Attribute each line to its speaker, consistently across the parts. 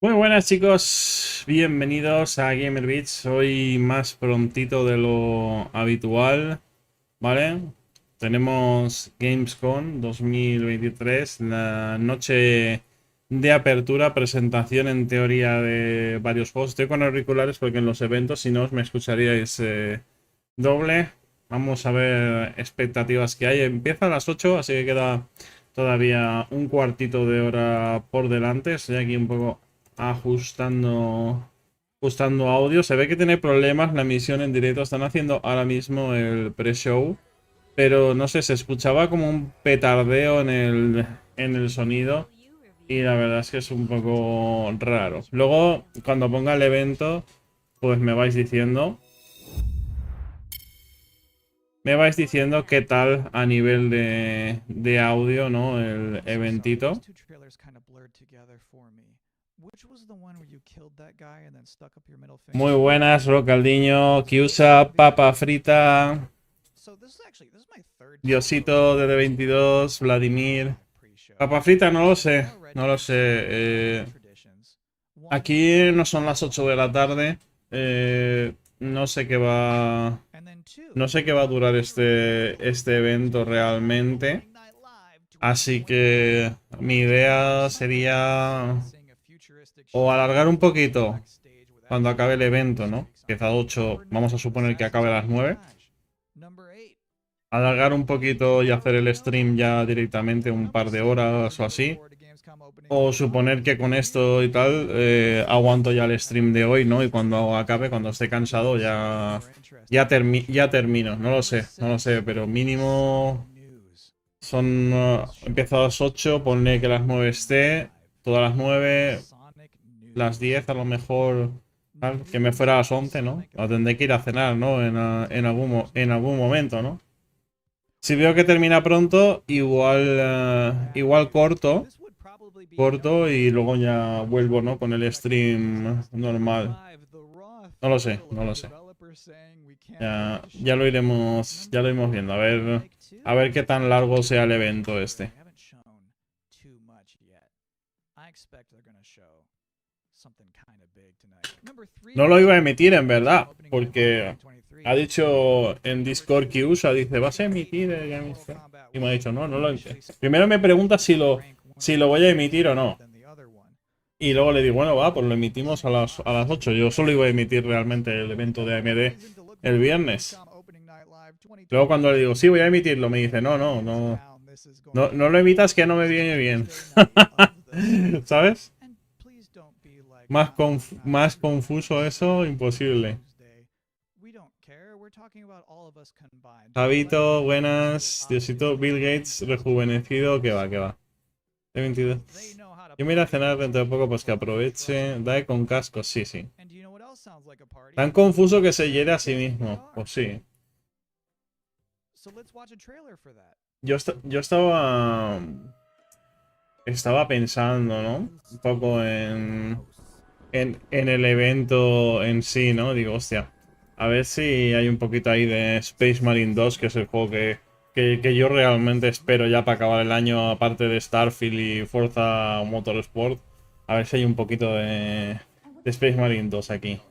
Speaker 1: Muy buenas chicos, bienvenidos a GamerBits. Hoy más prontito de lo habitual, ¿vale? Tenemos Gamescom 2023, la noche de apertura, presentación en teoría de varios juegos. Estoy con auriculares porque en los eventos, si no, os me escucharíais doble. Vamos a ver expectativas que hay. Empieza a las 8, así que queda todavía un cuartito de hora por delante. Estoy aquí un poco ajustando audio. Se ve que tiene problemas la emisión en directo. Están haciendo ahora mismo el pre-show, pero no sé, se escuchaba como un petardeo en el sonido y la verdad es que es un poco raro. Luego, cuando ponga el evento, pues me vais diciendo qué tal a nivel de audio, ¿no? El eventito. Muy buenas, Rocaldiño, Kiusa, papa frita, Diosito de D22, Vladimir. Papa frita no lo sé, no lo sé. Aquí no son las 8 de la tarde. No sé qué va. No sé qué va a durar este evento realmente. Así que mi idea sería o alargar un poquito cuando acabe el evento, ¿no? Empieza a 8, vamos a suponer que acabe a las 9. Alargar un poquito y hacer el stream ya directamente un par de horas o así. O suponer que con esto y tal aguanto ya el stream de hoy, ¿no? Y cuando acabe, cuando esté cansado, ya termino. No lo sé, no lo sé, pero mínimo son... empiezo a las 8, ponle que a las 9 esté, todas las 9, las 10 a lo mejor, tal, que me fuera a las 11, ¿no? O tendré que ir a cenar, ¿no? En algún momento, ¿no? Si veo que termina pronto, igual corto y luego ya vuelvo, ¿no? Con el stream normal. No lo sé, no lo sé. Ya lo iremos viendo. A ver qué tan largo sea el evento este. No lo iba a emitir en verdad, porque ha dicho en Discord que usa, dice, ¿vas a emitir el Gamescom? Y me ha dicho, no, no lo emitiré. Primero me pregunta si lo voy a emitir o no. Y luego le digo, bueno, va, pues lo emitimos a las 8. Yo solo iba a emitir realmente el evento de AMD el viernes. Luego cuando le digo, sí, voy a emitirlo, me dice, no, no, no. No, no lo emitas que no me viene bien. ¿Sabes? Más confuso eso, imposible. Javito, buenas. Diosito, Bill Gates, rejuvenecido, que va, que va. De 22. Yo me iré a cenar dentro de poco, pues que aproveche. Dae con casco, sí, sí. Tan confuso que se hiere a sí mismo. Pues sí. Yo estaba pensando, ¿no? Un poco en el evento en sí, ¿no? Digo, hostia, a ver si hay un poquito ahí de Space Marine 2, que es el juego que yo realmente espero ya para acabar el año, aparte de Starfield y Forza Motorsport. A ver si hay un poquito de Space Marine 2 aquí.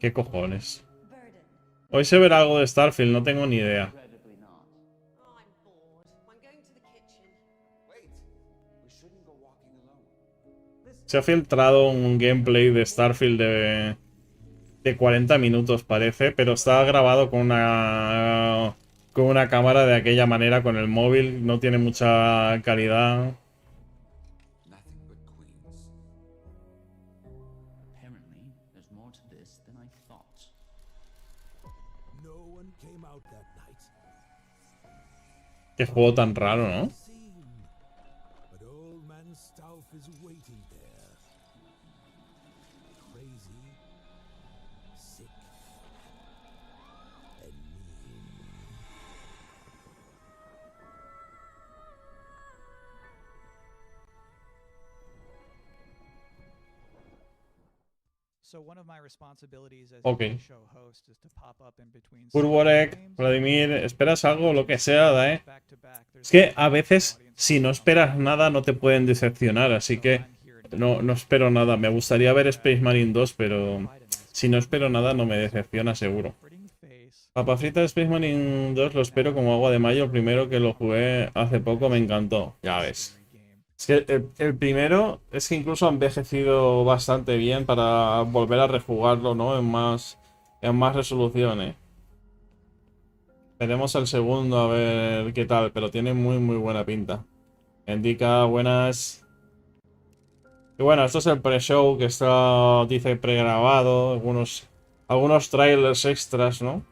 Speaker 1: ¿Qué cojones? Hoy se verá algo de Starfield, no tengo ni idea. Se ha filtrado un gameplay de Starfield de 40 minutos, parece, pero está grabado con una cámara de aquella manera, con el móvil. No tiene mucha calidad. Qué juego tan raro, ¿no? Ok. Urborek, Vladimir, ¿esperas algo? Lo que sea, Dae. Es que a veces, si no esperas nada, no te pueden decepcionar, así que no espero nada. Me gustaría ver Space Marine 2, pero si no espero nada, no me decepciona seguro. Papa Frita de Space Marine 2 lo espero como agua de mayo. El primero que lo jugué hace poco me encantó. Ya ves. Es que el primero es que incluso ha envejecido bastante bien para volver a rejugarlo, ¿no? En más resoluciones. Veremos el segundo a ver qué tal, pero tiene muy buena pinta. Indica buenas. Y bueno, esto es el pre-show que está, dice, pregrabado. Algunos trailers extras, ¿no?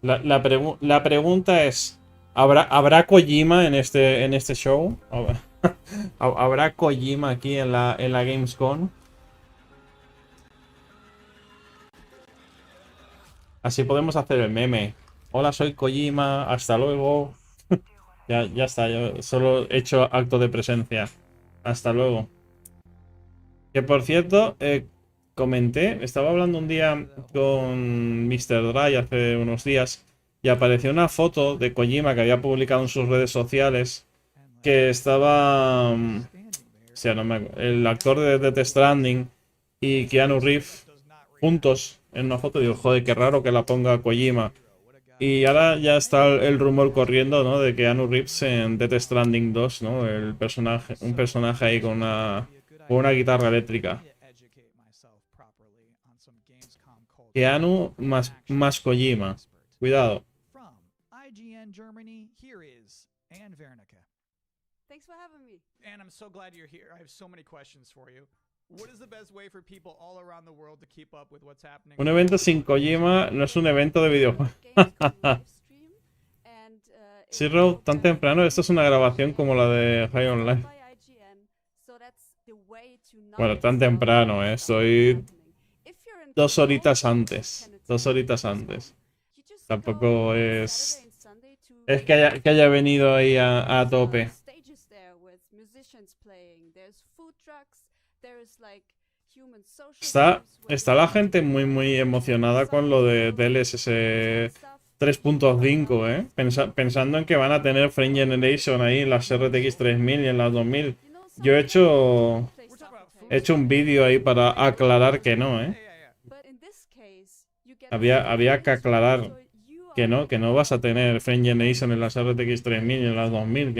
Speaker 1: La pregunta es, ¿habrá Kojima en este show? ¿Habrá Kojima aquí en la Gamescom? Así podemos hacer el meme. Hola, soy Kojima, hasta luego. Ya está, yo solo he hecho acto de presencia. Hasta luego. Que por cierto, comenté, estaba hablando un día con Mr. Dry hace unos días y apareció una foto de Kojima que había publicado en sus redes sociales que estaba, o sea, el actor de Death Stranding y Keanu Reeves juntos en una foto. Digo, joder, qué raro que la ponga Kojima. Y ahora ya está el rumor corriendo, ¿no? De Keanu Reeves en Death Stranding 2, ¿no? Un personaje ahí con una guitarra eléctrica. Keanu más Kojima. Cuidado.
Speaker 2: Thanks for having me.
Speaker 3: And I'm so glad you're here. I have so many questions for you. What is the best way for people all around the world to keep up with what's happening?
Speaker 1: Un evento sin Kojima no es un evento de videojuegos. Zero, tan temprano. Esto es una grabación como la de High Online. Bueno, tan temprano, ¿eh? Estoy 2 horitas antes. 2 horitas antes. Tampoco es... Es que haya venido ahí a tope. Está la gente muy emocionada con lo de DLSS 3.5, ¿eh? Pensando en que van a tener Frame Generation ahí en las RTX 3000 y en las 2000. Yo he hecho un vídeo ahí para aclarar que no, ¿eh? Había que aclarar que no vas a tener Frame Generation en las RTX 3000 y en las 2000,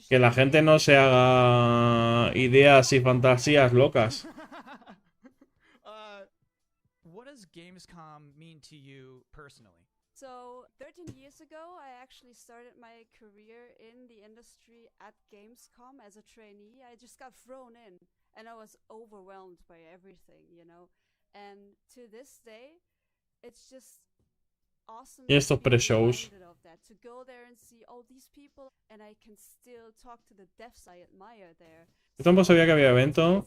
Speaker 1: que la gente no se haga ideas y fantasías locas.
Speaker 3: What does Gamescom mean to you personally?
Speaker 2: So, 13 years ago, I actually started my career in the industry at Gamescom as a trainee. I just got thrown in and I was overwhelmed by everything, you know. And to this day, it's just awesome
Speaker 1: Y estos pre-shows.
Speaker 2: to go there and see all these people and I can still talk to the devs I admire there.
Speaker 1: Yo tampoco sabía que había evento.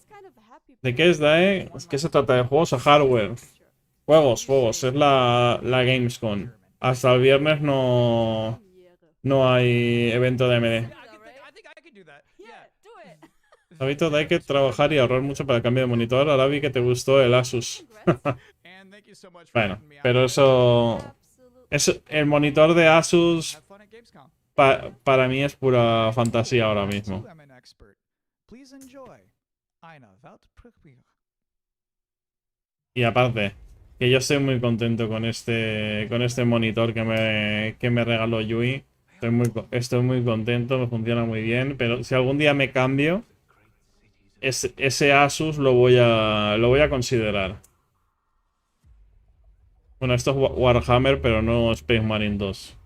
Speaker 1: ¿De qué es, Dae? ¿Qué se trata? ¿De juegos o hardware? Juegos. Es la Gamescom. Hasta el viernes no hay evento de AMD. Habito, hay que trabajar y ahorrar mucho para el cambio de monitor. Ahora vi que te gustó el Asus. Bueno, pero eso... el monitor de Asus para mí es pura fantasía ahora mismo. Y aparte, que yo estoy muy contento con este monitor que me regaló Yui. Estoy muy contento, me funciona muy bien. Pero si algún día me cambio, ese Asus lo voy a considerar. Bueno, esto es Warhammer, pero no Space Marine 2.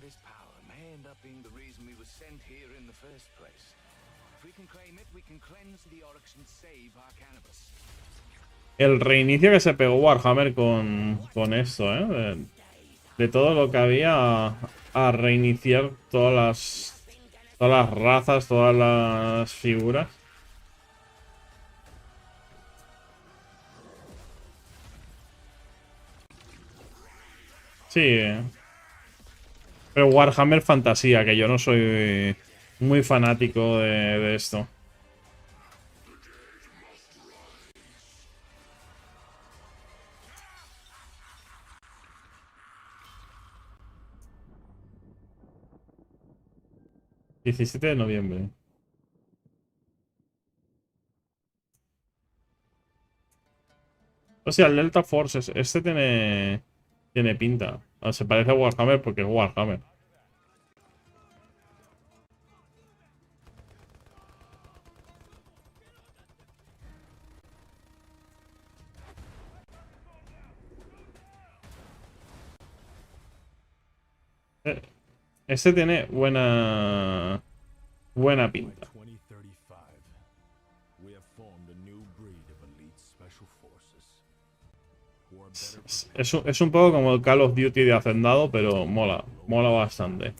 Speaker 4: this power may end up being the reason we were sent here in the first place. If we can claim it, we can cleanse the Oryx and save our cannabis.
Speaker 1: El reinicio que se pegó Warhammer con esto, ¿eh? De todo lo que había a reiniciar todas las razas, todas las figuras. Sí, pero Warhammer Fantasía, que yo no soy muy fanático de esto. ...17 de noviembre. O sea, el Delta Force, este tiene pinta. Se parece a Warhammer porque es Warhammer. Este tiene buena pinta. Es un poco como el Call of Duty de Hacendado, pero mola bastante.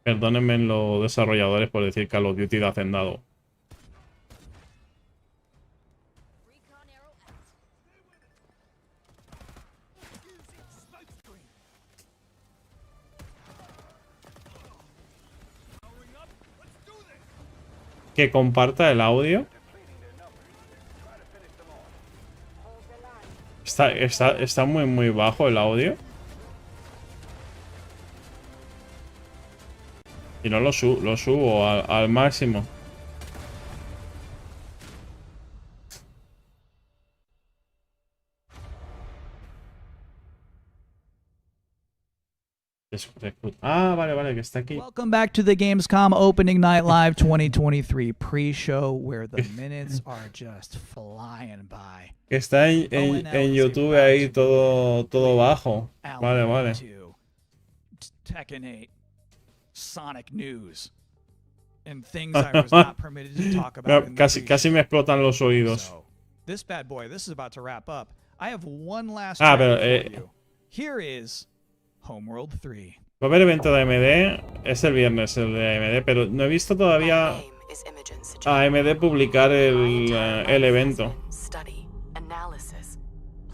Speaker 1: Perdónenme los desarrolladores por decir Call of Duty de Hacendado. Que comparta el audio. Está muy bajo el audio. Y no lo subo al máximo. Ah, vale, que está aquí.
Speaker 3: Welcome back to the Gamescom Opening Night Live 2023 pre-show, where the minutes are just flying by.
Speaker 1: Está en YouTube ahí todo bajo. Vale.
Speaker 3: Tekken 8, Sonic News, and things I was not permitted to talk about.
Speaker 1: Casi me explotan los oídos.
Speaker 3: So, this bad boy, this is about to wrap up. I have one last
Speaker 1: pero
Speaker 3: for you. Here is Homeworld 3.
Speaker 1: Va a haber evento de AMD. Es el viernes el de AMD, pero no he visto todavía a AMD publicar el evento.
Speaker 5: Study, analysis,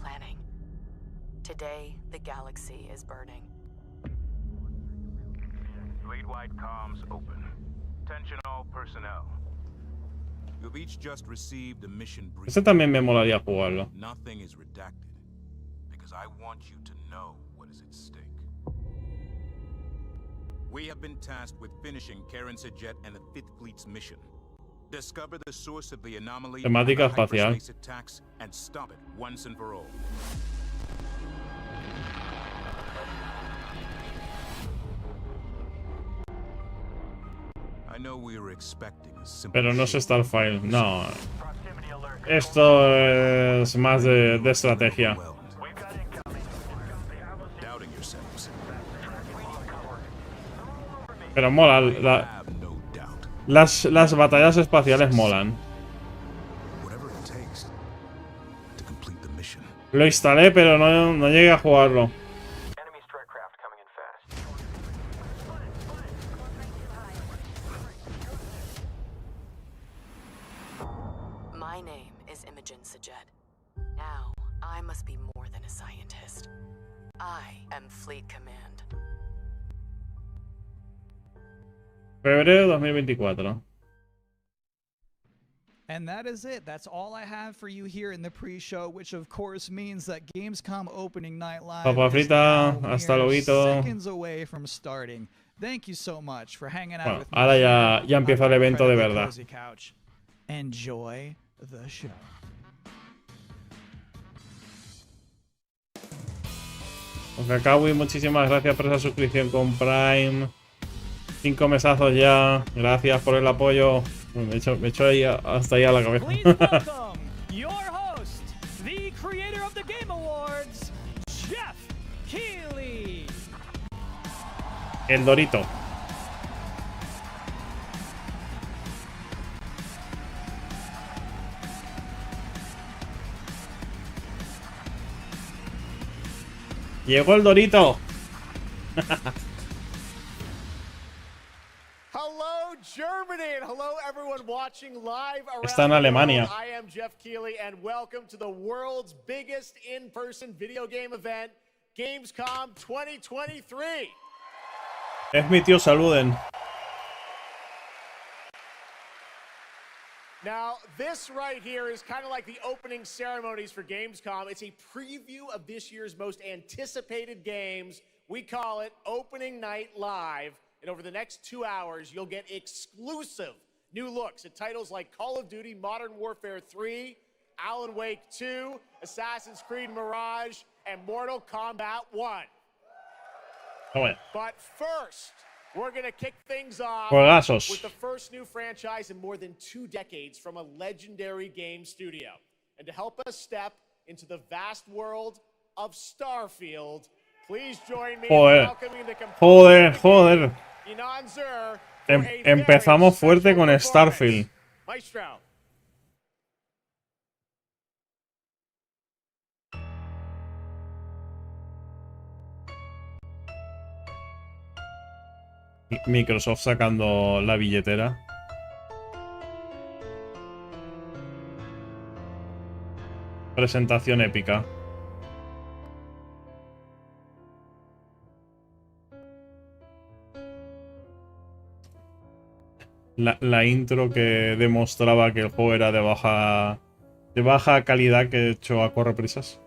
Speaker 5: planning. Today, the galaxy is burning.
Speaker 4: Fleet-wide comms open. Attention all personnel. You've each just received a mission brief.
Speaker 1: Este también me molaría jugarlo.
Speaker 4: Nothing is redacted because I want you to know what is at stake. We have been tasked with finishing Karen Sajet and the Fifth Fleet's mission. Discover the source of the anomaly and
Speaker 1: Temática
Speaker 4: the
Speaker 1: espacial.
Speaker 4: hyperspace attacks and stop it once and for all. I know we were expecting a simple
Speaker 1: Pero no es
Speaker 4: show.
Speaker 1: Starfire, no. Esto es más de estrategia.
Speaker 4: Doubting yourselves.
Speaker 1: Pero mola.
Speaker 4: Have no doubt.
Speaker 1: Las batallas espaciales molan.
Speaker 4: Whatever it takes to complete the mission.
Speaker 1: Lo instalé, pero no llegué a jugarlo.
Speaker 4: Enemy strike craft coming in fast.
Speaker 5: My name is Imogen Sajet. Now, I must be more than a scientist. I am Fleet Command.
Speaker 1: Febrero de 2024.
Speaker 3: And that is it. That's all I have for you here in the pre-show, which of course means that Gamescom Opening Night Live
Speaker 1: Papa
Speaker 3: is
Speaker 1: frita,
Speaker 3: now
Speaker 1: hasta
Speaker 3: mere
Speaker 1: luego.
Speaker 3: seconds away from starting. Thank you so much for hanging out
Speaker 1: Bueno,
Speaker 3: with me.
Speaker 1: ahora ya
Speaker 3: here
Speaker 1: empieza el
Speaker 3: on my
Speaker 1: evento de
Speaker 3: incredibly
Speaker 1: verdad.
Speaker 3: cozy couch. Enjoy the show.
Speaker 1: Kakawi, muchísimas gracias por esa suscripción con Prime. 5 mesazos ya. Gracias por el apoyo. Me he hecho ahí hasta ahí a la cabeza.
Speaker 3: Please welcome your host, the creator of the Game Awards, Jeff Keighley.
Speaker 1: El Dorito. Llegó el Dorito.
Speaker 6: Hello, Germany, and hello, everyone watching live around
Speaker 1: Está en
Speaker 6: the
Speaker 1: Alemania.
Speaker 6: world. I am Jeff Keighley, and welcome to the world's biggest in-person video game event, Gamescom 2023.
Speaker 1: Es mi tío, saluden.
Speaker 6: Now, this right here is kind of like the opening ceremonies for Gamescom. It's a preview of this year's most anticipated games. We call it Opening Night Live. And over the next 2 hours, you'll get exclusive new looks at titles like Call of Duty Modern Warfare 3, Alan Wake 2, Assassin's Creed Mirage, and Mortal Kombat 1.
Speaker 1: Bueno,
Speaker 6: But first, we're going to kick things off
Speaker 1: juegazos.
Speaker 6: with the first new franchise in more than 2 decades from a legendary game studio. And to help us step into the vast world of Starfield, please join me in
Speaker 1: Joder.
Speaker 6: welcoming the composer
Speaker 1: Joder.
Speaker 6: Inan Zur,
Speaker 1: Em-
Speaker 6: for a
Speaker 1: empezamos
Speaker 6: very
Speaker 1: fuerte
Speaker 6: special
Speaker 1: con
Speaker 6: performance.
Speaker 1: Starfield.
Speaker 6: Maestro.
Speaker 1: Microsoft sacando la billetera. Presentación épica. La intro que demostraba que el juego era de baja calidad, que he hecho a correprisas.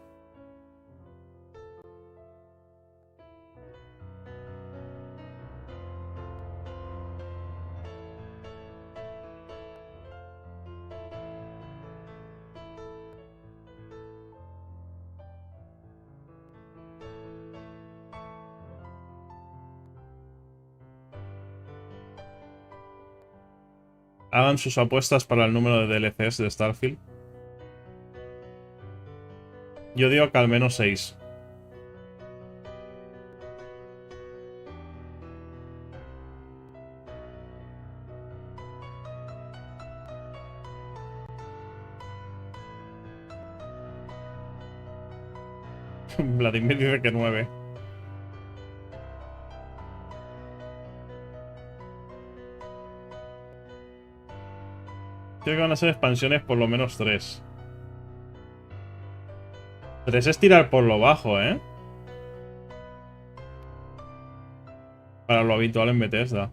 Speaker 1: Hagan sus apuestas para el número de DLCs de Starfield. Yo digo que al menos 6. Vladimir dice que 9. Creo que van a ser expansiones por lo menos 3. 3 es tirar por lo bajo, ¿eh? Para lo habitual en Bethesda.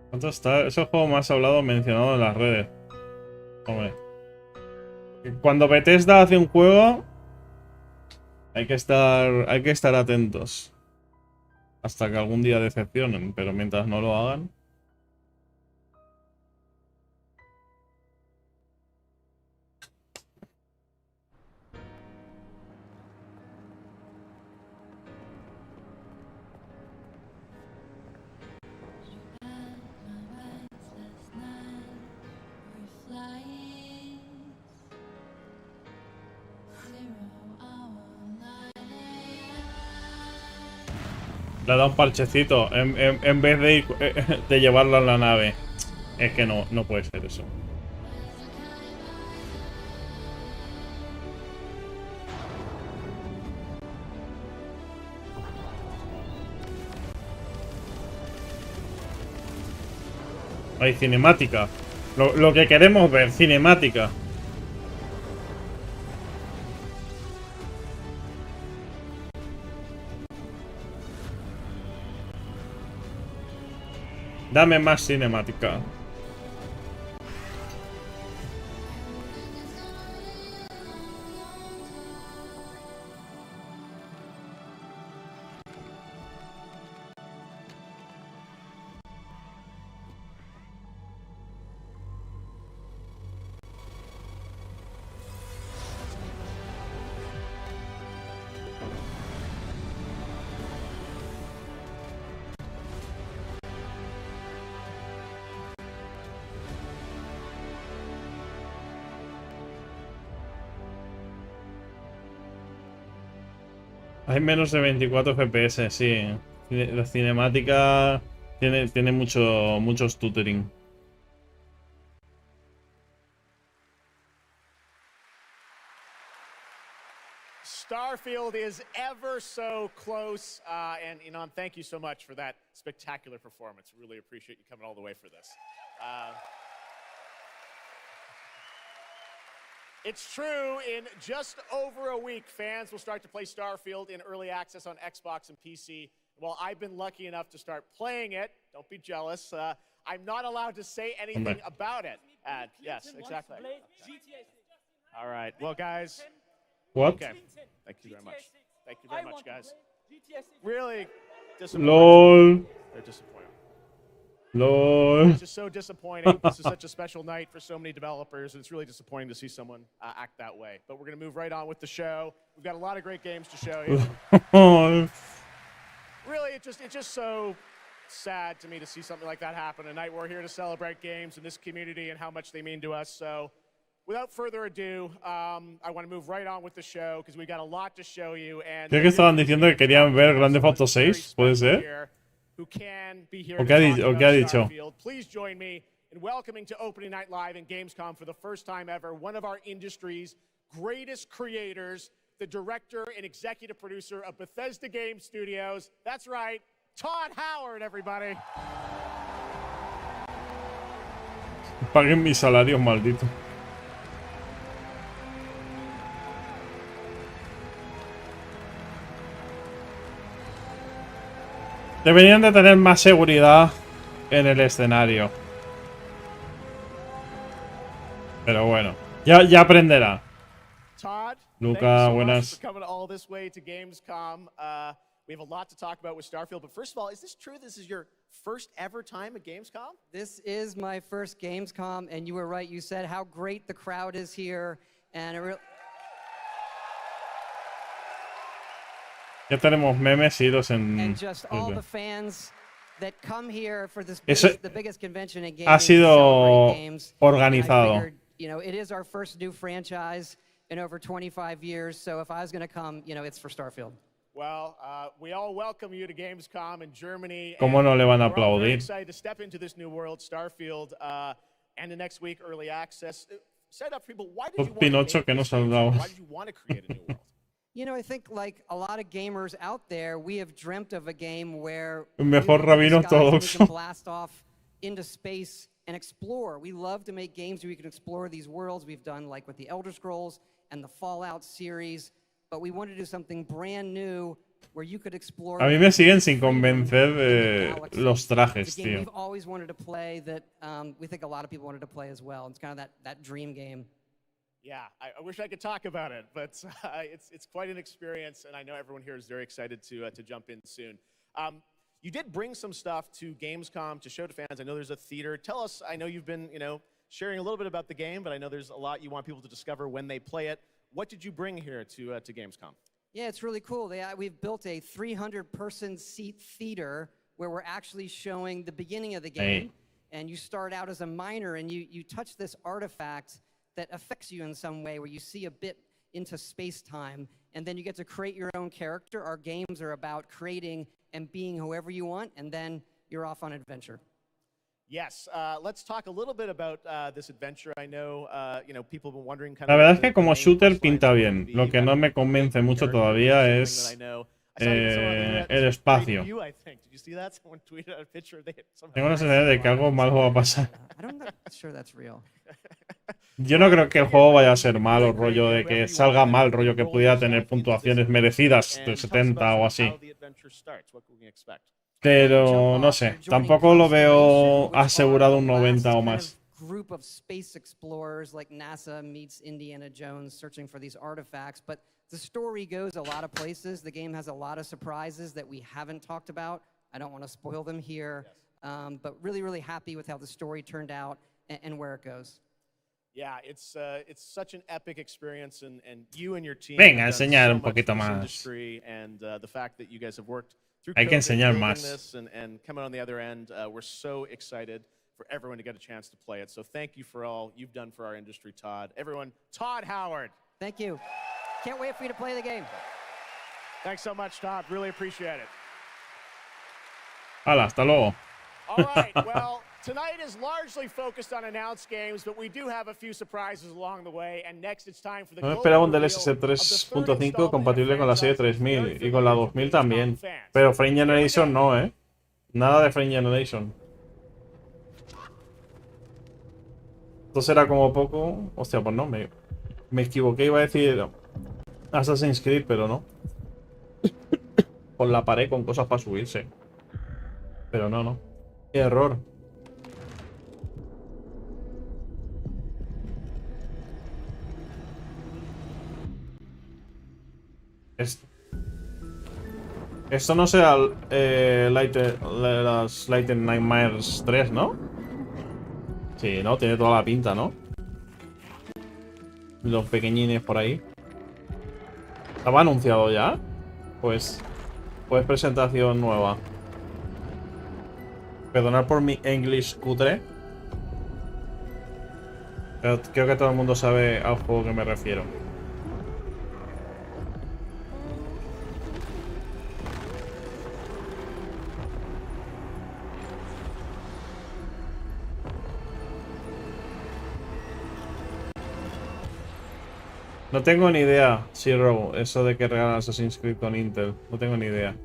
Speaker 1: ¿Cuánto está? Es el juego más hablado mencionado en las redes. Hombre. Cuando Bethesda hace un juego, hay que estar atentos. Hasta que algún día decepcionen, pero mientras no lo hagan. Le da un parchecito en vez de llevarlo a la nave. Es que no puede ser eso. Hay cinemática. Lo que queremos ver, cinemática. Dame más cinemática. Hay menos de 24 FPS, sí. La cinemática tiene mucho stuttering.
Speaker 6: Starfield is ever so close, and Inan, thank you so much for that spectacular performance. Really appreciate you coming all the way for this. It's true, in just over a week, fans will start to play Starfield in early access on Xbox and PC. While I've been lucky enough to start playing it, don't be jealous, I'm not allowed to say anything about it. Yes, exactly. All right, well, guys.
Speaker 1: What?
Speaker 6: Okay. Thank you very much. Thank you very much, guys. Really disappointing.
Speaker 1: LOL.
Speaker 6: They're disappointing.
Speaker 1: LOL.
Speaker 6: It's just so disappointing. This is such a special night for so many developers, and it's really disappointing to see someone act that way. But we're going to move right on with the show. We've got a lot of great games to show you. Really, it's just so sad to me to see something like that happen. Tonight we're here to celebrate games in this community and how much they mean to us. So, without further ado, I want to move right on with the show because we've got a lot to show you. And
Speaker 1: Creo que estaban diciendo que querían ver Grand Theft Auto 6, ¿puede ser?
Speaker 6: Who can be here
Speaker 1: ¿O
Speaker 6: to
Speaker 1: qué ha
Speaker 6: talk
Speaker 1: dicho?
Speaker 6: about Starfield. Please join me in welcoming to Opening Night Live in Gamescom for the first time ever, one of our industry's greatest creators, the director and executive producer of Bethesda Game Studios. That's right, Todd Howard, everybody.
Speaker 1: Paguen mis salarios, maldito. Deberían de tener más seguridad en el escenario. Pero bueno, ya aprenderá.
Speaker 6: Todd,
Speaker 1: Luca,
Speaker 6: thank you so
Speaker 1: buenas.
Speaker 6: much for coming all this way to Gamescom. We have a lot to talk about with Starfield, but first of all, is this true? This is your first ever time at Gamescom?
Speaker 7: This is my first Gamescom, and you were right. You said how great the crowd is here, and
Speaker 1: Ya tenemos memes idos en
Speaker 7: and just all the
Speaker 1: Twitter.
Speaker 7: fans that come here for this
Speaker 1: Eso
Speaker 7: the biggest convention in gaming
Speaker 1: ha
Speaker 7: to
Speaker 1: sido
Speaker 7: celebrate games.
Speaker 1: organizado.
Speaker 7: And I figured, you know, it is our first new franchise in over 25 years, so if I was going to come, you know, it's for Starfield.
Speaker 6: Well, we all welcome you to Gamescom in Germany.
Speaker 1: ¿Cómo no le van a
Speaker 6: We're all very
Speaker 1: aplaudir?
Speaker 6: excited to step into this new world, Starfield, and the next week, early access. Set up for people. Why did you want
Speaker 1: Pinocho
Speaker 6: to
Speaker 1: que
Speaker 6: make
Speaker 1: nos
Speaker 6: this
Speaker 1: han
Speaker 6: franchise?
Speaker 1: dado.
Speaker 6: Why did you want to create a new world?
Speaker 7: You know, I think like a lot of gamers out there, we have dreamt of a game where
Speaker 1: El mejor
Speaker 7: we look at the
Speaker 1: rabino
Speaker 7: skies and we
Speaker 1: ortodoxo.
Speaker 7: can blast off into space and explore. We love to make games where we can explore these worlds. We've done like with the Elder Scrolls and the Fallout series, but we wanted to do something brand new where you could explore.
Speaker 1: A mí me siguen sin
Speaker 7: freedom
Speaker 1: convencer
Speaker 7: in the galaxy.
Speaker 1: los trajes,
Speaker 7: It's a game
Speaker 1: tío.
Speaker 7: we've always wanted to play that we think a lot of people wanted to play as well. It's kind of that dream game.
Speaker 6: Yeah, I wish I could talk about it, but it's quite an experience, and I know everyone here is very excited to jump in soon. You did bring some stuff to Gamescom to show to fans. I know there's a theater. Tell us, I know you've been, sharing a little bit about the game, but I know there's a lot you want people to discover when they play it. What did you bring here to Gamescom?
Speaker 7: Yeah, it's really cool. We've built a 300-person seat theater where we're actually showing the beginning of the game. And you start out as a miner, and you touch this artifact that affects you in some way, where you see a bit into space-time, and then you get to create your own character. Our games are about creating and being whoever you want, and then you're off on adventure.
Speaker 6: Yes, let's talk a little bit about this adventure. I know, people have been wondering kind
Speaker 1: La
Speaker 6: of
Speaker 1: verdad es
Speaker 6: the
Speaker 1: que como
Speaker 6: main
Speaker 1: shooter
Speaker 6: quest
Speaker 1: pinta
Speaker 6: lines
Speaker 1: bien.
Speaker 6: would be
Speaker 1: Lo que no me convence mucho todavía es
Speaker 6: something that I know. I saw even someone on the internet
Speaker 1: el
Speaker 6: that
Speaker 1: espacio.
Speaker 6: created you, I think. Did you see that? Someone tweeted out a picture. They somehow
Speaker 1: Tengo la sensación de que algo malo va a pasar.
Speaker 7: I'm not sure that's real.
Speaker 1: Yo no creo que el juego vaya a ser malo, rollo de que salga mal, rollo que pudiera tener puntuaciones merecidas de 70 o así. Pero no sé, tampoco lo veo asegurado un 90 o más.
Speaker 7: Group of space explorers like NASA meets Indiana Jones searching for these artifacts, but the story goes a lot of places. The game has a lot of surprises that we haven't talked about. I don't want to spoil them here, but really, really happy with how the story turned out and where it goes.
Speaker 6: Yeah, it's such an epic experience, and you and your team.
Speaker 1: Venga,
Speaker 6: have done
Speaker 1: enseñar
Speaker 6: so
Speaker 1: un
Speaker 6: much
Speaker 1: poquito
Speaker 6: for this
Speaker 1: más.
Speaker 6: industry, and the fact that you guys have worked through
Speaker 1: Hay que
Speaker 6: COVID,
Speaker 1: enseñar
Speaker 6: building
Speaker 1: más.
Speaker 6: this and coming on the other end, we're so excited for everyone to get a chance to play it. So thank you for all you've done for our industry, Todd. Everyone, Todd Howard.
Speaker 7: Thank you. Can't wait for you to play the game.
Speaker 6: Thanks so much, Todd. Really appreciate it.
Speaker 1: Hala, hasta luego.
Speaker 6: All right, well, tonight is largely focused on announced games, but we do have a few surprises along the way. And next it's time for the
Speaker 1: No me esperaba un
Speaker 6: global
Speaker 1: DLSS
Speaker 6: reveal of the third
Speaker 1: 3.5
Speaker 6: installment
Speaker 1: compatible
Speaker 6: in a
Speaker 1: con la serie
Speaker 6: franchise
Speaker 1: 3000
Speaker 6: very
Speaker 1: y con la
Speaker 6: familiar to
Speaker 1: 2000
Speaker 6: Gamescom
Speaker 1: también.
Speaker 6: fans.
Speaker 1: Pero Frame
Speaker 6: Here we
Speaker 1: Generation
Speaker 6: go.
Speaker 1: no, Nada de Frame Generation. Esto será como poco... Hostia, pues no, me equivoqué, iba a decir Assassin's Creed, pero no. Con la pared con cosas para subirse. Pero no. Qué error. Esto no será las Little Nightmares 3, ¿no? Sí, ¿no? Tiene toda la pinta, ¿no? Los pequeñines por ahí. ¿Estaba anunciado ya? Pues presentación nueva. Perdonad por mi English cutre. Pero creo que todo el mundo sabe al juego que me refiero. No tengo ni idea, Zero, eso de que regalan Assassin's Creed con Intel. No tengo ni idea.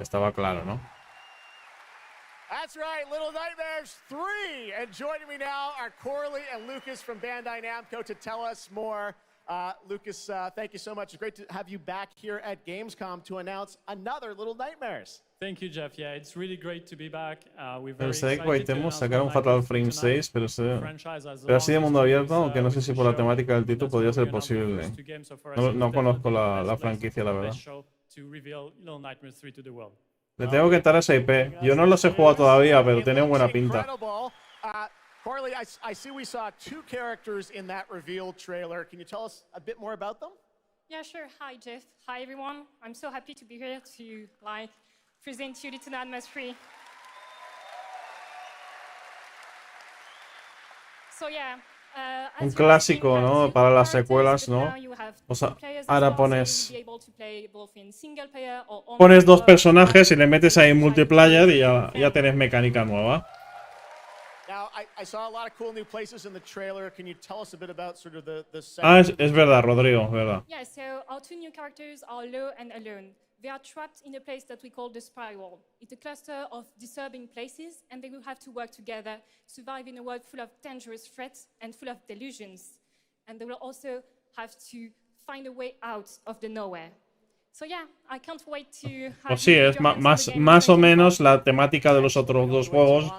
Speaker 1: Estaba claro, ¿no?
Speaker 6: That's right, Little Nightmares 3. And joining me now are Corley and Lucas from Bandai Namco to tell us more. Lucas, thank you so much. It's great to have you back here at Gamescom to announce another Little Nightmares.
Speaker 8: Thank you, Jeff. Yeah, it's really great to be back. We're
Speaker 1: Pero
Speaker 8: very
Speaker 1: sé que
Speaker 8: excited to
Speaker 1: Koitemo
Speaker 8: announce
Speaker 1: sacaron
Speaker 8: Little
Speaker 1: Fatal
Speaker 8: Nightmares
Speaker 1: Frame 6, pero
Speaker 8: The franchise has
Speaker 1: así de
Speaker 8: long
Speaker 1: mundo
Speaker 8: history
Speaker 1: abierto,
Speaker 8: with,
Speaker 1: que no sé
Speaker 8: with
Speaker 1: si
Speaker 8: the
Speaker 1: por la
Speaker 8: show.
Speaker 1: temática del título
Speaker 8: That's
Speaker 1: podría
Speaker 8: why
Speaker 1: ser
Speaker 8: we're gonna be the
Speaker 1: posible.
Speaker 8: first two games of our
Speaker 1: No
Speaker 8: series that
Speaker 1: conozco
Speaker 8: will be
Speaker 1: la
Speaker 8: the best
Speaker 1: franquicia, la
Speaker 8: place
Speaker 1: verdad.
Speaker 8: show to reveal Little Nightmares 3 to the world.
Speaker 1: Le tengo que estar a esa IP. Yo no los he jugado todavía, pero tiene buena pinta.
Speaker 6: Corley, I see we saw two characters in that reveal trailer. Can you tell us a bit more about them?
Speaker 9: Yeah, sure. Hi, Jeff. Hi, everyone. I'm so happy to be here to present you Little Nightmares 3. So yeah.
Speaker 1: Un clásico, ¿no? Para las secuelas, ¿no? O sea, ahora pones dos personajes y le metes ahí multiplayer y ya tienes mecánica nueva.
Speaker 6: Now, I saw a lot of cool new places in the trailer. Can you tell us a bit about sort of the
Speaker 1: Ah, es verdad, Rodrigo, es verdad.
Speaker 9: Yeah, so our two new characters are Lo and Alone. They are trapped in a place that we call the Spiral. It's a cluster of disturbing places, and they will have to work together, survive in a world full of dangerous threats and full of delusions. And they will also have to find a way out of the nowhere. So yeah, I can't wait to
Speaker 1: Pues sí, es más o menos la temática de los otros dos juegos,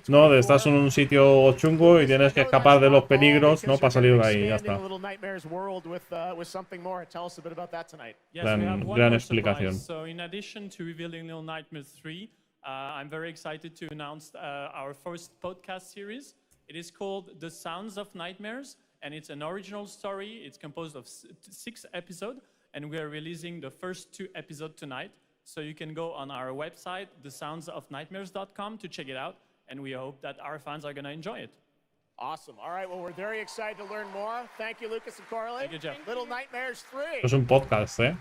Speaker 1: ¿no? De estás en un sitio chungo y tienes que escapar de los peligros, ¿no? Para salir de ahí, ya está. Gran explicación.
Speaker 8: So in addition to revealing Little Nightmares 3, I'm very excited to announce our first podcast series. It is called The Sounds of Nightmares, and it's an original story. It's composed of 6 episodes. And we are releasing the first 2 episodes tonight. So you can go on our website, thesoundsofnightmares.com, to check it out. And we hope that our fans are going to enjoy it.
Speaker 6: Awesome. All right. Well, we're very excited to learn more. Thank you, Lucas and Corley.
Speaker 8: Thank you, Jeff.
Speaker 6: Little Nightmares 3.
Speaker 1: Es un podcast, ¿eh?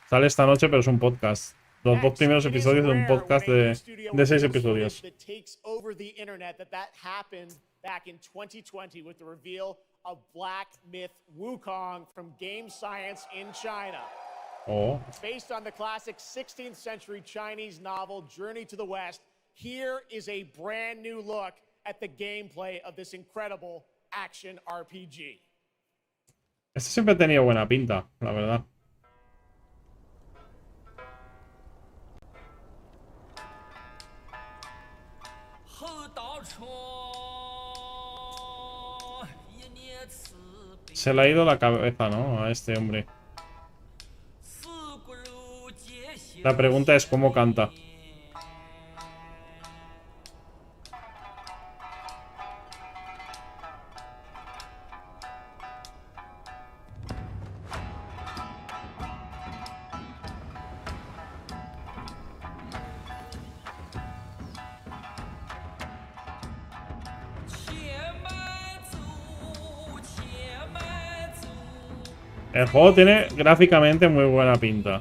Speaker 1: Sale esta noche, pero es un podcast. Los 2 primeros episodios de un podcast de 6 episodios.
Speaker 6: That takes over the internet. That happened back in 2020 with the reveal of Black Myth Wukong from Game Science in China.
Speaker 1: Oh.
Speaker 6: Based on the classic 16th century Chinese novel Journey to the West, here is a brand new look at the gameplay of this incredible action RPG.
Speaker 1: Este siempre ha tenido buena pinta, la verdad. Se le ha ido la cabeza, ¿no? A este hombre. La pregunta es cómo canta. El juego tiene gráficamente muy buena pinta.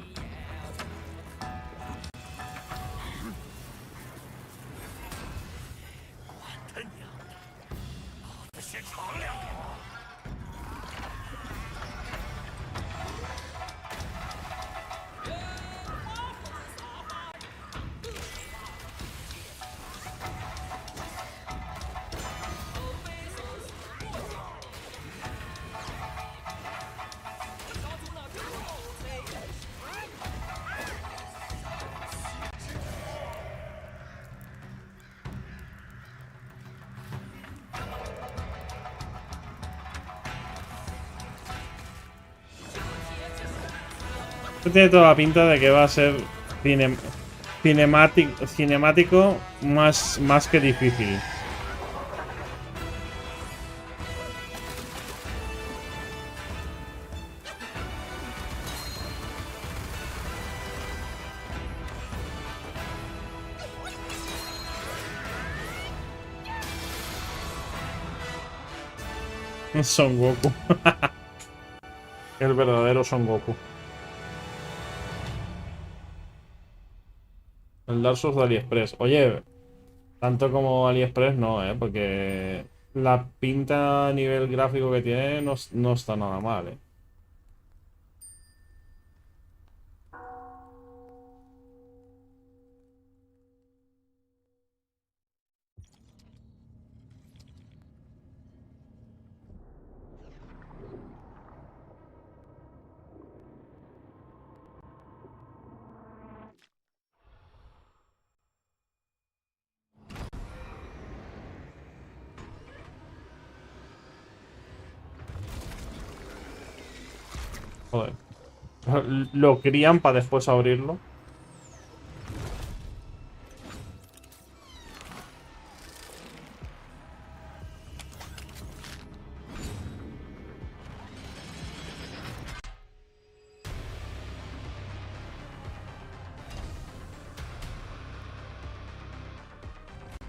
Speaker 1: Esto tiene toda la pinta de que va a ser cinemático más que difícil. Son Goku. El verdadero Son Goku. El Dark Souls de AliExpress. Oye, tanto como AliExpress no, porque la pinta a nivel gráfico que tiene no está nada mal, Joder. Lo crían para después abrirlo.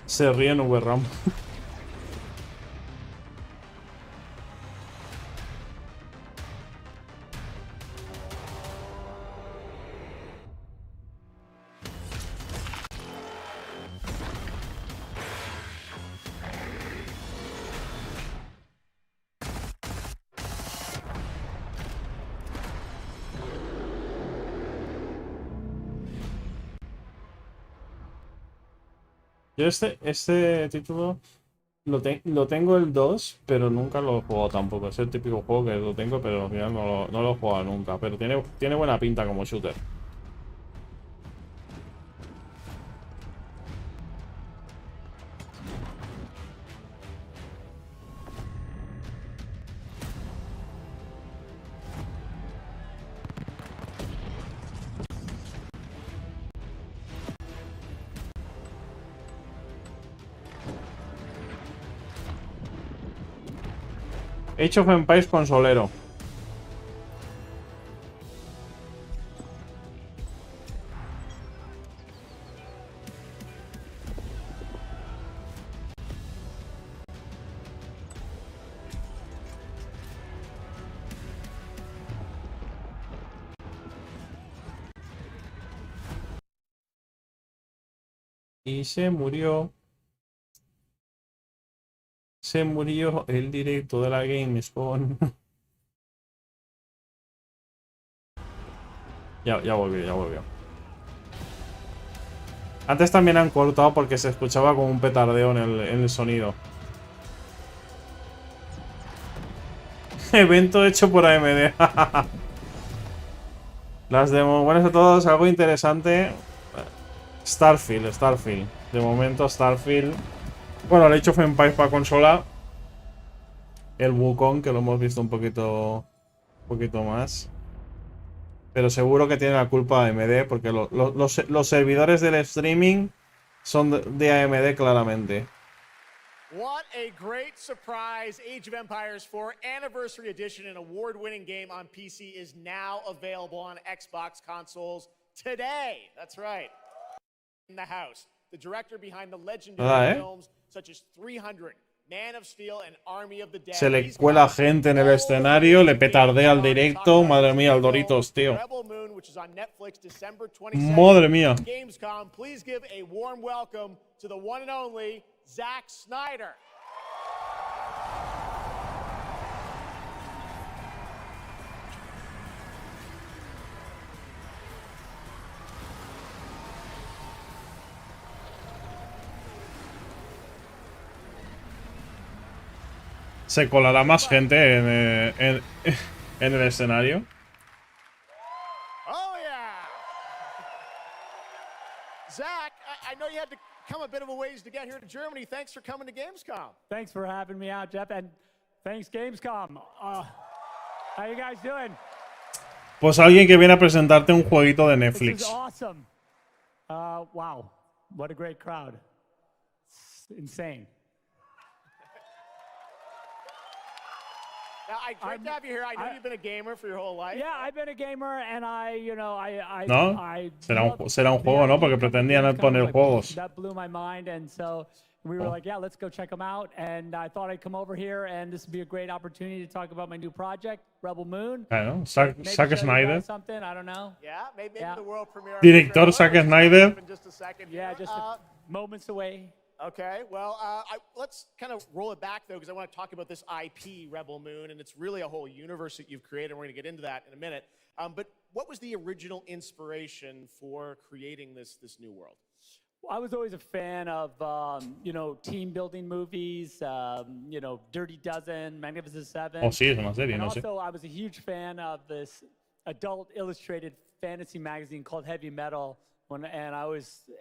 Speaker 1: Se ríe en VRAM. Yo este título lo tengo el 2, pero nunca lo he jugado tampoco. Es el típico juego que lo tengo, pero al final no lo he jugado nunca. Pero tiene buena pinta como shooter. Age of Empires consolero. Y se murió. Se murió el directo de la Gamescom. Ya volvió. Antes también han cortado porque se escuchaba como un petardeo en el sonido. Evento hecho por AMD. Las demos. Buenas a todos. Algo interesante. Starfield. De momento Starfield. Bueno, el Age of Empires para consola. El Wukong, que lo hemos visto un poquito más. Pero seguro que tiene la culpa AMD, porque los servidores del streaming son de AMD claramente.
Speaker 6: What a great surprise. Age of Empires 4 Anniversary Edition, an award-winning game on PC, is now available on Xbox consoles today. That's right. In the house. The director behind the legendary films such as 300, Man of Steel and Army of the Dead.
Speaker 1: Se le cuela gente en el escenario, le petardea al directo. Madre mía, el Doritos, tío.
Speaker 6: Rebel Moon, which is on Netflix December 22nd.
Speaker 1: Madre mía.
Speaker 6: Gamescom, please give a warm welcome to the one and only Zack Snyder.
Speaker 1: ¿Se colará más gente en el escenario?
Speaker 6: Oh, yeah. Zach, I know you had to come a bit of a ways to get here to Germany. Thanks for coming to Gamescom.
Speaker 10: Thanks for having me out, Jeff, and thanks Gamescom. How you guys doing?
Speaker 1: Pues alguien que viene a presentarte un jueguito de Netflix.
Speaker 10: This is awesome. Wow, what a great crowd. It's insane.
Speaker 6: Now, great to have you here. I know you've been a gamer for your whole life.
Speaker 10: Yeah, I've been a gamer, and
Speaker 1: ¿No? Será un juego, ¿no? Porque pretendían poner juegos.
Speaker 10: That blew my mind, and so we were like, yeah, let's go check them out. And I thought I'd come over here, and this would be a great opportunity to talk about my new project, Rebel Moon.
Speaker 1: Claro, Zack Snyder.
Speaker 10: Something, I don't know.
Speaker 6: Yeah, maybe the world premiere.
Speaker 1: Director Zack Snyder.
Speaker 6: Just a second.
Speaker 10: Yeah, just moments away.
Speaker 6: Okay, well, let's kind of roll it back, though, because I want to talk about this IP, Rebel Moon, and it's really a whole universe that you've created, and we're going to get into that in a minute. But what was the original inspiration for creating this new world?
Speaker 10: I was always a fan of, team-building movies, Dirty Dozen, Magnificent Seven.
Speaker 1: Oh, sí, es una serie,
Speaker 10: and
Speaker 1: no sé.
Speaker 10: also, I was a huge fan of this adult illustrated fantasy magazine called Heavy Metal. And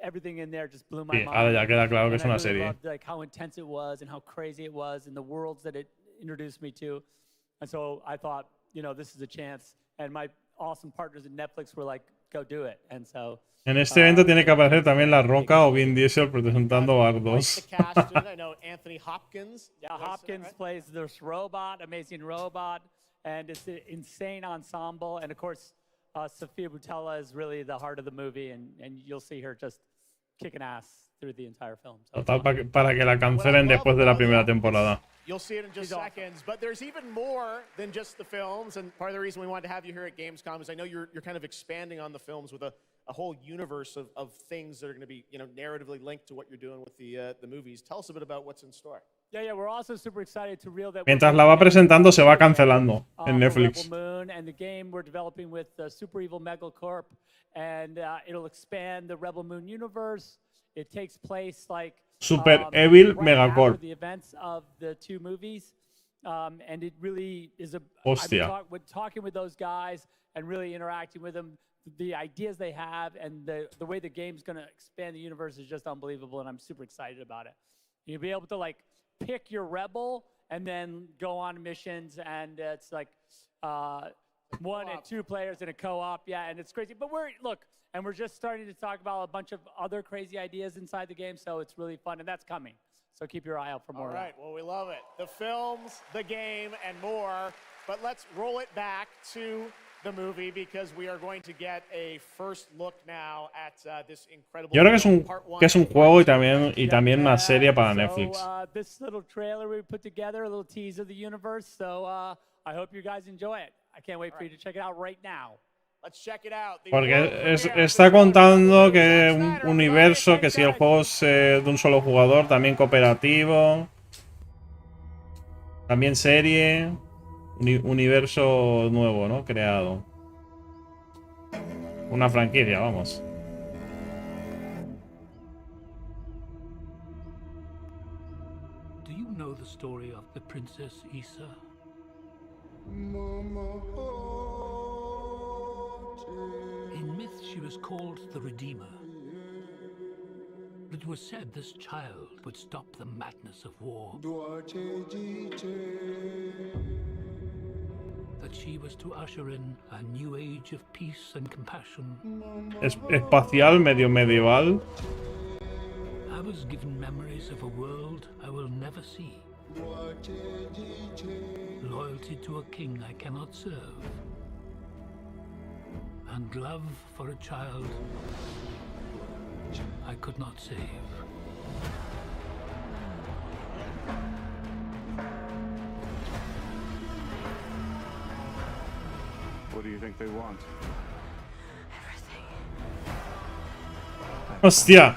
Speaker 10: everything in there just blew my mind.
Speaker 1: Ahora ya queda claro que es
Speaker 10: and I
Speaker 1: una
Speaker 10: really
Speaker 1: serie.
Speaker 10: loved, like, how intense it was and how crazy it was and the worlds that it introduced me to. And so I thought, this is a chance. And my awesome partners at Netflix were like, go do it. And so.
Speaker 1: En este evento tiene que aparecer también La Roca o Vin Diesel presentando Bardos.
Speaker 6: I know Anthony Hopkins.
Speaker 10: Yeah, Hopkins plays this robot, amazing robot, and it's an insane ensemble. And of course, Sofia Boutella is really the heart of the movie, and you'll see her just kicking ass through the entire film. So
Speaker 1: Total, para que la cancelen después de la primera temporada.
Speaker 6: You'll see it in just seconds, but there's even more than just the films, and part of the reason we wanted to have you here at Gamescom is I know you're kind of expanding on the films with a whole universe of things that are going to be narratively linked to what you're doing with the movies. Tell us a bit about what's in store.
Speaker 10: Yeah, we're also super excited to reveal that.
Speaker 1: Mientras la va presentando, se va cancelando en Netflix.
Speaker 10: Rebel Moon and the game we're developing with Super Evil Megacorp, and it'll expand the Rebel Moon universe. It takes place like
Speaker 1: Super Evil
Speaker 10: right
Speaker 1: Megacorp.
Speaker 10: after the events of the two movies, and it really is a.
Speaker 1: Hostia.
Speaker 10: I've been talking with those guys and really interacting with them. The ideas they have and the way the game's going to expand the universe is just unbelievable, and I'm super excited about it. You'll be able to pick your rebel and then go on missions, and it's like 1 and 2 players in a co-op. Yeah, and it's crazy. But we're just starting to talk about a bunch of other crazy ideas inside the game, so it's really fun, and that's coming. So keep your eye out for more.
Speaker 6: All right, well, we love it. The films, the game, and more. But let's roll it back to the movie because we are going to get a first look now at this incredible.
Speaker 1: Yo creo que es un juego y también una serie para Netflix.
Speaker 10: This little trailer we put together, a little tease of the universe. So I hope you guys enjoy it. I can't wait for you to check it out right now.
Speaker 6: Let's check it out.
Speaker 1: Porque está contando que un universo, que si el juego es de un solo jugador, también cooperativo, también serie. Universo nuevo, ¿no? Creado. Una franquicia, vamos.
Speaker 11: Do you know the story of the Princess Issa? In myth, she was called the Redeemer. It was said this child would stop the madness of war. That she was to usher in a new age of peace and compassion.
Speaker 1: Espacial, medio medieval.
Speaker 11: I was given memories of a world I will never see. Loyalty to a king I cannot serve. And love for a child I could not save.
Speaker 4: What do you think they want?
Speaker 1: Hostia.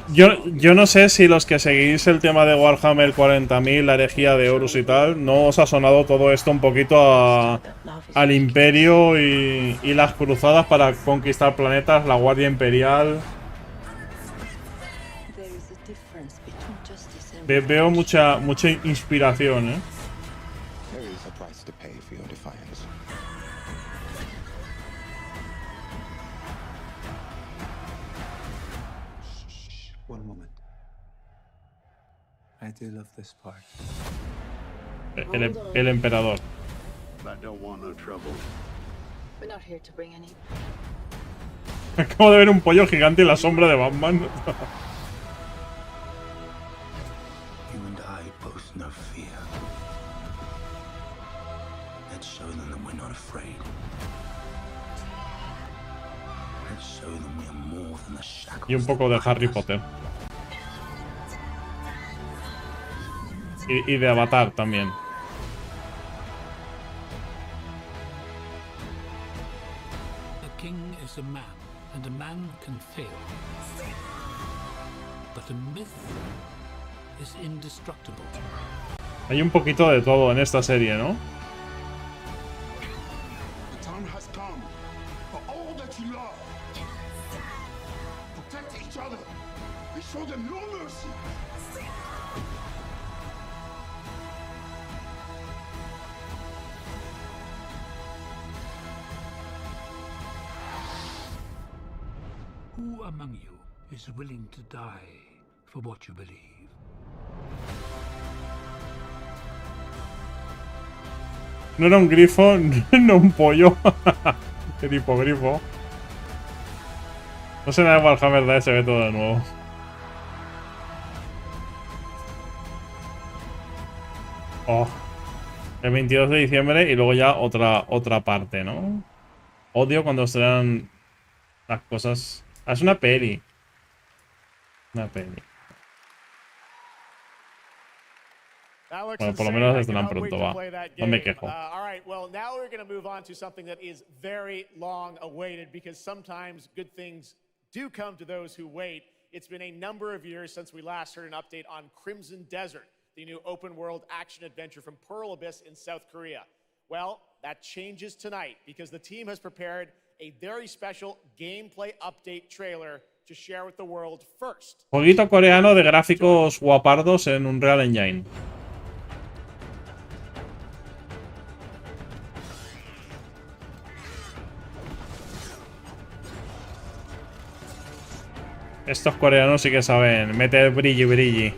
Speaker 1: Yo no sé si los que seguís el tema de Warhammer 40.000, la herejía de Horus y tal, no os ha sonado todo esto un poquito al Imperio y las cruzadas para conquistar planetas, la Guardia Imperial. Veo mucha inspiración, ¿eh?
Speaker 12: One moment. I do love this part.
Speaker 1: El emperador.
Speaker 4: I don't want no trouble.
Speaker 5: We're not here to bring any.
Speaker 1: Acabo de ver un pollo gigante en la sombra de Batman.
Speaker 12: You and I both know fear. Let's show them that we're not afraid. Let's show them we are more than the shackles.
Speaker 1: Y un poco de Harry Potter. Y de Avatar también.
Speaker 11: A king is a man, and a man can fail. But a myth is indestructible.
Speaker 1: Hay un poquito de todo en esta serie, ¿no?
Speaker 4: The time has come for all that you love. Protect each other and show them no mercy.
Speaker 11: Who among you is willing to die for what you believe?
Speaker 1: No era un grifo, no un pollo. Qué tipo grifo. No sé nada de Warhammer, da se ve todo de nuevo. Oh. El 22 de diciembre y luego ya otra parte, ¿no? Odio cuando estrenan las cosas. Ah, es una peli. Una peli. Bueno, por lo menos estrenan pronto, va. No me quejo.
Speaker 6: All right, well, now we're going to move on to something that is very long awaited because sometimes good things do come to those who wait. It's been a number of years since we last heard an update on Crimson Desert, the new open world action adventure from Pearl Abyss in South Korea. Well, that changes tonight because the team has prepared a very special gameplay update trailer to share with the world first.
Speaker 1: Jueguito coreano de gráficos guapardos en Unreal Engine. Estos coreanos sí que saben meter brilli.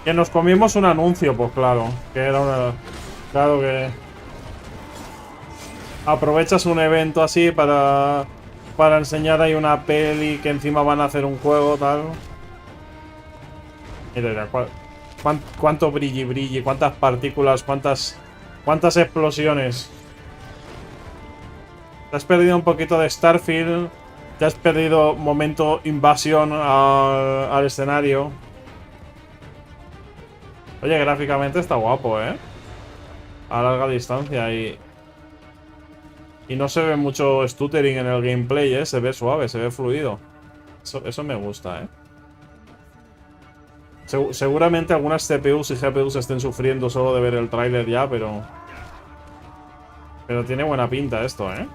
Speaker 1: Que nos comimos un anuncio, pues claro. Que era una... Claro que... Aprovechas un evento así para enseñar ahí una peli que encima van a hacer un juego, tal. Mira, cuánto brilli, cuántas partículas, cuántas explosiones. Te has perdido un poquito de Starfield. Te has perdido momento invasión al escenario. Oye, gráficamente está guapo, ¿eh? A larga distancia y no se ve mucho stuttering en el gameplay, ¿eh? Se ve suave, se ve fluido. Eso me gusta, ¿eh? Seguramente algunas CPUs y GPUs estén sufriendo solo de ver el tráiler ya, pero tiene buena pinta esto, ¿eh?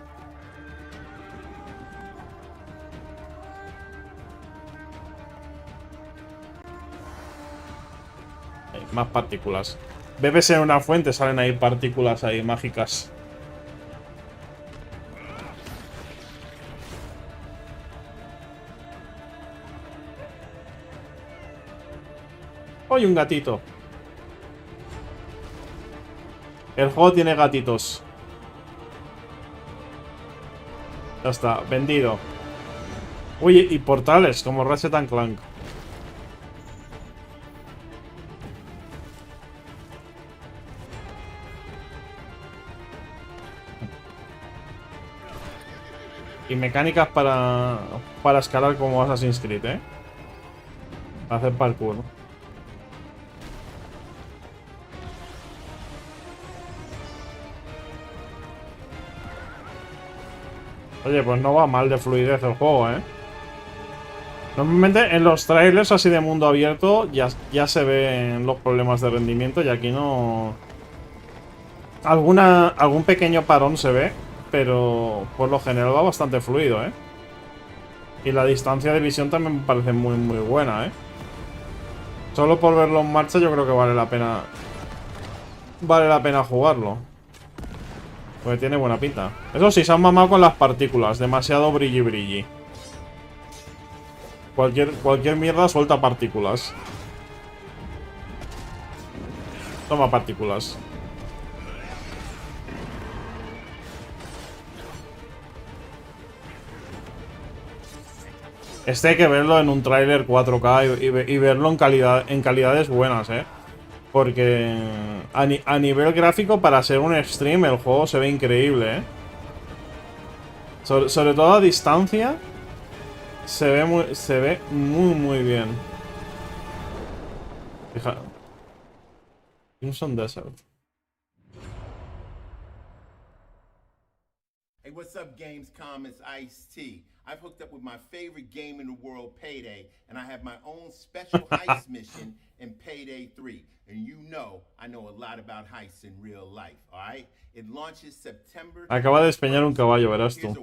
Speaker 1: Hay más partículas. Bebes en una fuente, salen ahí partículas ahí mágicas. ¡Oye, un gatito! El juego tiene gatitos. Ya está, vendido. Oye, y portales como Ratchet & Clank. Y mecánicas para escalar como Assassin's Creed, ¿eh? Para hacer parkour. Oye, pues no va mal de fluidez el juego, ¿eh? Normalmente en los trailers así de mundo abierto ya se ven los problemas de rendimiento y aquí no... Algún pequeño parón se ve, pero por lo general va bastante fluido, ¿eh? Y la distancia de visión también me parece muy, muy buena, ¿eh? Solo por verlo en marcha yo creo que vale la pena... Vale la pena jugarlo. Porque tiene buena pinta. Eso sí, se han mamado con las partículas. Demasiado brilli brilli. Cualquier mierda suelta partículas. Toma partículas. Este hay que verlo en un tráiler 4K y verlo en calidades buenas, Porque a nivel gráfico, para ser un stream, el juego se ve increíble, sobre todo a distancia, se ve muy bien. Fija. Crimson Desert.
Speaker 13: Hey, what's up, Gamescom? It's Ice-T. I've hooked up with my favorite game in the world, Payday, and I have my own special heist mission in Payday 3. And you know, I know a lot about heists in real life, alright? It launches September...
Speaker 1: Acaba de despeñar un caballo, verás tú.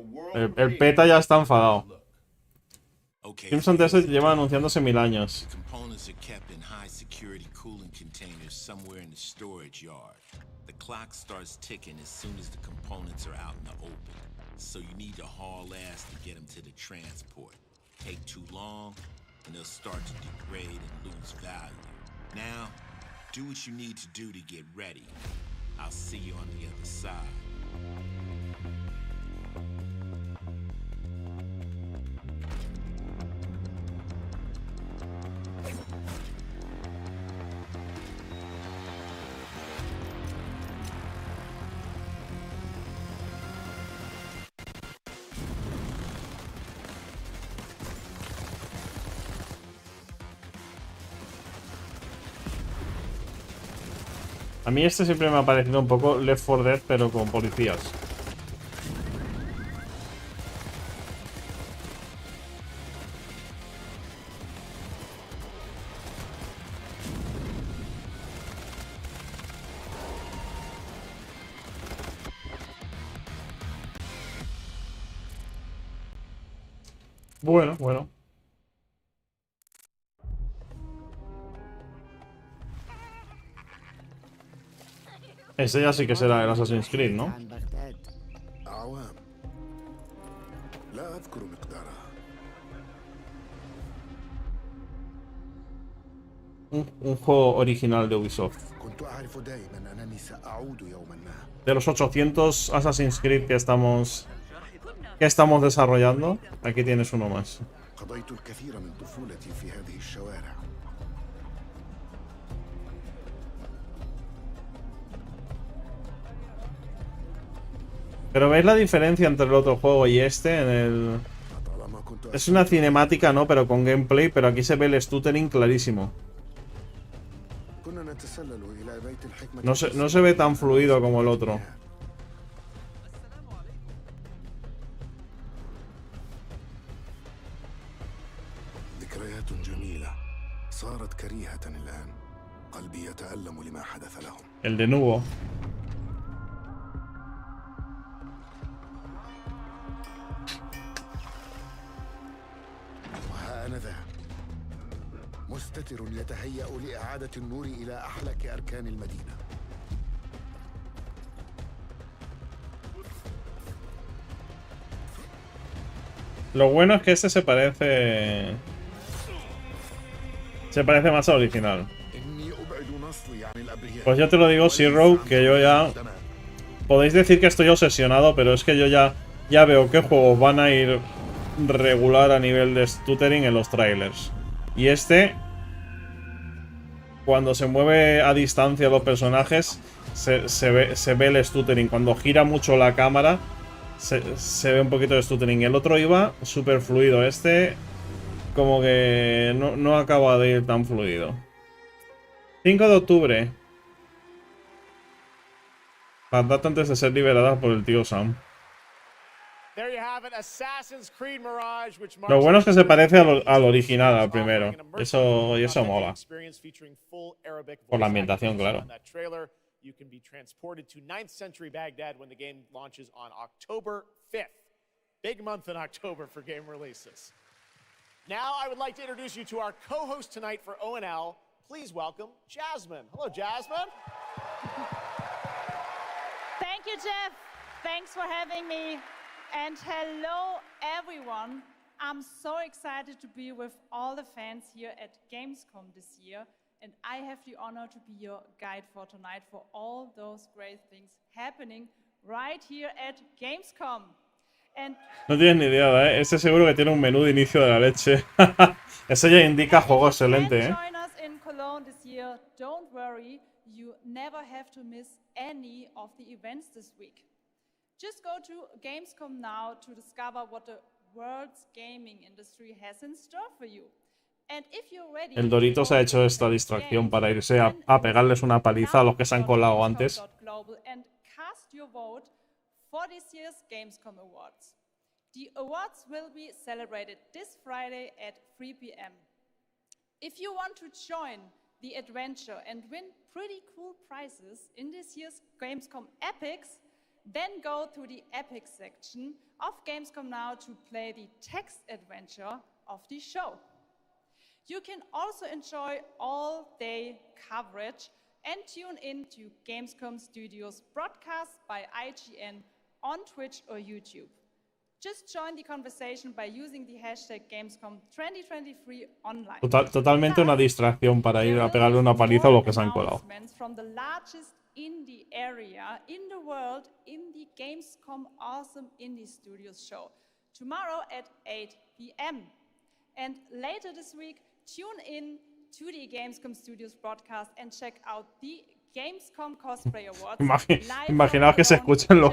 Speaker 1: El PETA ya está enfadado. Crimson Desert lleva anunciándose 1000 años.
Speaker 12: Components are kept in high security cooling containers somewhere in the storage yard. The clock starts ticking as soon as the components are out in the open. So you need to haul ass to get them to the transport. Take too long, and they'll start to degrade and lose value. Now, do what you need to do to get ready. I'll see you on the other side.
Speaker 1: A mí este siempre me ha parecido un poco Left 4 Dead, pero con policías. Bueno. Ese ya sí que será el Assassin's Creed, ¿no? Un juego original de Ubisoft. De los 800 Assassin's Creed que estamos desarrollando, aquí tienes uno más. Pero ¿veis la diferencia entre el otro juego y este? Es una cinemática, ¿no? Pero con gameplay, pero aquí se ve el stuttering clarísimo. No se ve tan fluido como el otro. El de nuevo.
Speaker 14: مستتر يتهيأ لإعادة النور إلى أحلك أركان المدينة.
Speaker 1: Lo bueno es que este se parece más al original. Pues yo te lo digo, Zero, que yo ya... Podéis decir que estoy obsesionado, pero es que yo ya veo qué juegos van a ir regular a nivel de stuttering en los trailers. Y este, cuando se mueve a distancia los personajes, se ve el stuttering. Cuando gira mucho la cámara, se ve un poquito de stuttering. El otro iba súper fluido. Este, como que no acaba de ir tan fluido. 5 de octubre. Las datas antes de ser liberadas por el tío Sam.
Speaker 6: There you have it, Assassin's Creed Mirage, which
Speaker 1: Lo bueno es que se parece al original, al primero. Eso mola. Por la ambientación, claro.
Speaker 6: You can be transported to 9th century Baghdad when the game launches on October 5th. Big month in October for game releases. Now I would like to introduce you to our co-host tonight for ONL. Please welcome Jasmine. Hello, Jasmine.
Speaker 15: Thank you, Jeff. Thanks for having me. And hello, everyone. I'm so excited to be with all the fans here at Gamescom this year. And I have the honor to be your guide for tonight for all those great things happening right here at Gamescom. And
Speaker 1: no tienes ni idea, ¿eh? Este seguro que tiene un menú de inicio de la leche. Eso ya indica juego excelente, ¿eh?
Speaker 15: Join us in Cologne this year. Don't worry, you never have to miss any of the events this week. Just go to Gamescom now to discover what the world's gaming industry has in store for you.
Speaker 1: El Doritos ha hecho esta distracción para irse a pegarles una paliza a los que se han colado antes.
Speaker 15: The awards will be celebrated this Friday at 3 p.m. If you want to join the adventure and win pretty cool prizes in this year's Gamescom Epics, then go to the Epic section of Gamescom now to play the text adventure of the show. You can also enjoy all-day coverage and tune in to Gamescom Studios broadcast by IGN on Twitch or YouTube. Just join the conversation by using the hashtag Gamescom 2023 online.
Speaker 1: Totalmente una distracción para ir a pegarle una paliza a los que se han colado.
Speaker 15: From the largest indie area in the world in the Gamescom Awesome Indie Studios show tomorrow at 8 p.m. And later this week, tune in to the Gamescom Studios broadcast and check out the Gamescom Cosplay Awards.
Speaker 1: Imaginaos que se escuchen los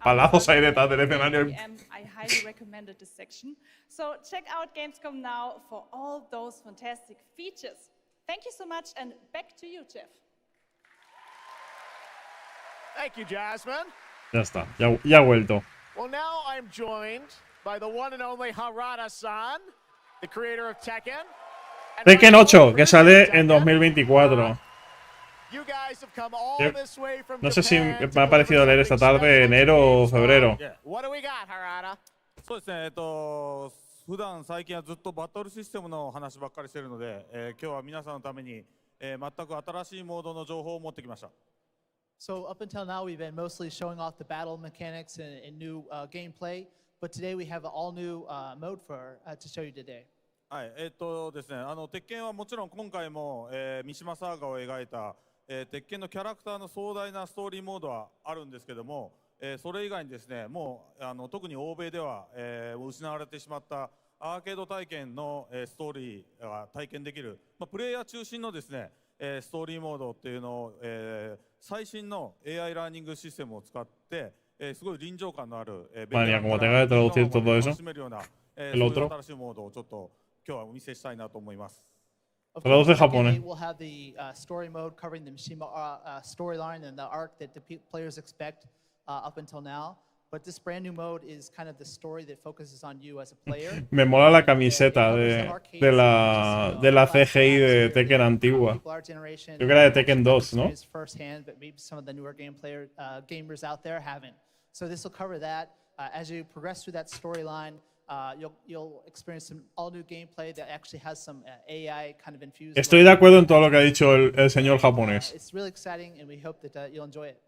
Speaker 1: palazos ahí detrás del escenario.
Speaker 15: I highly recommended this section. So check out Gamescom now for all those fantastic features. Thank you so much, and back to you, Jeff.
Speaker 6: Thank you, Jasmine.
Speaker 1: Ya está, ya ha vuelto.
Speaker 6: Well, now I'm joined by the one and only Harada-san, the creator of Tekken.
Speaker 1: Tekken 8, que sale en 2024. No sé si me ha parecido leer esta tarde, enero o febrero.
Speaker 16: そうですね、普段最近はずっとバトルシステムの話ばっかりしてるので、今日は皆さんのために、全く新しいモードの情報を持ってきました。
Speaker 17: So up until now, we've been mostly showing off the battle mechanics and new gameplay, but today we have an all-new mode to show you today.
Speaker 16: はい、ですね、鉄拳はもちろん今回も、三島サーガを描いた、鉄拳のキャラクターの壮大なストーリーモードはあるんですけども、それ以外にですね、もう特に欧米では、失われてしまったアーケード体験の、ストーリーが体験できる、プレイヤー中心のですね、ストーリーモードっていうのを、最新の AI ラーニングシステムを使って、すごい臨場感のある、
Speaker 1: como tenga que traducir todo eso, el otro.
Speaker 16: 新しいモードをちょっと今日はお見せしたいなと思います。
Speaker 1: Traduce japonés.
Speaker 17: We'll have the story mode covering the Mishima storyline and the arc that the players expect up until now. But this brand new mode is kind of the story that focuses on you as a player.
Speaker 1: Me mola la camiseta de la CGI de Tekken antigua. Yo creo que era de Tekken 2, ¿no?
Speaker 17: Firsthand, but maybe some of the newer gamers out there haven't. So this will cover that. As you progress through that storyline, you'll experience some all-new gameplay that actually has some AI kind of infused.
Speaker 1: Estoy de acuerdo en todo lo que ha dicho el señor japonés.
Speaker 17: It's really exciting, and we hope that you'll enjoy it.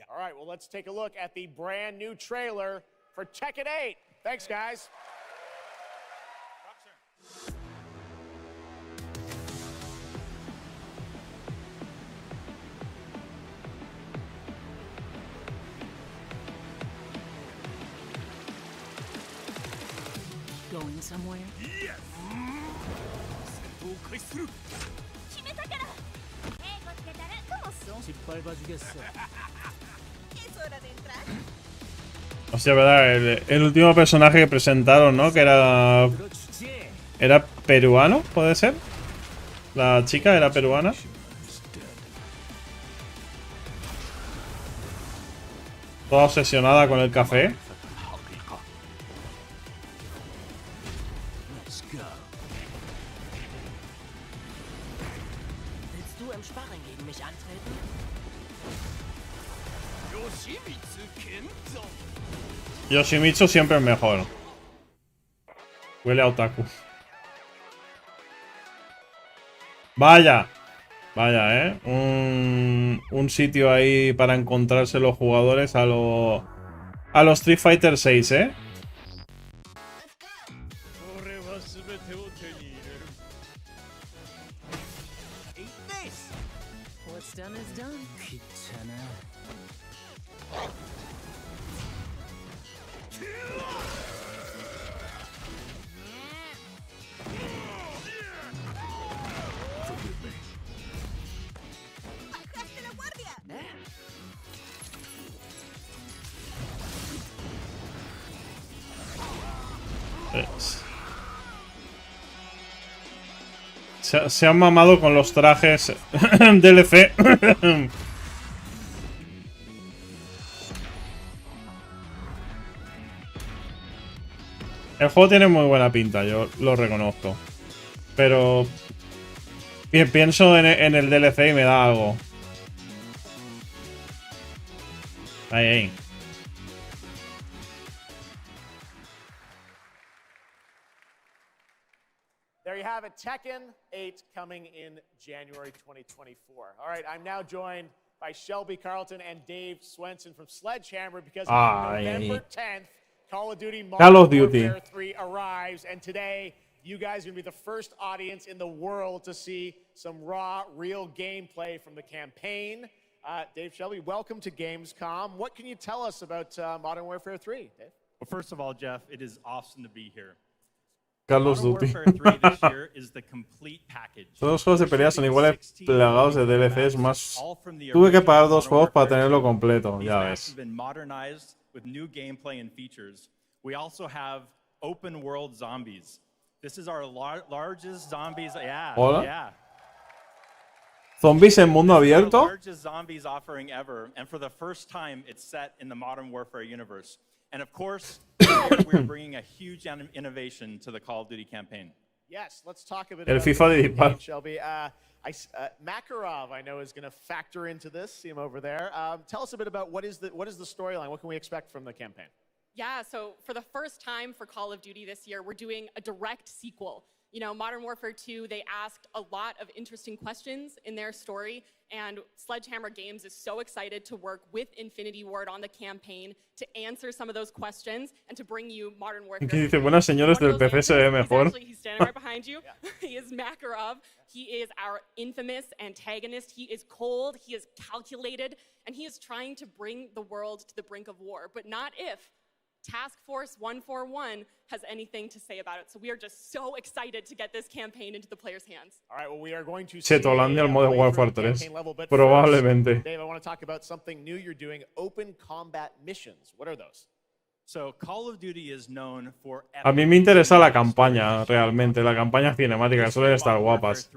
Speaker 6: All right, well, let's take a look at the brand new trailer for Tekken 8. Thanks, guys.
Speaker 18: Going somewhere?
Speaker 19: Yes!
Speaker 18: 決めたからつけたら¿cómo son? Es hora de entrar.
Speaker 1: Hostia, verdad, el último personaje que presentaron, ¿no? Que era peruano, ¿puede ser? La chica era peruana. Toda obsesionada con el café. Yoshimitsu siempre es mejor. Huele a otaku. Vaya. Vaya, un sitio ahí para encontrarse los jugadores a los Street Fighter 6, ¿eh?
Speaker 5: What's done is done.
Speaker 1: Se han mamado con los trajes DLC. El juego tiene muy buena pinta, yo lo reconozco. Pero pienso en el DLC y me da algo. Ahí, ahí.
Speaker 6: There you have it, Tekken 8 coming in January 2024. All right, I'm now joined by Shelby Carlton and Dave Swenson from Sledgehammer because November 10th, Call of Duty Modern Warfare 3 arrives, and today you guys are going to be the first audience in the world to see some raw, real gameplay from the campaign. Dave, Shelby, welcome to Gamescom. What can you tell us about Modern Warfare 3, Dave?
Speaker 19: Well, first of all, Jeff, it is awesome to be here.
Speaker 1: Call of Duty. Todos los juegos de pelea son iguales plagados de DLCs más. Tuve que pagar 2 juegos para tenerlo completo, ya ves.
Speaker 19: With new gameplay and features. We also have open world zombies. This is our largest zombies. Yeah.
Speaker 1: Hola.
Speaker 19: Yeah.
Speaker 1: Zombies en mundo abierto.
Speaker 19: The largest zombies offering ever, and for the first time, it's set in the Modern Warfare universe. And of course, we're bringing a huge innovation to the Call of Duty campaign.
Speaker 6: Yes, let's talk a bit
Speaker 1: El
Speaker 6: about
Speaker 1: FIFA de
Speaker 6: the
Speaker 1: disparo.
Speaker 6: campaign, Shelby. Makarov, I know, is going to factor into this. See him over there. Tell us a bit about what is the storyline? What can we expect from the campaign?
Speaker 20: Yeah, so for the first time for Call of Duty this year, we're doing a direct sequel. You know, Modern Warfare 2, they asked a lot of interesting questions in their story, and Sledgehammer Games is so excited to work with Infinity Ward on the campaign to answer some of those questions and to bring you Modern Warfare.
Speaker 1: Aquí dice, buenas señores del PC se ve mejor.
Speaker 20: He's standing right behind you. He is Makarov. He is our infamous antagonist. He is cold, he is calculated, and he is trying to bring the world to the brink of war, but not if Task Force 141 has anything to say about it. So we are just so excited to get this campaign into the players' hands.
Speaker 6: All right, well, we are going to
Speaker 1: Chetolandia al Modern Warfare 3. Probablemente.
Speaker 6: Dave, I want to talk about something new you're doing, open combat missions. What are those?
Speaker 19: So Call of Duty is known for
Speaker 1: A mí me interesa la campaña, realmente. La campaña cinemática, que suelen estar guapas.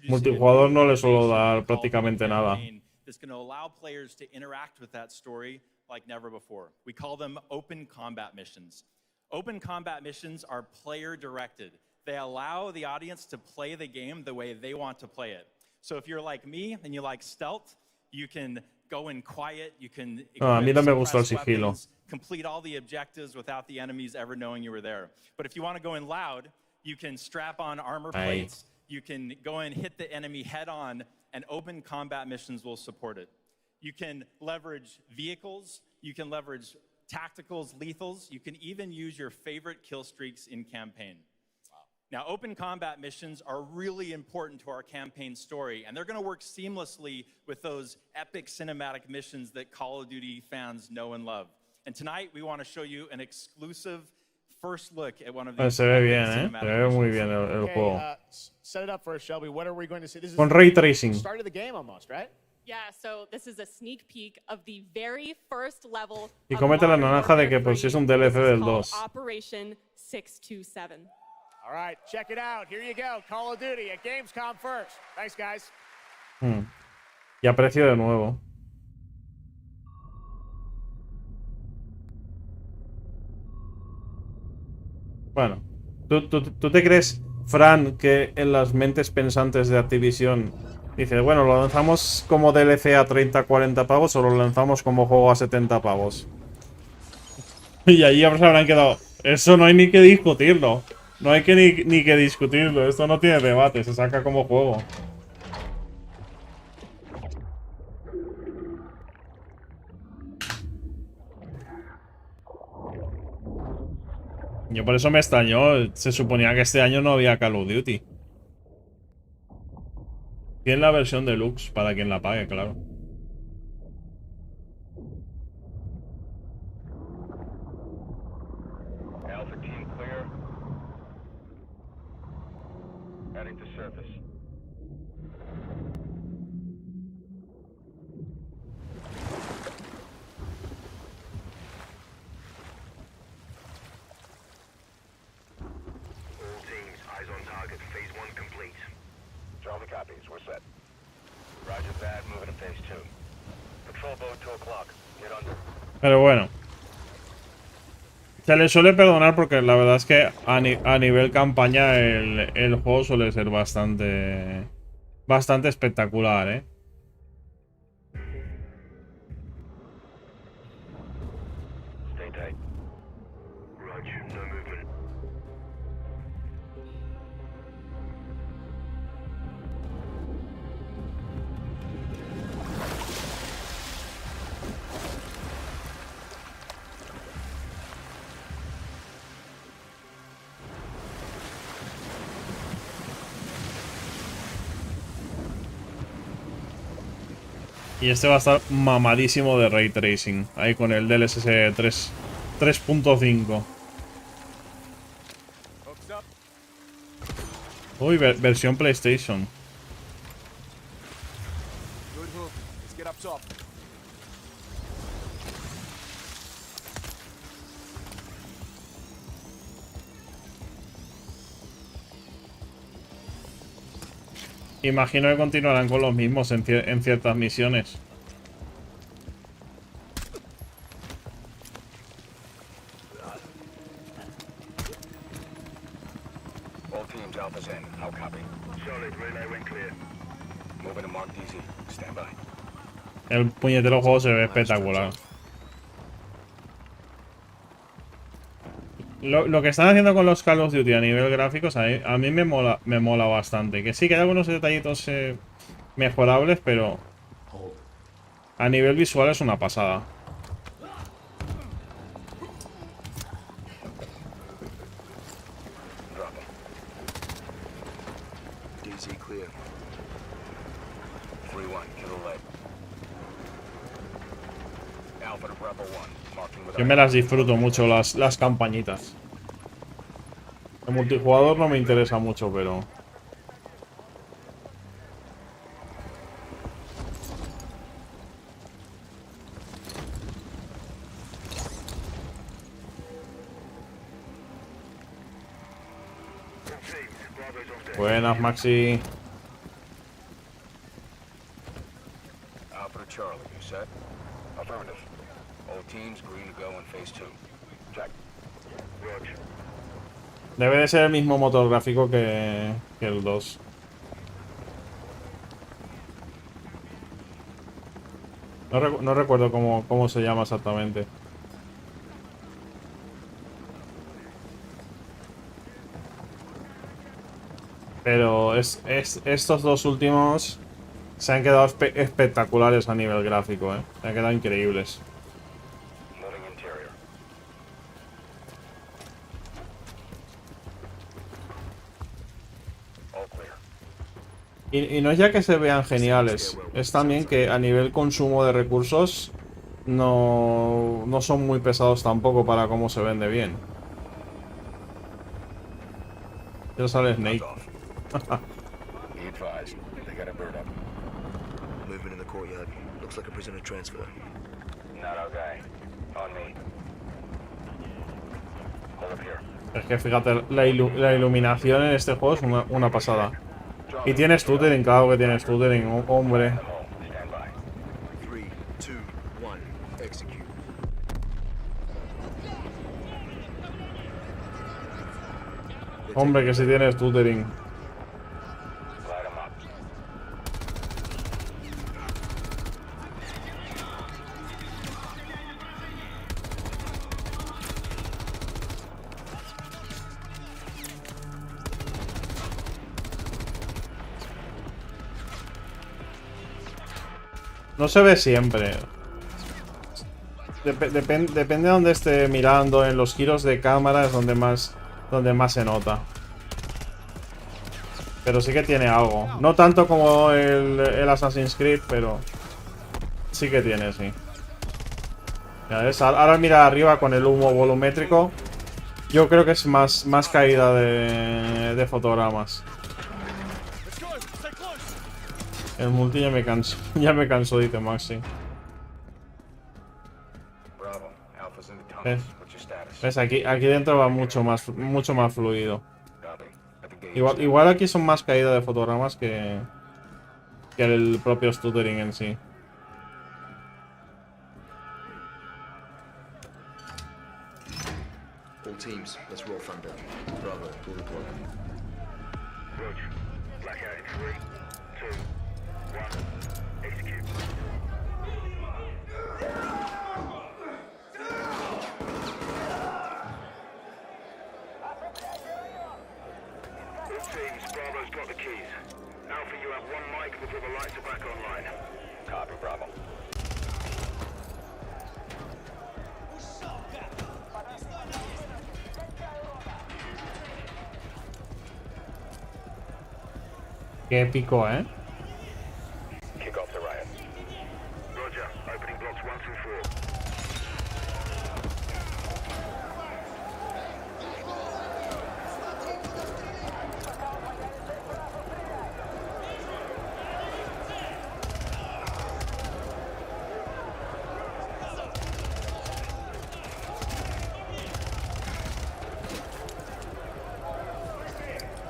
Speaker 1: Multijugador no le suelo dar prácticamente nada.
Speaker 19: That's going to allow players to interact with that story like never before. We call them open combat missions. Open combat missions are player directed. They allow the audience to play the game the way they want to play it. So if you're like me and you like stealth, you can go in quiet, you can
Speaker 1: A mí no me gusta el sigilo.
Speaker 19: complete all the objectives without the enemies ever knowing you were there. But if you want to go in loud, you can strap on armor plates, you can go and hit the enemy head on, and open combat missions will support it. You can leverage vehicles, you can leverage tacticals, lethals, you can even use your favorite kill streaks in campaign. Now, open combat missions are really important to our campaign story, and they're going to work seamlessly with those epic cinematic missions that Call of Duty fans know and love. And tonight, we want to show you an exclusive first look at one of these.
Speaker 1: Se ve bien, Se ve muy bien el juego.
Speaker 6: Set it up for us, Shelby. What are we going to see? This is
Speaker 1: Con ray tracing.
Speaker 6: the start of the game almost, right?
Speaker 20: Yeah, so this is a sneak peek of the very first level.
Speaker 1: Y comete la naranja de que por si es un DLC del 2.
Speaker 20: Operation 627.
Speaker 6: All right, check it out. Here you go. Call of Duty at Gamescom first. Thanks, guys.
Speaker 1: Y aprecio de nuevo. Bueno, ¿tú te crees, Fran, que en las mentes pensantes de Activision Dice, bueno, lo lanzamos como DLC a 30-40 pavos o lo lanzamos como juego a 70 pavos. Y allí se habrán quedado. Eso no hay ni que discutirlo. No hay que ni que discutirlo. Esto no tiene debate. Se saca como juego. Yo por eso me extrañó. Se suponía que este año no había Call of Duty. Tiene la versión deluxe para quien la pague, claro.
Speaker 4: Alpha team clear. Heading to surface. All teams, eyes on target. Phase 1 complete. Charlie copies. We're set. Roger that. Moving to phase 2. Patrol boat 2 o'clock. Get under.
Speaker 1: Pero bueno. Se le suele perdonar porque la verdad es que a nivel campaña el juego suele ser bastante espectacular, ¿eh?
Speaker 4: Stay tight. Roger. No movement.
Speaker 1: Y este va a estar mamadísimo de Ray Tracing. Ahí con el DLSS 3.5. Uy, versión PlayStation.
Speaker 21: Good hook. Let's get up top.
Speaker 1: Imagino que continuarán con los mismos en ciertas misiones.
Speaker 4: All teams, Alpha's in. How copy? Solid. Relay went clear. Moving to Mark DZ. Stand by.
Speaker 1: El puñetero juego se ve espectacular. Lo que están haciendo con los Call of Duty a nivel gráficos a mí me mola bastante. Que sí, que hay algunos detallitos mejorables, pero a nivel visual es una pasada.
Speaker 4: DZ clear. 3-1. Kill Eloy. Alpha to Bravo 1. Marking with
Speaker 1: Yo me las disfruto mucho las campañitas. El multijugador no me interesa mucho, pero... Buenas, Maxi.
Speaker 4: Alpha to Charlie. You set? Affirmative. All teams green to go in phase 2. Check. Roger.
Speaker 1: Debe de ser el mismo motor gráfico que el 2. No recuerdo cómo se llama exactamente. Pero estos dos últimos se han quedado espectaculares a nivel gráfico, ¿eh? Se han quedado increíbles.
Speaker 4: Moving interior. All clear.
Speaker 1: Y no es ya que se vean geniales, es también que a nivel consumo de recursos no son muy pesados tampoco para cómo se ven de bien. Ya sale Snake.
Speaker 4: Be advised. They got a bird up.
Speaker 21: Movement in the courtyard. Looks like a prisoner transfer.
Speaker 4: Not our guy. On me. Hold up here.
Speaker 1: Es que fíjate, la iluminación en este juego es una pasada. Y tiene stuttering, claro que tiene stuttering, hombre.
Speaker 4: Stand by.
Speaker 21: 3, 2, 1. Execute.
Speaker 1: Hombre, que si tiene stuttering.
Speaker 4: Light 'em up.
Speaker 1: No se ve siempre. Depende de donde esté mirando. En los giros de cámara es donde más se nota. Pero sí que tiene algo. No tanto como el Assassin's Creed, pero sí que tiene, sí. Ya ves, ahora mira arriba con el humo volumétrico. Yo creo que es más caída de fotogramas. El multi ya me canso. Ya me cansó, dice Maxi. ¿Ves? Aquí dentro va mucho más fluido. Igual aquí son más caídas de fotogramas que el propio stuttering en sí.
Speaker 21: All teams, let's roll thunder. Bravo, pull the plug.
Speaker 4: Roger. Blackout in 3, 2, 1. Execute. All teams, Bravo's got the keys. Alpha, you have 1 mic before the lights are back online. Copy, Bravo.
Speaker 1: Qué épico, ¿eh?
Speaker 4: Kick off the riot. Roger. Opening blocks 1 through 4.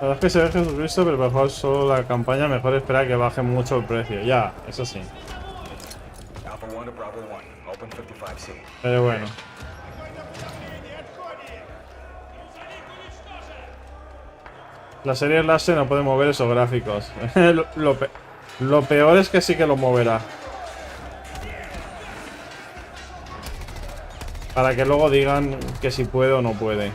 Speaker 1: La verdad es que se ve Jesucristo, pero mejor solo la campaña, mejor esperar que baje mucho el precio. Ya, eso sí.
Speaker 4: Alpha 1 to Bravo 1. Open 55C.
Speaker 1: Pero bueno. La serie Láser no puede mover esos gráficos. Lo peor es que sí que lo moverá. Para que luego digan que si puede o no puede.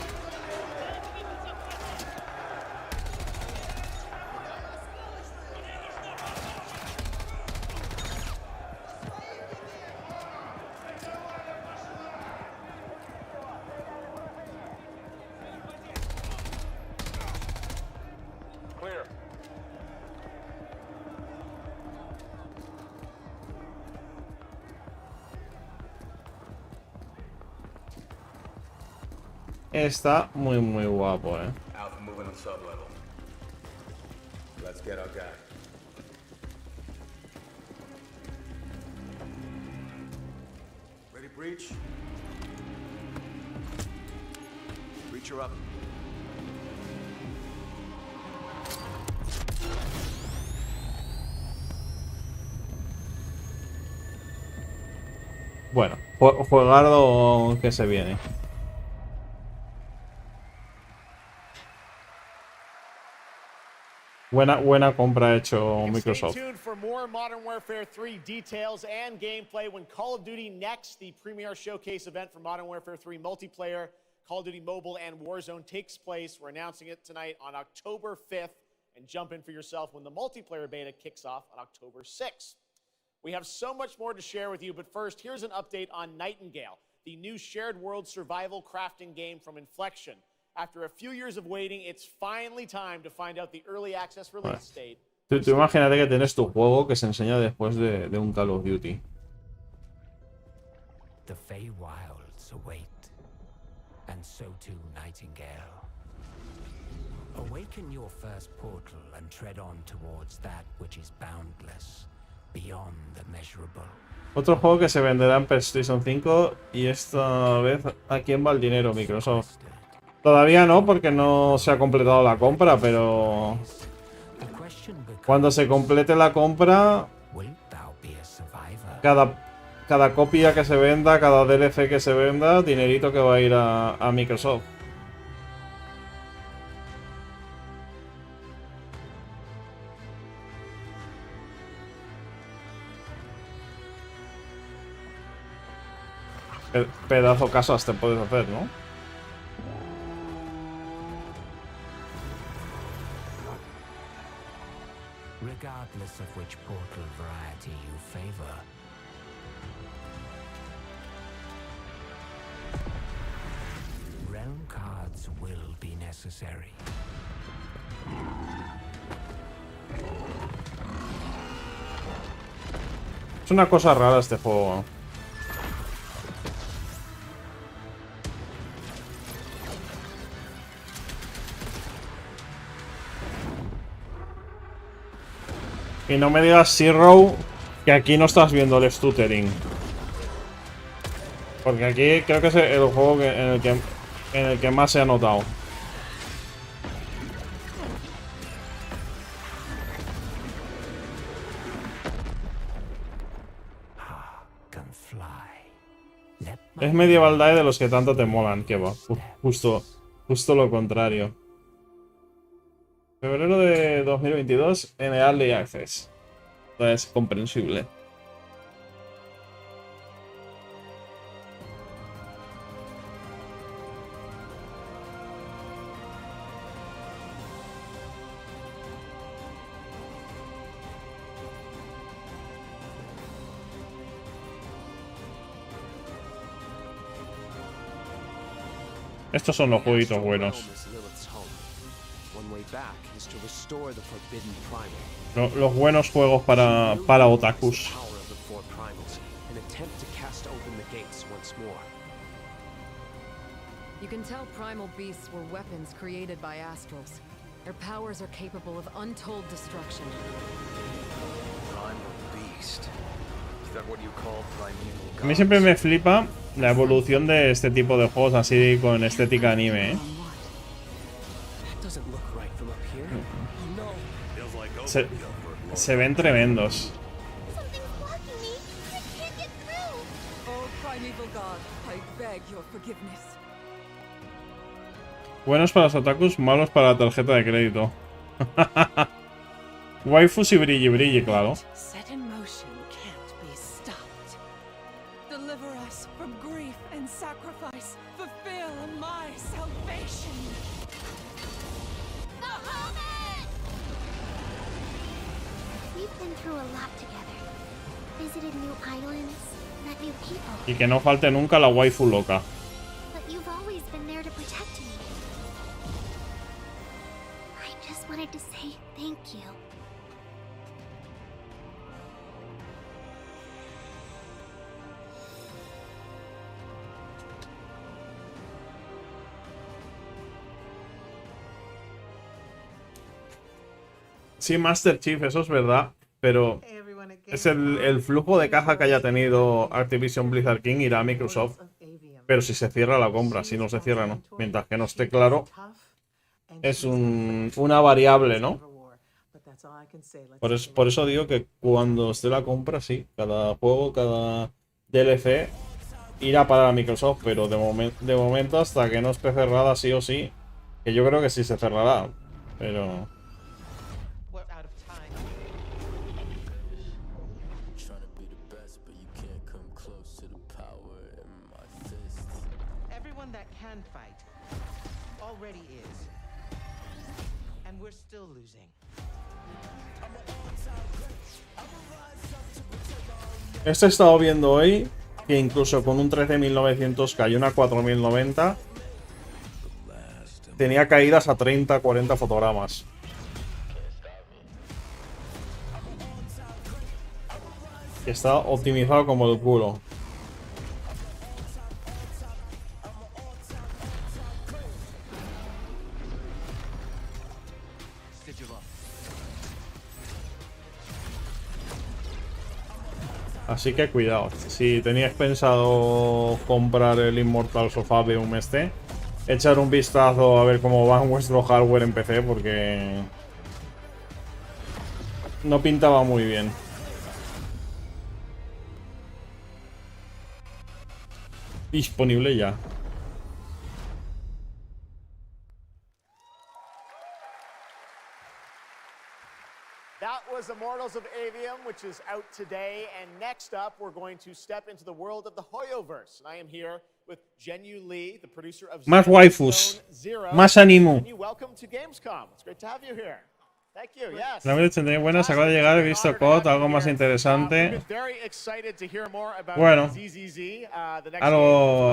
Speaker 1: Está muy guapo, eh.
Speaker 4: Alpha moving on sub-level. Let's get our guy. Ready, breach? Breacher up.
Speaker 1: Bueno, juegardo que se viene. Buena compra ha hecho Microsoft.
Speaker 6: Stay tuned for more Modern Warfare 3 details and gameplay when Call of Duty Next, the premier showcase event for Modern Warfare 3 multiplayer, Call of Duty Mobile, and Warzone takes place. We're announcing it tonight on October 5th, and jump in for yourself when the multiplayer beta kicks off on October 6th. We have so much more to share with you, but first, here's an update on Nightingale, the new shared world survival crafting game from Inflection. After a few years of waiting, it's finally time to find out the early access release date.
Speaker 1: Tú imagínate que tienes tu juego que se enseña después de un Call of Duty.
Speaker 2: The Feywilds await, and so too Nightingale. Awaken your first portal and tread on towards that which is boundless, beyond the measurable.
Speaker 1: Otro juego que se venderá en PlayStation 5 y esta vez ¿a quién va el dinero? Microsoft. Todavía no, porque no se ha completado la compra, pero cuando se complete la compra, cada copia que se venda, cada DLC que se venda, dinerito que va a ir a Microsoft. Pedazo casas te puedes hacer, ¿no?
Speaker 2: Regardless of which portal variety you favor, These will be necessary.
Speaker 1: Es una cosa rara este juego. Y no me digas, Zero, que aquí no estás viendo el stuttering. Porque aquí creo que es el juego en el que más se ha notado. Es Medieval Die de los que tanto te molan, que va. Justo lo contrario. Febrero de 2022 en Early Access. Es comprensible. Estos son los jueguitos buenos. Los buenos juegos para otakus.
Speaker 3: You can tell primal beasts were weapons created by astrals. Their powers are capable of untold destruction.
Speaker 22: Primal beast. Is that what you call primeval?
Speaker 1: A mí siempre me flipa la evolución de este tipo de juegos así con estética anime, ¿eh? Se ven tremendos. Buenos para los otakus, malos para la tarjeta de crédito. Waifus y brilli brilli, claro. Y que no falte nunca la waifu loca. Sí, Master Chief, eso es verdad, pero es el flujo de caja que haya tenido Activision Blizzard King irá a Microsoft, pero si se cierra la compra, si no se cierra no. Mientras que no esté claro, es una variable, ¿no? Por eso digo que cuando esté la compra, sí, cada juego, cada DLC irá para Microsoft, pero de momento hasta que no esté cerrada sí o sí, que yo creo que sí se cerrará, pero... Este he estado viendo hoy que incluso con un 13900K y una 4090 tenía caídas a 30-40 fotogramas. Está optimizado como el culo. Así que cuidado, si tenías pensado comprar el Immortals of Aveum echar un vistazo a ver cómo va vuestro hardware en PC porque no pintaba muy bien. Disponible ya.
Speaker 6: That was Immortals of Avium, which is out today. And next up, we're going to step into the world of the Hoyoverse. And I am here with Jenyu Lee, the producer of
Speaker 1: Más waifus, más animo.
Speaker 6: Welcome to Gamescom. It's great to have you here.
Speaker 1: La 1089 buenas, acaba de llegar, he visto COD, algo más interesante. Bueno,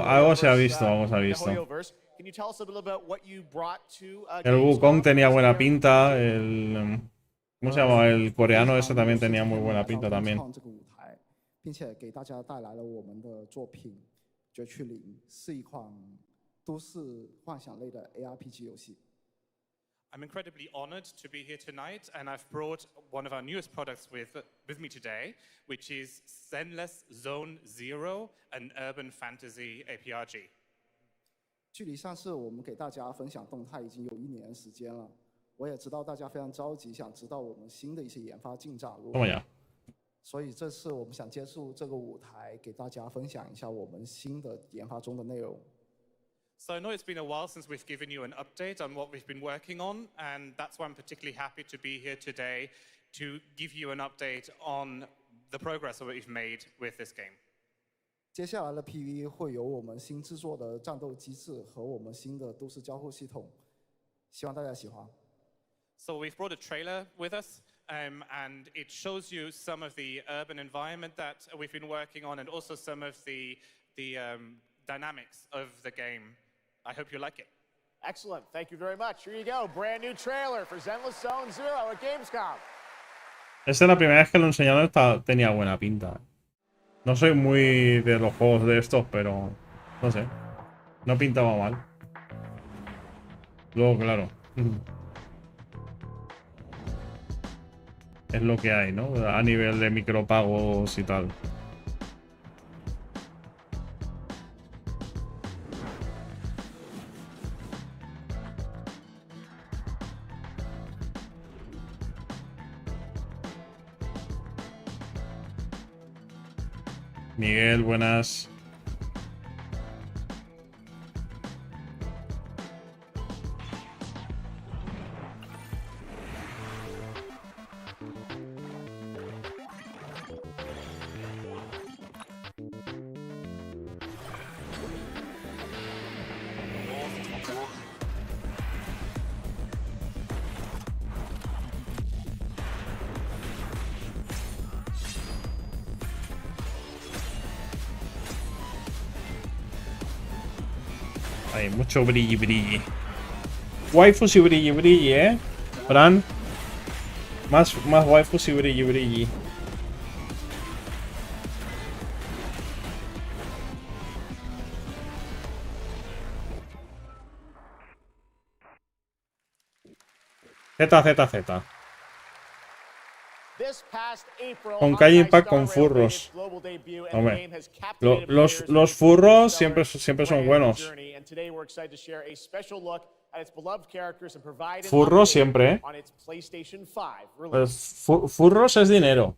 Speaker 1: algo se ha visto, algo se ha visto. El Wukong tenía buena pinta, ¿cómo se llama? El coreano ese también tenía muy buena pinta también.
Speaker 7: 并且给大家带来了我们的作品《绝区零》，是一款都市幻想类的 ARPG 游戏。
Speaker 9: I'm incredibly honored to be here tonight, and I've brought one of our newest products with me today, which is Zenless Zone Zero, an urban fantasy APRG.
Speaker 7: 距离上次我们给大家分享动态已经有1年时间了，我也知道大家非常着急，想知道我们新的一些研发进展如何。所以这次我们想借助这个舞台，给大家分享一下我们新的研发中的内容。
Speaker 9: So I know it's been a while since we've given you an update on what we've been working on, and that's why I'm particularly happy to be here today to give you an update on the progress that we've made with this game.
Speaker 7: 接下来的 PV 会有我们新制作的战斗机制和我们新的都市交互系统，希望大家喜欢。
Speaker 9: So we've brought a trailer with us, and it shows you some of the urban environment that we've been working on, and also some of the dynamics of the game. I hope you like it.
Speaker 6: Excellent. Thank you very much. Here you go. Brand new trailer for Zenless Zone Zero at Gamescom.
Speaker 1: Esta es la primera vez que lo enseñaron, tenía buena pinta. No soy muy de los juegos de estos, pero no sé. No pintaba mal. Luego, claro. Es lo que hay, ¿no? A nivel de micropagos y tal. Miguel, buenas. Hay mucho brilli brilli. Waifus y brilli brilli, Fran. Más waifus y brilli brilli. Z. Con Calle Impact con furros. Hombre, los furros siempre son buenos. Furros siempre, Pues furros es dinero.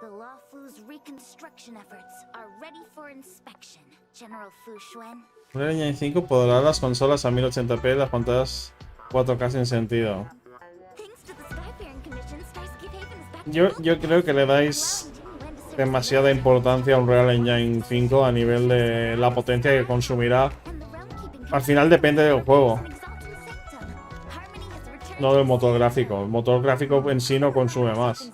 Speaker 18: The Lawfu's reconstruction efforts are ready for inspection. General Fu Xuan.
Speaker 1: Una línea de 5 podrá las consolas a 1080p, las pantallas 4K sin sentido. Yo creo que le dais demasiada importancia a Unreal Engine 5 a nivel de la potencia que consumirá. Al final depende del juego, no del motor gráfico. El motor gráfico en sí no consume más.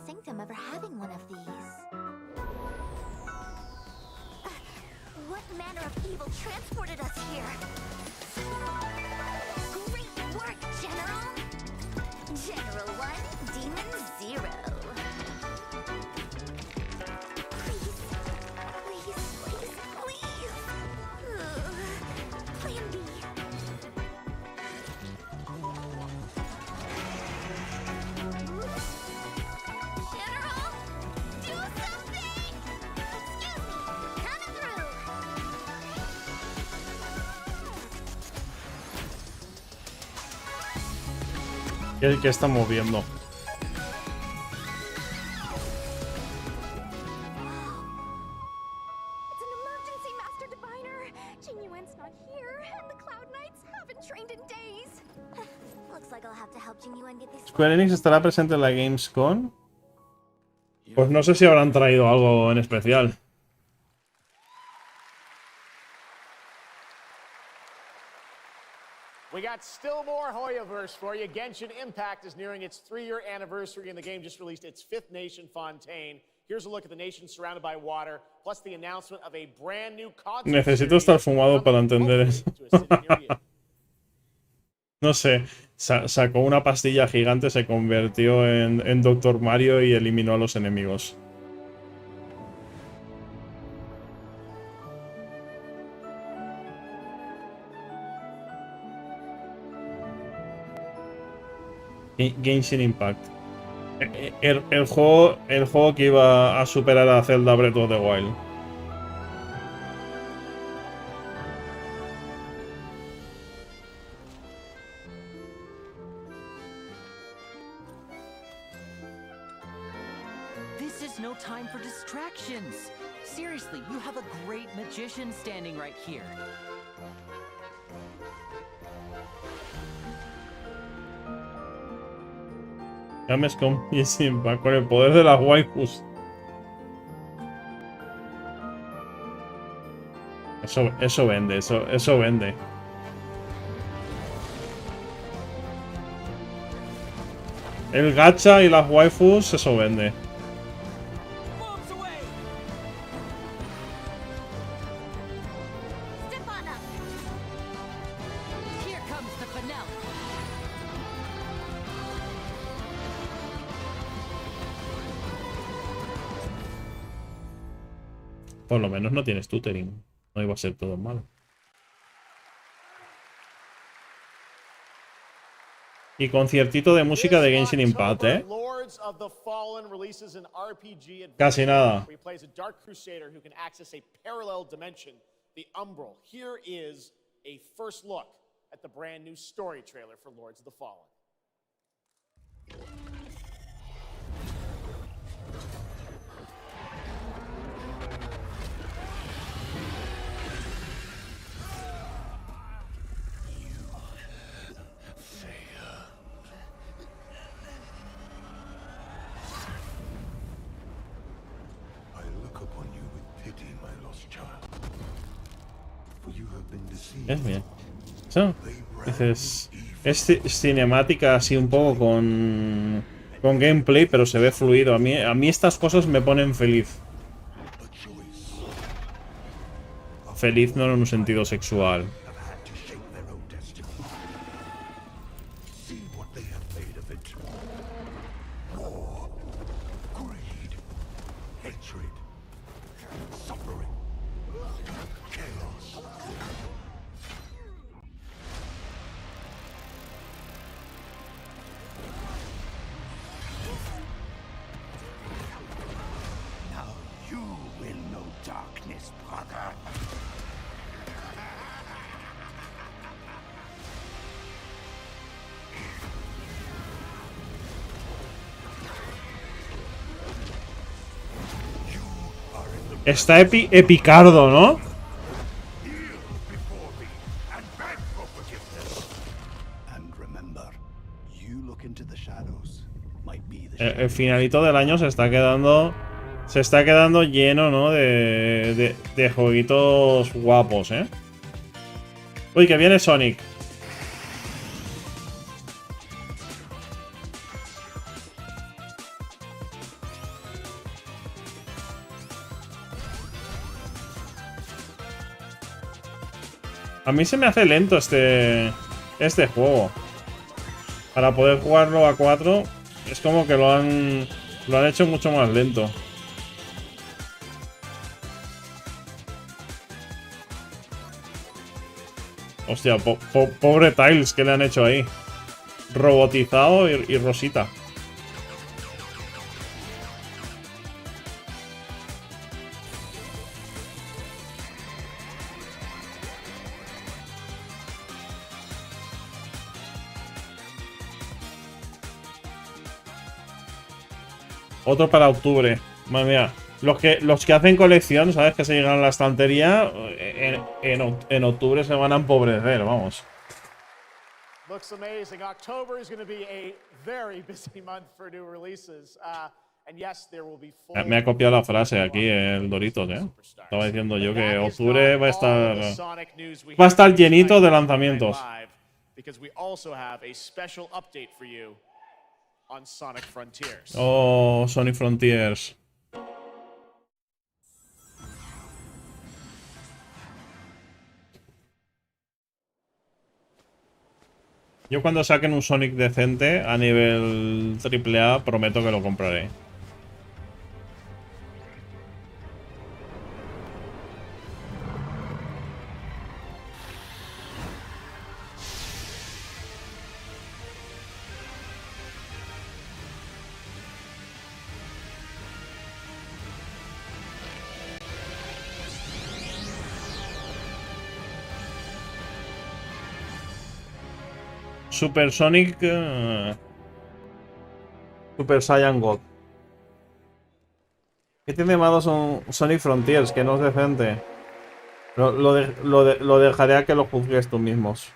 Speaker 1: ¿Qué estamos viendo? ¿Square Enix estará presente en la Gamescom? Pues no sé si habrán traído algo en especial.
Speaker 6: We got still more Hoyoverse for you. Genshin Impact is nearing its 3-year anniversary, and the game just released its 5th nation, Fontaine. Here's a look at the nation surrounded by water, plus the announcement of a brand new concert.
Speaker 1: Necesito estar fumado para entender eso. No sé, sacó una pastilla gigante, se convirtió en Doctor Mario y eliminó a los enemigos. Genshin Impact. El juego que iba a superar a Zelda Breath of the Wild.
Speaker 8: This is no time for distractions. Seriously, you have a great magician standing right here.
Speaker 1: Gamescom y Simba con el poder de las waifus. Eso vende, eso vende. El gacha y las waifus, eso vende. Por lo menos no tienes tutoring. No iba a ser todo malo. Y conciertito de música de Genshin Impact, ¿eh? Casi nada. Bien. Eso, dices, es cinemática así un poco con gameplay, pero se ve fluido. A mí estas cosas me ponen feliz. Feliz no en un sentido sexual. Está epicardo, ¿no? El finalito del año se está quedando lleno, ¿no? De jueguitos guapos, ¿eh? Uy, que viene Sonic. A mí se me hace lento este juego. Para poder jugarlo a 4 es como que lo han hecho mucho más lento. Hostia, pobre Tiles que le han hecho ahí. Robotizado y rosita. Otro para octubre. Madre mía. Los que hacen colección, ¿sabes? Que se llegan a la estantería. En octubre se van a empobrecer, vamos.
Speaker 6: Looks amazing. October is going to be a very busy month for new releases. And yes, there will be full...
Speaker 1: Me ha copiado la frase aquí el Doritos, ¿eh? Estaba diciendo yo que octubre va a estar llenito de lanzamientos.
Speaker 6: because we also have a special update for you on Sonic Frontiers.
Speaker 1: Oh, Sonic Frontiers. Yo cuando saquen un Sonic decente a nivel AAA prometo que lo compraré. Super Sonic... Super Saiyan God. ¿Qué tiene malo son Sonic Frontiers? Que no es decente. Lo dejaré a que lo juzgues tú mismos.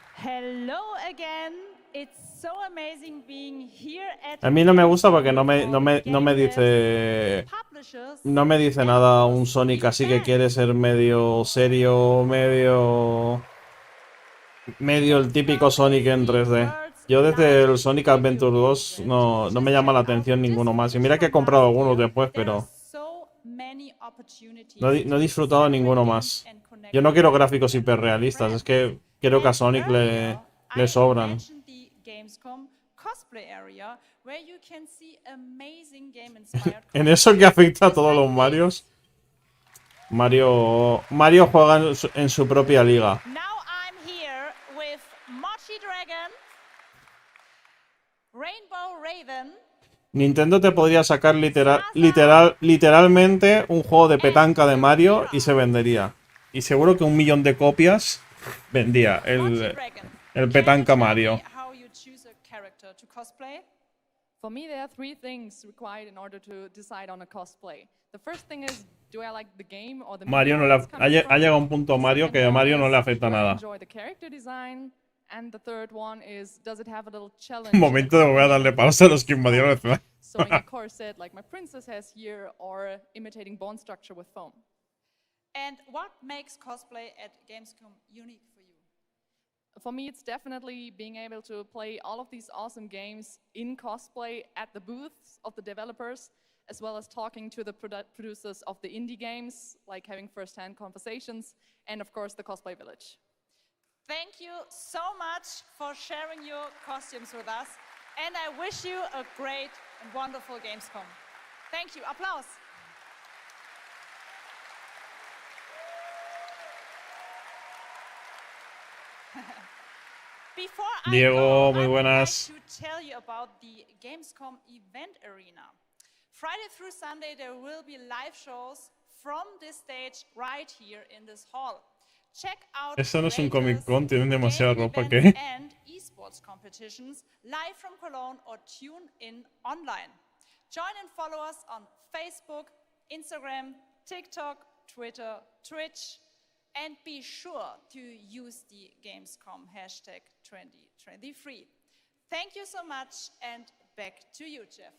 Speaker 1: A mí no me gusta porque no me dice... No me dice nada un Sonic así que quiere ser medio serio, medio el típico Sonic en 3D. Yo desde el Sonic Adventure 2 no me llama la atención ninguno más. Y mira que he comprado algunos después, pero no he disfrutado de ninguno más. Yo no quiero gráficos hiperrealistas, es que creo que a Sonic le sobran. En eso que afecta a todos los Marios, Mario juega en su propia liga. Nintendo te podría sacar literalmente un juego de petanca de Mario y se vendería. Y seguro que 1 millón de copias vendía el petanca Mario.
Speaker 10: For me, there are 3 things required in order to decide on a cosplay. The first thing is, do I like the game or the
Speaker 1: Mario no le ha llegado un punto Mario que a Mario no le afecta nada.
Speaker 10: And the third one is, does it have a little challenge?
Speaker 1: Un momento de voy a darle pausa a los que invadieron el escenario.
Speaker 10: Sewing a corset like my princess has here, or imitating bone structure with foam.
Speaker 15: And what makes cosplay at Gamescom unique for you?
Speaker 10: For me, it's definitely being able to play all of these awesome games in cosplay at the booths of the developers, as well as talking to the producers of the indie games, like having first-hand conversations, and of course the cosplay village.
Speaker 15: Thank you so much for sharing your costumes with us, and I wish you a great and wonderful Gamescom. Thank you. Applause.
Speaker 1: Diego, muy buenas.
Speaker 15: I would like to tell you about the Gamescom event arena. Friday through Sunday there will be live shows from this stage right here in this hall. Check out
Speaker 1: Eso no es un Comic Con, tienen demasiada ropa, ¿qué?
Speaker 15: And esports competitions live from Cologne or tune in online. Join and follow us on Facebook, Instagram, TikTok, Twitter, Twitch, and be sure to use the Gamescom hashtag 2023. Thank you so much, and back to you, Jeff.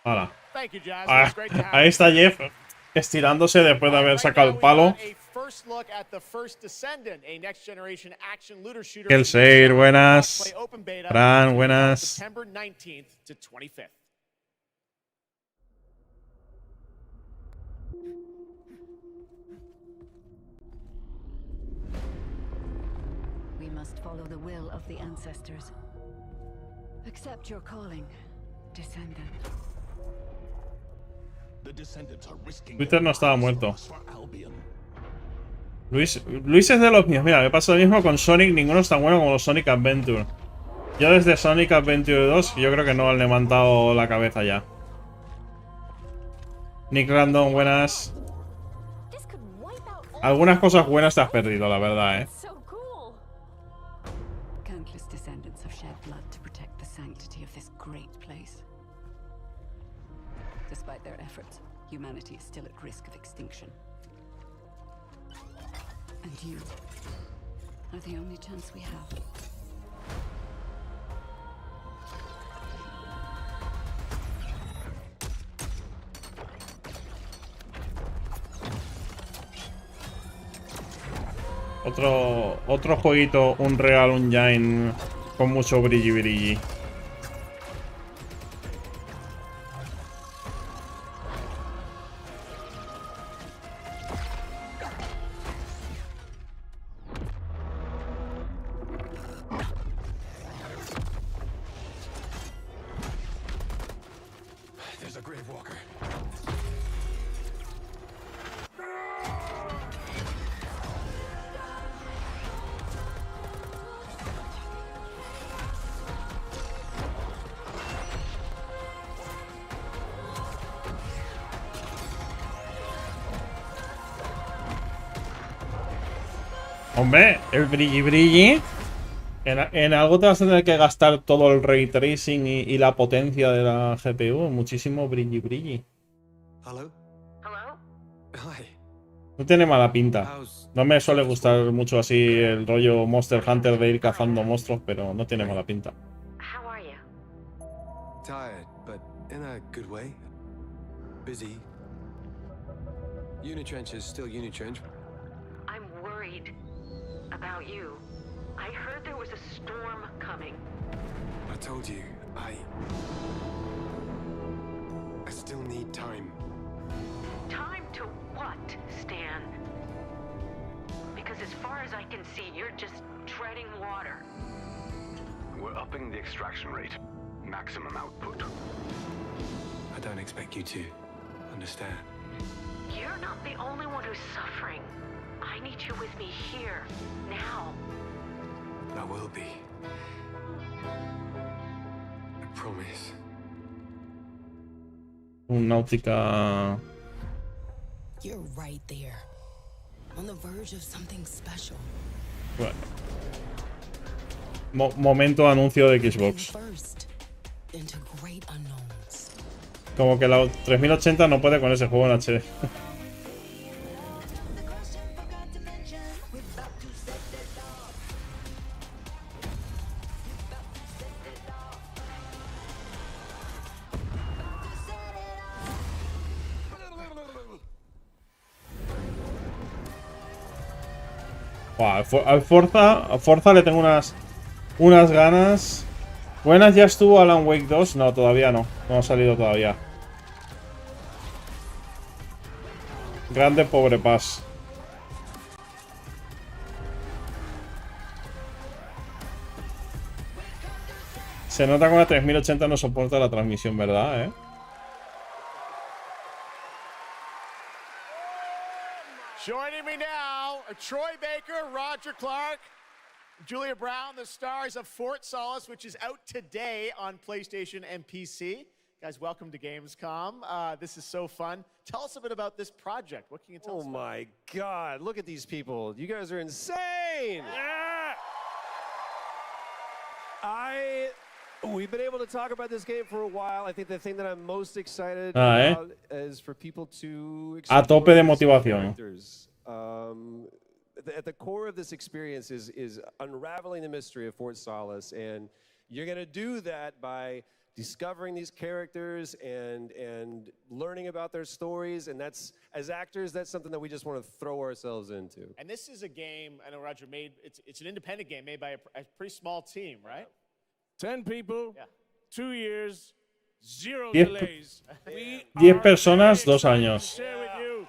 Speaker 1: Hola.
Speaker 6: Thank you, Jazz. It was great to have
Speaker 1: Ahí está Jeff estirándose después de haber sacado el palo. El Seir, buenas. Fran, buenas.
Speaker 3: We must follow the will of the ancestors. Accept your calling, descendant.
Speaker 1: Twitter no estaba muerto. Luis es de los míos. Mira, me pasa lo mismo con Sonic. Ninguno es tan bueno como los Sonic Adventure. Yo desde Sonic Adventure 2 yo creo que no han levantado la cabeza ya. Nick Random, buenas. Algunas cosas buenas te has perdido, la verdad,
Speaker 3: Countless descendants have shed blood to protect the sanctity of this great place. Despite their efforts, humanity is still at risk of extinction. And you are the only chance we have.
Speaker 1: Otro jueguito, un Real Engine con mucho brilli brilli. Hombre, el brilli brilli. En algo te vas a tener que gastar todo el ray tracing y la potencia de la GPU. Muchísimo brilli brilli.
Speaker 22: Hello? Hi.
Speaker 1: No tiene mala pinta. No me suele gustar mucho así el rollo Monster Hunter de ir cazando monstruos, pero no tiene mala pinta.
Speaker 22: Tired, but in a good way. Busy. Unitrench is still Unitrench.
Speaker 5: I'm worried about you. I heard there was a storm coming.
Speaker 22: I told you, I still need time.
Speaker 5: Time to what, Stan? Because as far as I can see, you're just treading water.
Speaker 4: We're upping the extraction rate. Maximum output.
Speaker 22: I don't expect you to understand.
Speaker 5: You're not the only one who's suffering. I need you with me here, now.
Speaker 22: I will be. I promise.
Speaker 1: Un Náutica.
Speaker 11: You're right there. On the verge of something special.
Speaker 1: Bueno. Momento anuncio de Xbox.
Speaker 11: Into great unknowns.
Speaker 1: Como que la 3080 no puede con ese juego en HD. Al Forza le tengo unas ganas. Buenas, ya estuvo Alan Wake 2. No, todavía no. No ha salido todavía. Grande pobre Paz. Se nota que con la 3080 no soporta la transmisión, ¿verdad?
Speaker 6: Joining me now are Troy Baker, Roger Clark, Julia Brown, the stars of Fort Solis, which is out today on PlayStation and PC. Guys, welcome to Gamescom. This is so fun. Tell us a bit about this project. What can you tell us?
Speaker 13: Oh my God, look at these people. You guys are insane. We've been able to talk about this game for a while. I think the thing that I'm most excited about is for people to
Speaker 1: A tope de motivación.
Speaker 13: At the core of this experience is unraveling the mystery of Fort Solis, and you're going to do that by discovering these characters and learning about their stories, and that's, as actors, that's something that we just want to throw ourselves into.
Speaker 6: And this is a game, I know Roger made, it's an independent game made by a pretty small team, right?
Speaker 23: 10 people, 2 years, 0
Speaker 1: 10
Speaker 23: delays.
Speaker 1: 10 personas, 2 años.
Speaker 23: Share with you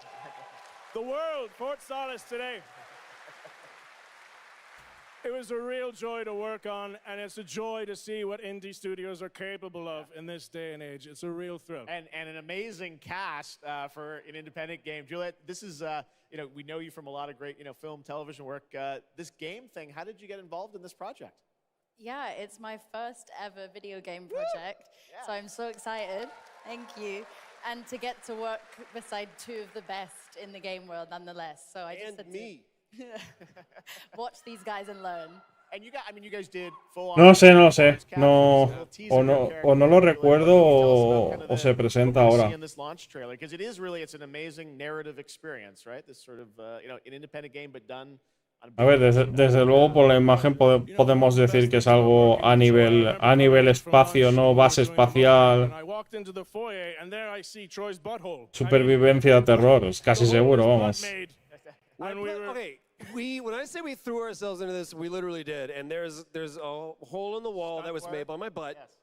Speaker 23: the world, Fort Solis today. It was a real joy to work on, and it's a joy to see what indie studios are capable of in this day and age. It's a real thrill.
Speaker 6: And an amazing cast for an independent game. Juliet, this is, we know you from a lot of great, film, television work. This game thing, how did you get involved in this project?
Speaker 24: Yeah, it's my first ever video game project, so I'm so excited. Thank you. And to get to work beside 2 of the best in the game world nonetheless. So I just had to watch these guys and learn.
Speaker 6: And you guys did full
Speaker 1: No sé. No, o no lo recuerdo o se presenta ahora.
Speaker 6: In this launch trailer, because it's an amazing narrative experience, right? This sort of, an independent game but done.
Speaker 1: A ver, desde luego por la imagen podemos decir que es algo a nivel espacio, no base espacial. Supervivencia, terror, es casi seguro, vamos.
Speaker 13: Okay, when I say we threw ourselves into this, we literally did. And there's a hole in the wall that was made by my butt.
Speaker 6: Yes.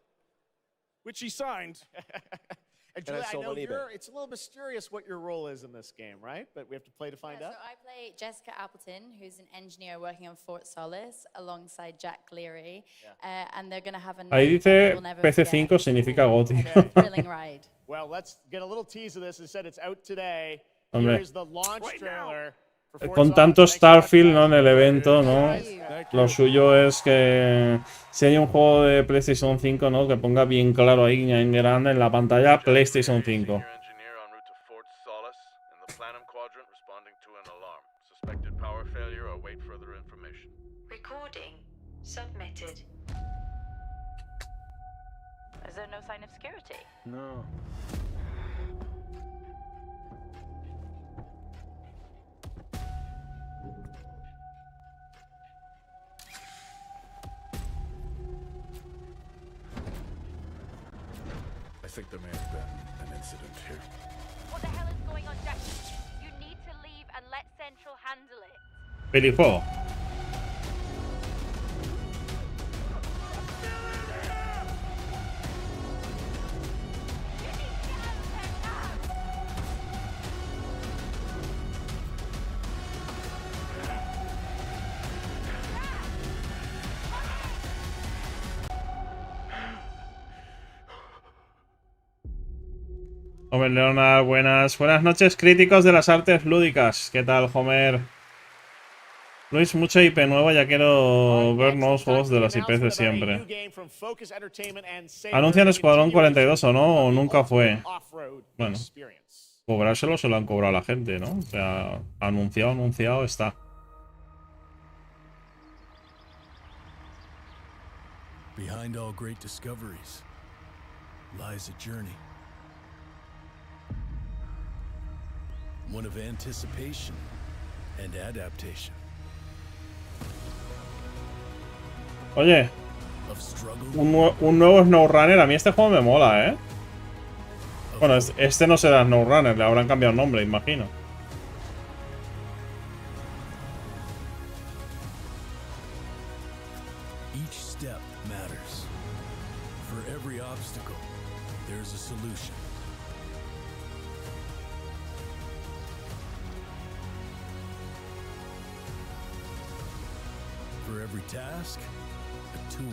Speaker 23: Which he signed.
Speaker 6: And Julia, I know it's a little mysterious what your role is in this game, right? But we have to play to find out.
Speaker 24: So I play Jessica Appleton, who's an engineer working on Fort Solis, alongside Jack Cleary. And they're going to have a
Speaker 1: Ahí dice PC5 significa GOTY.
Speaker 24: thrilling ride.
Speaker 6: Well, let's get a little tease of this. It said it's out today.
Speaker 1: Hombre.
Speaker 6: Here's the launch trailer.
Speaker 1: Con tanto Starfield, ¿no? En el evento, ¿no? Lo suyo es que si hay un juego de PlayStation 5, ¿no? Que ponga bien claro ahí en grande en la pantalla PlayStation 5.
Speaker 5: Recording submitted. Is there no sign of security?
Speaker 22: No.
Speaker 12: I think there may have been an incident here.
Speaker 18: What the hell is going on, Jack? You need to leave and let Central handle it.
Speaker 1: Pelijuego. Homer Leonard, buenas noches, críticos de las artes lúdicas. ¿Qué tal, Homer? Luis, mucha IP nueva, ya quiero ver nuevos juegos de las IPs de siempre. ¿Anuncian Escuadrón 42 o no? ¿O nunca fue? Bueno, cobrárselo se lo han cobrado a la gente, ¿no? O sea, anunciado está.
Speaker 12: Behind all great discoveries lies a journey. One of anticipation and adaptation.
Speaker 1: Oye, un nuevo SnowRunner. A mí este juego me mola, ¿eh? Bueno, este no será SnowRunner, le habrán cambiado el nombre, imagino.
Speaker 12: Each step matters. For every obstacle, there's a solution. For every task, a tool.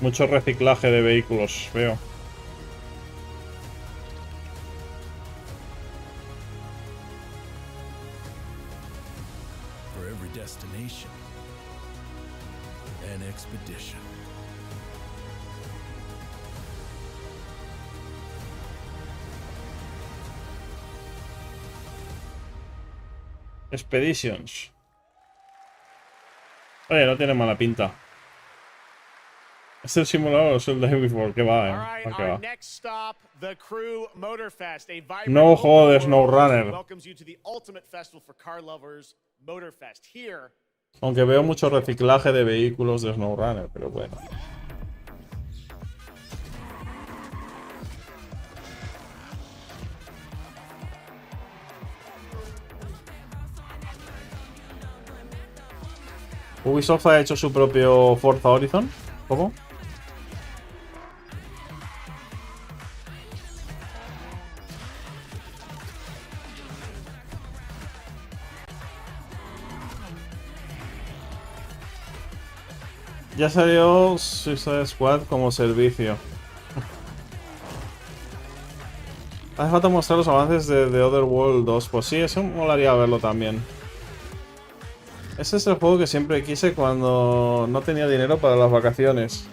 Speaker 1: Mucho reciclaje de vehículos, veo.
Speaker 12: For every destination, an expedition.
Speaker 1: Expeditions. Oye, no tiene mala pinta. ¿Es el simulador o es el Day Before? ¿Qué va, ¿Qué va? Nuevo juego de SnowRunner. Aunque veo mucho reciclaje de vehículos de SnowRunner, pero bueno. Ubisoft ha hecho su propio Forza Horizon. ¿Cómo? Ya salió Suicide Squad como servicio. Hace falta mostrar los avances de The Other World 2. Pues sí, eso molaría verlo también. Ese es el juego que siempre quise cuando no tenía dinero para las vacaciones.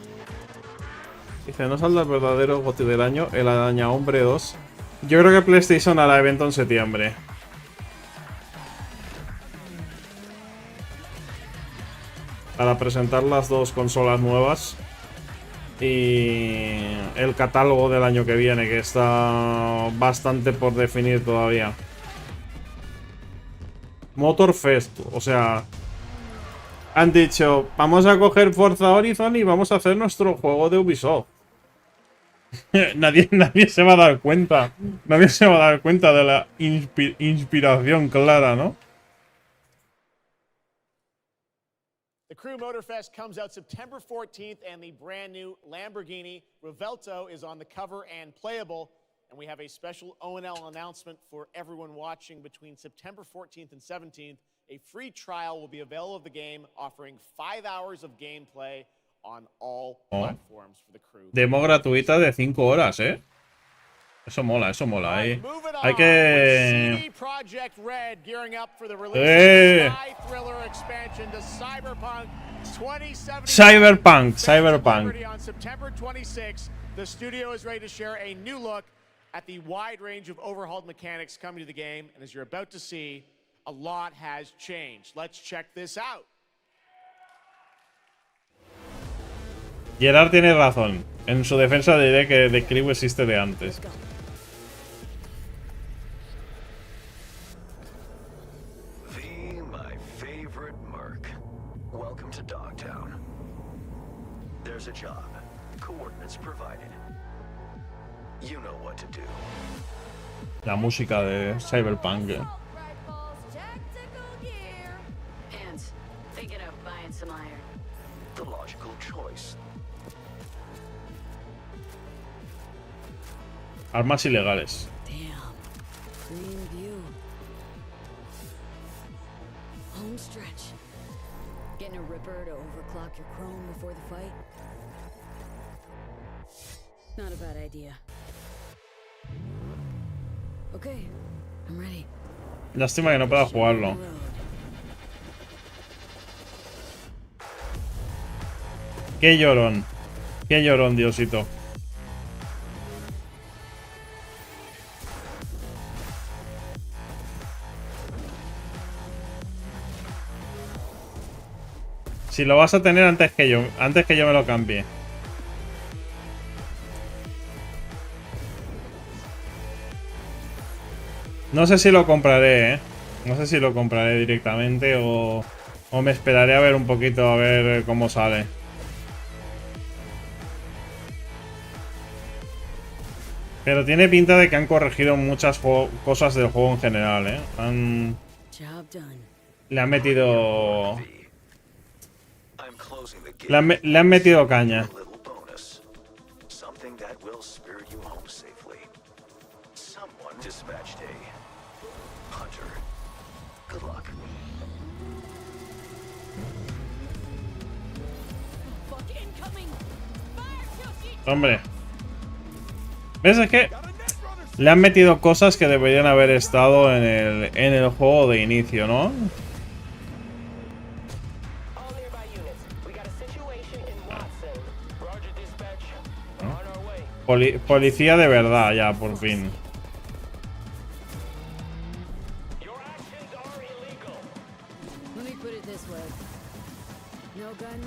Speaker 1: Dice, no saldrá el verdadero GOTY del año, el Araña Hombre 2. Yo creo que PlayStation hará evento en septiembre. Para presentar las dos consolas nuevas. Y el catálogo del año que viene, que está bastante por definir todavía. Motorfest, o sea, han dicho, vamos a coger Forza Horizon y vamos a hacer nuestro juego de Ubisoft. nadie se va a dar cuenta. Nadie se va a dar cuenta de la inspiración clara, ¿no?
Speaker 6: Crew Motorfest comes out September 14th, and the brand new Lamborghini Revuelto is on the cover and playable. And we have a special O&L announcement for everyone watching between September 14th and 17th. A free trial will be available of the game, offering 5 hours of gameplay on all platforms for the crew.
Speaker 1: Demo gratuita de 5 horas, ¿eh? Eso mola, eso mola. Hay que...
Speaker 6: CD Projekt Red gearing up for the release of Sky Thriller expansion to Cyberpunk 2077.
Speaker 1: Cyberpunk.
Speaker 6: On September 26th, the studio is ready to share a new look at the wide range of overhauled mechanics coming to the game, and as you're about to see, a lot has changed. Let's check this out.
Speaker 1: Gerard tiene razón. En su defensa diré que The Crew existe de antes.
Speaker 21: My favorite merc. Welcome to Dogtown. There's a job. Coordinates provided. You know what to do.
Speaker 1: La música de Cyberpunk.
Speaker 3: Hands, thinking of buying some iron.
Speaker 21: The logical choice.
Speaker 1: Armas ilegales.
Speaker 11: Damn. Clean view. Home stretch. Getting a ripper to overclock your chrome before the fight? Not a bad idea. Okay, I'm ready.
Speaker 1: Lástima que no pueda jugarlo. Qué llorón. Qué llorón, Diosito. Si lo vas a tener antes que yo me lo cambie. No sé si lo compraré, No sé si lo compraré directamente o me esperaré a ver un poquito a ver cómo sale. Pero tiene pinta de que han corregido muchas cosas del juego en general, Le han metido... Le han metido caña. Hombre. ¿Ves? Es que le han metido cosas que deberían haber estado en el juego de inicio, ¿no? Policía de verdad, ya, por fin.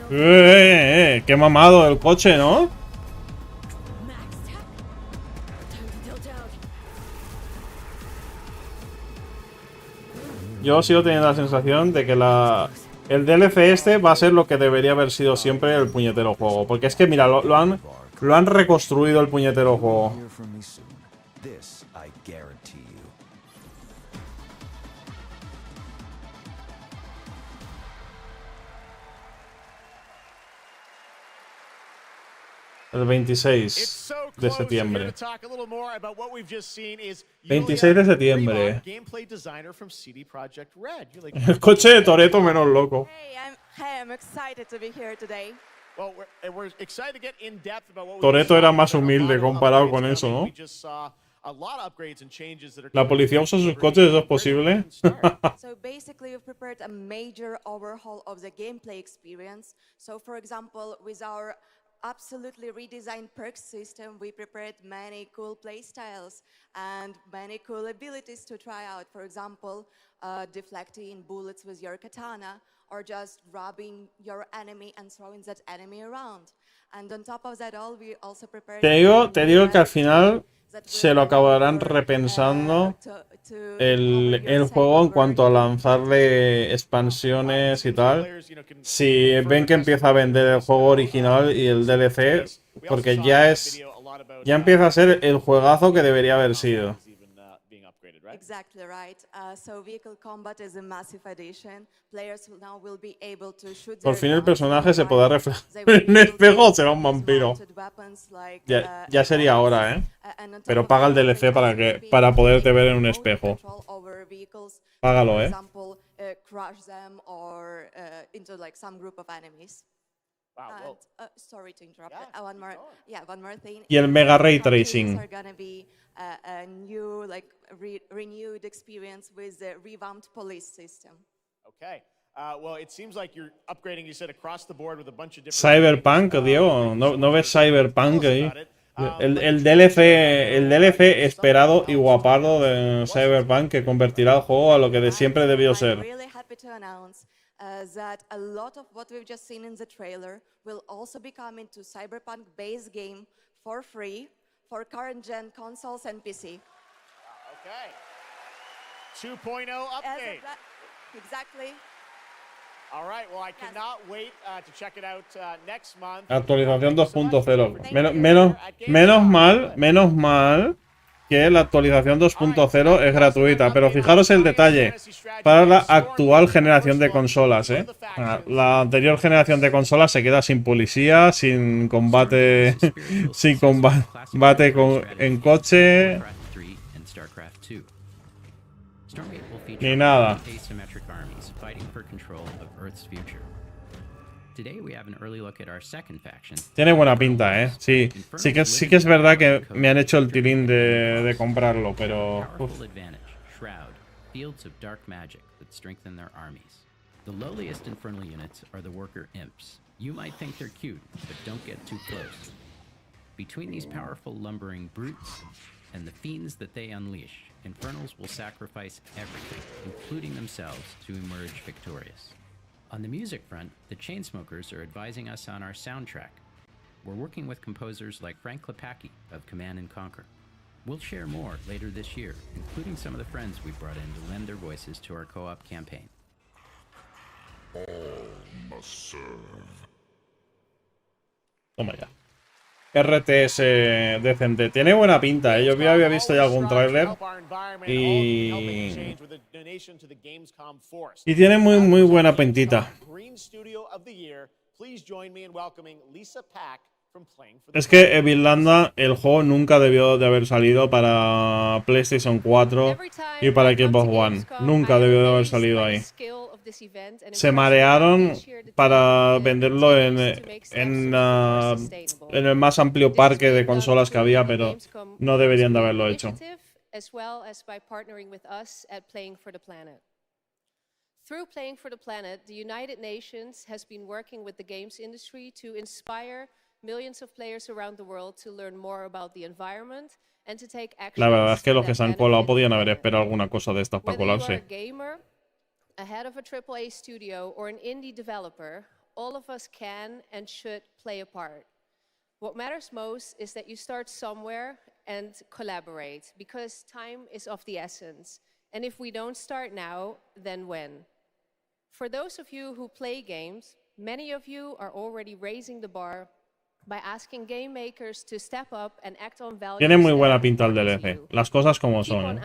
Speaker 1: Qué mamado el coche, ¿no? Yo sigo teniendo la sensación de que el DLC este va a ser lo que debería haber sido siempre el puñetero juego. Porque es que, mira, lo han reconstruido el puñetero juego. El 26 de septiembre. 26 de septiembre. El coche de Toretto menos loco. Toretto era más humilde comparado con eso, ¿no? La policía usa sus coches, ¿eso es posible?
Speaker 14: So basically we've prepared a major overhaul of the gameplay experience. So for example, with our absolutely redesigned perks system, we prepared many cool playstyles and many cool abilities to try out. For example, deflecting bullets with your katana, or just robbing your enemy and throwing that enemy around. And on top of that all, we also prepared...
Speaker 1: Te digo que al final se lo acabarán repensando el juego en cuanto a lanzarle expansiones y tal. Si ven que empieza a vender el juego original y el DLC, porque ya empieza a ser el juegazo que debería haber sido.
Speaker 14: Exactly right. So vehicle combat is a massive addition. Players now will be able to shoot
Speaker 1: Por
Speaker 14: their
Speaker 1: fin el
Speaker 14: guns
Speaker 1: personaje se
Speaker 14: in
Speaker 1: podrá
Speaker 14: the
Speaker 1: reflejar
Speaker 14: They will
Speaker 1: en un
Speaker 14: be able
Speaker 1: espejo o
Speaker 14: to
Speaker 1: será un
Speaker 14: use
Speaker 1: vampiro.
Speaker 14: mounted weapons like,
Speaker 1: Ya sería hora, ¿eh?
Speaker 14: and on top
Speaker 1: Pero
Speaker 14: of
Speaker 1: paga el
Speaker 14: that,
Speaker 1: DLC
Speaker 14: players will be
Speaker 1: para
Speaker 14: able to
Speaker 1: poderte
Speaker 14: take
Speaker 1: ver en un
Speaker 14: remote
Speaker 1: espejo.
Speaker 14: control over vehicles to,
Speaker 1: Págalo,
Speaker 14: for
Speaker 1: ¿eh?
Speaker 14: example, crush them or into like some group of enemies.
Speaker 6: Wow,
Speaker 14: And, sorry to interrupt. One more thing.
Speaker 1: Y el Mega Ray
Speaker 14: Car chases
Speaker 1: Tracing.
Speaker 14: are gonna be a new, like, renewed experience with the revamped police system.
Speaker 6: Okay. Well, it seems like you're upgrading, you said, across the board with a bunch of different
Speaker 1: Cyberpunk, Diego. ¿No ves Cyberpunk ahí? El DLC esperado y guapardo de Cyberpunk que convertirá el juego a lo que de siempre debió ser.
Speaker 14: I'm really happy to announce that a lot of what we've just seen in the trailer will also be coming to Cyberpunk base game for free for current gen consoles and PC.
Speaker 6: Okay. 2.0 update.
Speaker 14: Exactly.
Speaker 6: All right. Well, I cannot wait to check it out next month.
Speaker 1: Actualización 2.0. Menos mal que la actualización 2.0 es gratuita, pero fijaros el detalle para la actual generación de consolas, ¿eh? La anterior generación de consolas se queda sin policía, sin combate, sin combate en coche, ni nada. Tiene buena pinta, ¿eh? Sí que es verdad que me han hecho el tilín de comprarlo, pero...
Speaker 16: The lowliest infernal units are the worker imps. You might think they're cute, but don't get too close. Between these powerful lumbering brutes and the fiends that they unleash, infernals will sacrifice everything, including themselves, to emerge victorious. On the music front, the Chainsmokers are advising us on our soundtrack. We're working with composers like Frank Klepacki of Command & Conquer. We'll share more later this year, including some of the friends we brought in to lend their voices to our co-op campaign.
Speaker 12: All must serve.
Speaker 1: Toma ya. RTS decente. Tiene buena pinta, ¿eh? Yo había visto ya algún tráiler y tiene muy buena pintita. Es que Evilanda, el juego nunca debió de haber salido para PlayStation 4 y para Xbox One. Nunca debió de haber salido ahí. Se marearon para venderlo en el más amplio parque de consolas que había, pero no deberían de haberlo hecho.
Speaker 17: Through Playing for the Planet, the United Nations has been working with the games industry to inspire millions of players around the world to learn more about the environment and to take action.
Speaker 1: La verdad es que los que se han colado podían haber esperado alguna cosa de estas para colarse.
Speaker 17: A head of a AAA studio or an indie developer, all of us can and should play a part. What matters most is that you start somewhere and collaborate, because time is of the essence. And if we don't start now, then when? For those of you who play games, many of you are already raising the bar by asking game makers to step up and act on values.
Speaker 1: Tiene muy buena pinta el DLC, las cosas como son, ¿eh?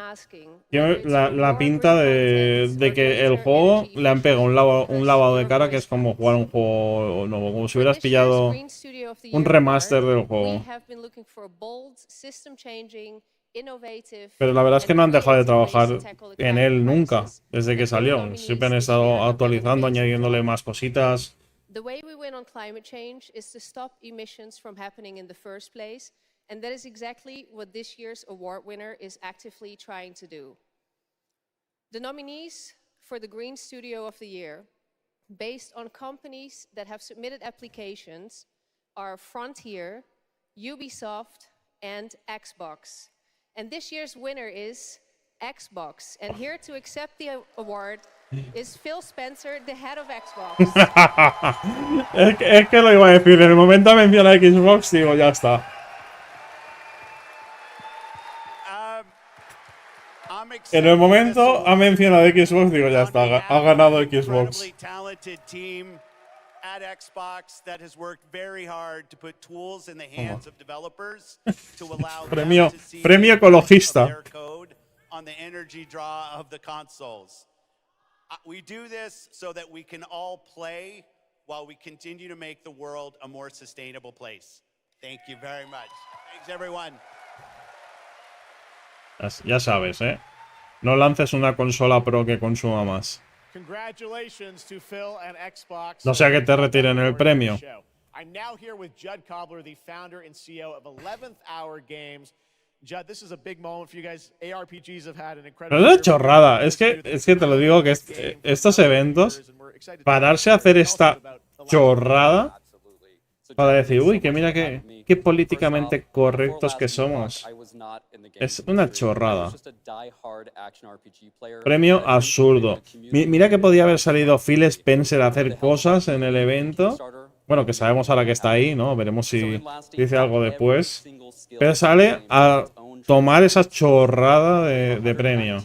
Speaker 1: Tiene la pinta de que el juego le han pegado un lavado de cara que es como jugar un juego nuevo, como si hubieras pillado un remaster del juego. Pero la verdad es que no han dejado de trabajar en él nunca, desde que salió. Siempre han estado actualizando, añadiéndole más cositas.
Speaker 17: The way we win on climate change is to stop emissions from happening in the first place, and that is exactly what this year's award winner is actively trying to do. The nominees for the Green Studio of the Year, based on companies that have submitted applications, are Frontier, Ubisoft, and Xbox. And this year's winner is Xbox. And here to accept the award is Phil Spencer, the head of Xbox.
Speaker 1: es que lo iba a decir, en el momento ha mencionado Xbox, digo, ya está. En el momento ha mencionado Xbox, digo, ya está, ha ganado Xbox.
Speaker 19: At Xbox that has worked very hard to put tools in the hands of developers to allow
Speaker 1: Premio ecologista.
Speaker 19: on the energy draw of the consoles. We do this so that we can all play while we continue to make the world a more sustainable place. Thank you very much. Thanks, everyone.
Speaker 1: Ya sabes, ¿eh? No lances una consola pro que consuma más.
Speaker 6: Congratulations to Phil and Xbox.
Speaker 1: No sea que te retiren el premio.
Speaker 6: I'm now here with Judd Cobbler, the founder and CEO of 11th Hour Games. Judd, this is a big moment for you guys. ARPGs have had an incredible.
Speaker 1: Pero es una chorrada. Es que te lo digo que estos eventos, pararse a hacer esta chorrada para decir, uy, que mira qué políticamente correctos que somos. Es una chorrada. Premio absurdo. Mira que podía haber salido Phil Spencer a hacer cosas en el evento. Bueno, que sabemos ahora que está ahí, ¿no? Veremos si dice algo después. Pero sale a tomar esa chorrada de premio.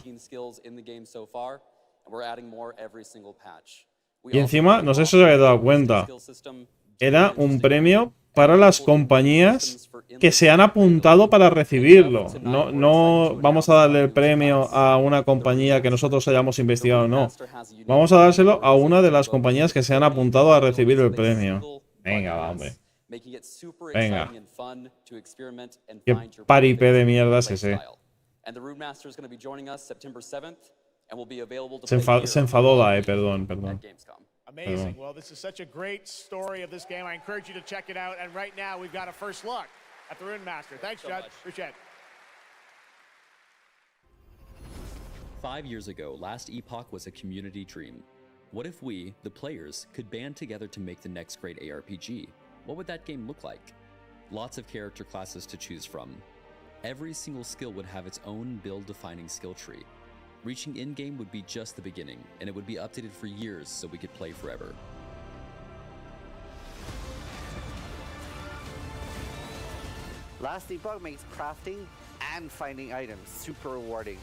Speaker 1: Y encima, no sé si os habéis dado cuenta, era un premio para las compañías que se han apuntado para recibirlo. No vamos a darle el premio a una compañía que nosotros hayamos investigado, no. Vamos a dárselo a una de las compañías que se han apuntado a recibir el premio. Venga, hombre. Venga. Qué paripé de mierda es ese. Se enfadó Dae, perdón.
Speaker 6: Amazing. Well, this is such a great story of this game. I encourage you to check it out. And right now, we've got a first look at the Rune Master. Thanks, Judd. Appreciate it.
Speaker 2: 5 years ago, Last Epoch was a community dream. What if we, the players, could band together to make the next great ARPG? What would that game look like? Lots of character classes to choose from. Every single skill would have its own build-defining skill tree. Reaching in-game would be just the beginning, and it would be updated for years so we could play forever.
Speaker 7: Last Epoch makes crafting and finding items super rewarding.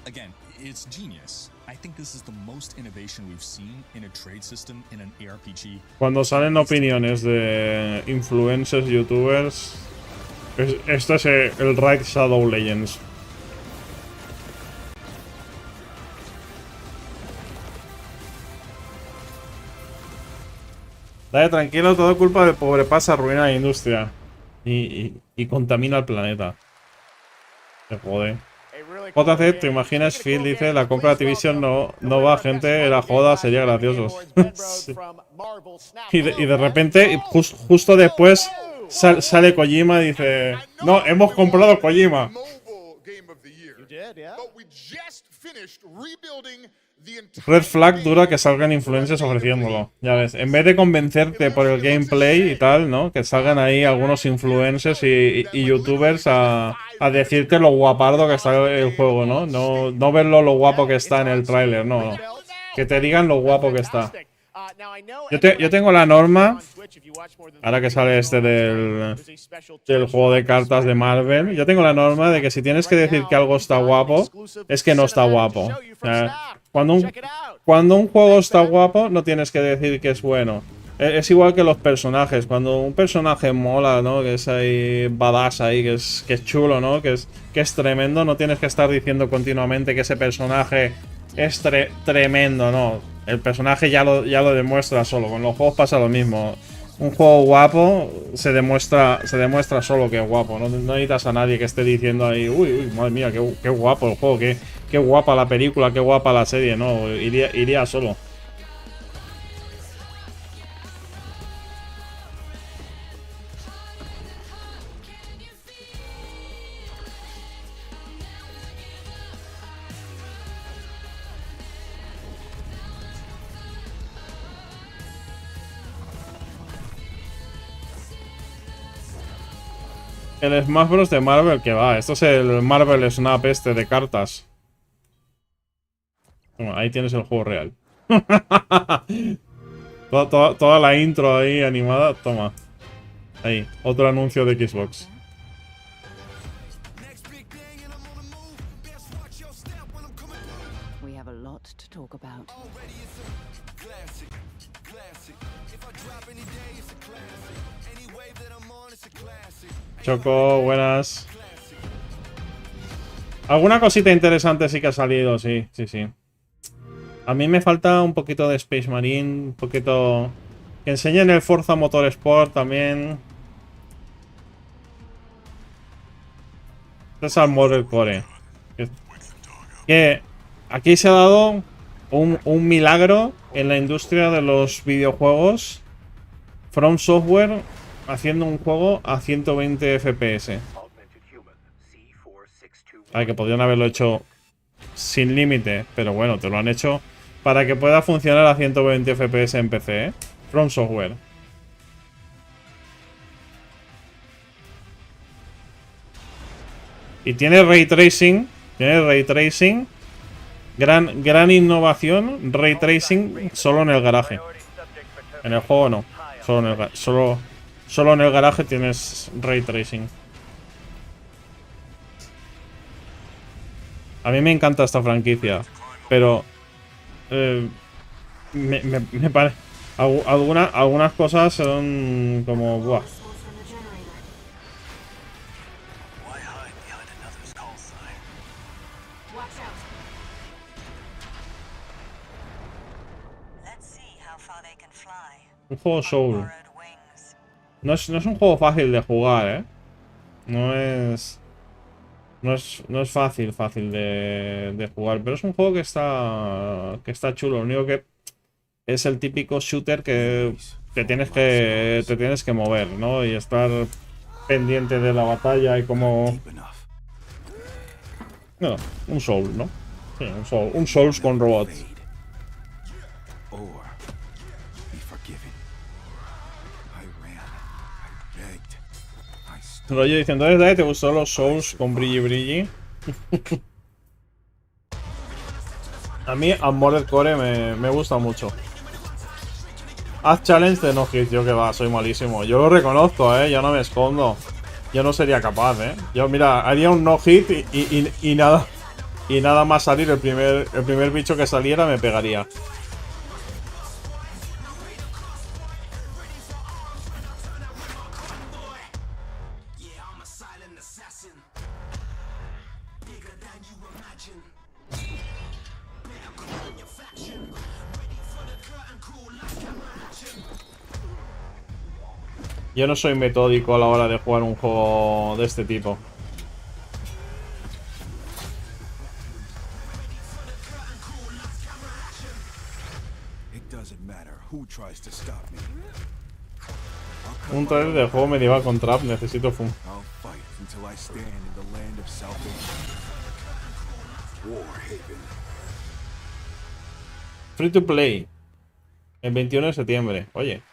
Speaker 9: Again, it's genius. I think this is the most innovation we've seen in a trade system in an ARPG.
Speaker 1: Cuando salen opiniones de influencers, youtubers, esto es el Raid Shadow Legends. Dale, tranquilo, todo culpa del pobre pasa, arruina la industria. Y contamina el planeta. Se jode. JC, ¿te imaginas? Phil dice, la compra de Activision no va, gente, la joda, sería gracioso. Sí. Y de repente, justo después, sale Kojima y dice, no, hemos comprado Kojima. Red flag dura que salgan influencers ofreciéndolo. Ya ves, en vez de convencerte por el gameplay y tal, ¿no? Que salgan ahí algunos influencers y youtubers a decirte lo guapardo que está el juego, ¿no? No verlo lo guapo que está en el tráiler, no. Que te digan lo guapo que está. Yo tengo la norma, ahora que sale este del juego de cartas de Marvel, yo tengo la norma de que si tienes que decir que algo está guapo, es que no está guapo. Cuando un juego está guapo, no tienes que decir que es bueno. Es igual que los personajes. Cuando un personaje mola, ¿no? Que es ahí badass ahí, que es chulo, ¿no? Que es tremendo, no tienes que estar diciendo continuamente que ese personaje es tremendo, ¿no? El personaje ya lo demuestra solo. Con los juegos pasa lo mismo. Un juego guapo se demuestra solo que es guapo. No necesitas a nadie que esté diciendo ahí, uy, madre mía, qué guapo el juego, qué guapa la película, qué guapa la serie. No, iría solo. El Smash Bros de Marvel, que va. Esto es el Marvel Snap este de cartas. Bueno, ahí tienes el juego real. toda la intro ahí animada. Toma. Ahí, otro anuncio de Xbox.
Speaker 3: We have a lot to talk about.
Speaker 1: Choco, buenas. Alguna cosita interesante sí que ha salido, sí, sí, sí. A mí me falta un poquito de Space Marine, un poquito... Que enseñen el Forza Motorsport también. Es al Model Core. Que aquí se ha dado un milagro en la industria de los videojuegos. From Software haciendo un juego a 120 FPS. Ay, que podrían haberlo hecho sin límite, pero bueno, te lo han hecho para que pueda funcionar a 120 FPS en PC, ¿eh? From Software. Y tiene Ray Tracing. Tiene Ray Tracing. Gran innovación. Ray Tracing solo en el garaje. En el juego no. Solo en el garaje tienes Ray Tracing. A mí me encanta esta franquicia. Pero... me parece... Algunas cosas son como... Buah. Un juego Soul. No es un juego fácil de jugar, ¿eh? No es fácil de jugar. Pero es un juego que está chulo. Lo único que es el típico shooter que te tienes que mover, ¿no? Y estar pendiente de la batalla y como... No, un Soul, ¿no? Sí, un Souls con robots. Rollo diciendo, ¿entonces te gustó los Souls con brilli? A mí Armored Core me gusta mucho. Haz challenge de no hit, yo que va, soy malísimo. Yo lo reconozco, yo no me escondo. Yo no sería capaz, Yo, mira, haría un no hit y nada más salir el primer bicho que saliera me pegaría. Yo no soy metódico a la hora de jugar un juego de este tipo. Un trailer del juego medieval con trap, necesito fun. Free to play. El 21 de septiembre. Oye.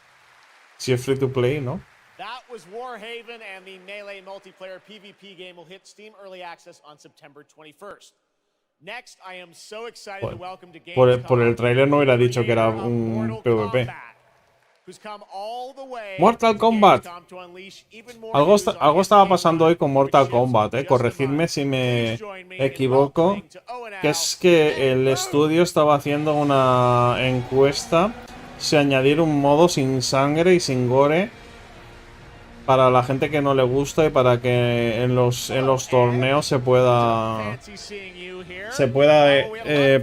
Speaker 1: Si es free to play, ¿no?
Speaker 6: That was Warhaven, and the Melee multiplayer PvP game will hit Steam Early Access on September 21st. Next, I am so excited to welcome to Gamescom.
Speaker 1: Por el trailer no hubiera dicho que era un PvP. Mortal Kombat. Algo estaba pasando hoy con Mortal Kombat, Corregidme si me equivoco. Que es que el estudio estaba haciendo una encuesta si añadir un modo sin sangre y sin gore para la gente que no le gusta y para que en los torneos se pueda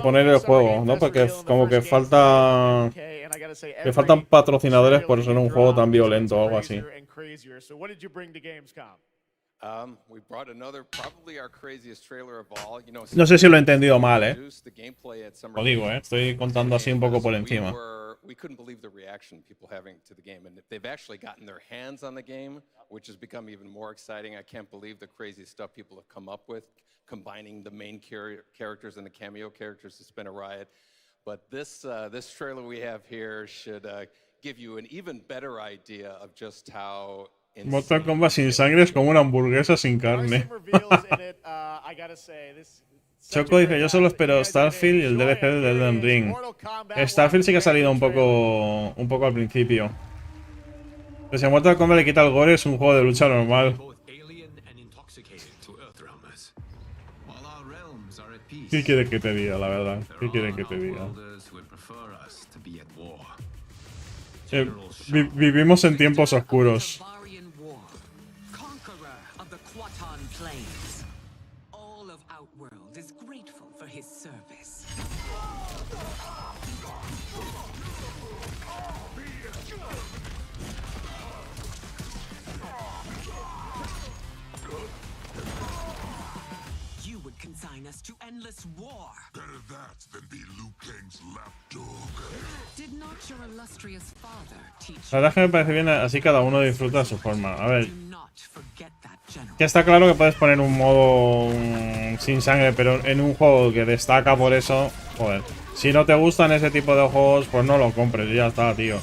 Speaker 1: poner el juego, ¿no? Porque como que faltan patrocinadores por ser un juego tan violento o algo así. No sé si lo he entendido mal, Lo digo, estoy contando así un poco por encima.
Speaker 8: We couldn't believe the reaction people having to the game, and if they've actually gotten their hands on the game, which has become even more exciting. I can't believe the crazy stuff people have come up with, combining the main characters and the cameo characters. It's been a riot. But this trailer we have here should give you an even better idea of just how
Speaker 1: Mortal Kombat sin sangre es como una hamburguesa sin carne. Choco dice, yo solo espero Starfield y el DLC de Elden Ring. Starfield sí que ha salido un poco al principio. Pero si a Mortal Kombat le quita el gore, es un juego de lucha normal. ¿Qué quiere que te diga, la verdad? ¿Qué quiere que te diga? Vivimos en tiempos oscuros. La verdad es que me parece bien, así cada uno disfruta a su forma. A ver, que está claro que puedes poner un modo sin sangre, pero en un juego que destaca por eso, joder. Si no te gustan ese tipo de juegos, pues no lo compres y ya está, tío.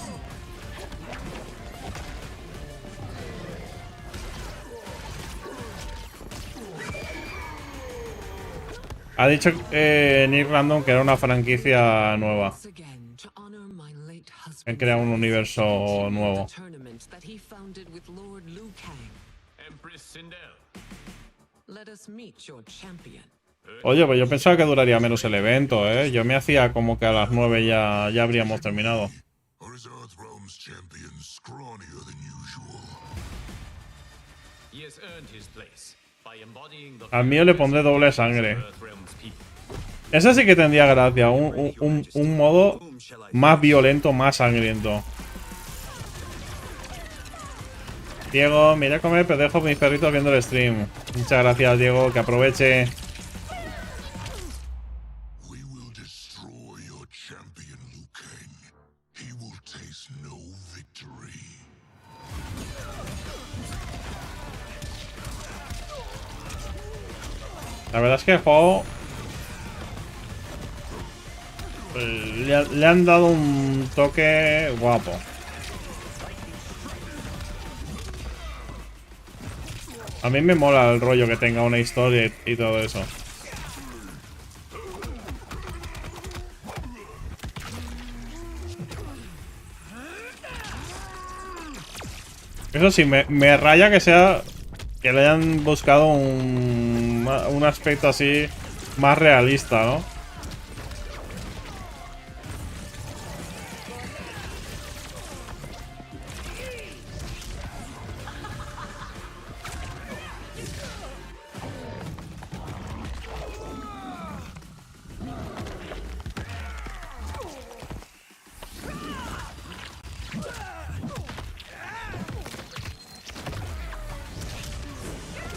Speaker 1: Ha dicho Nick Random que era una franquicia nueva. Han creado un universo nuevo. Oye, pues yo pensaba que duraría menos el evento, ¿eh? Yo me hacía como que a las 9 ya habríamos terminado. Al mío le pondré doble sangre. Ese sí que tendría gracia. Un modo más violento, más sangriento. Diego, me iré a comer, pero dejo mis perritos viendo el stream. Muchas gracias, Diego. Que aproveche. La verdad es que el juego le han dado un toque guapo. A mí me mola el rollo que tenga una historia y todo eso. Eso sí, me raya que sea... Que le hayan buscado un aspecto así más realista, ¿no?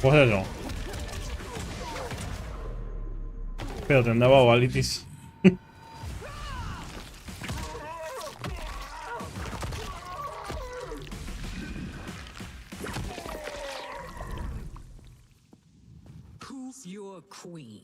Speaker 1: Pues eso. Pero te andaba ovalitis.
Speaker 4: Who's your queen?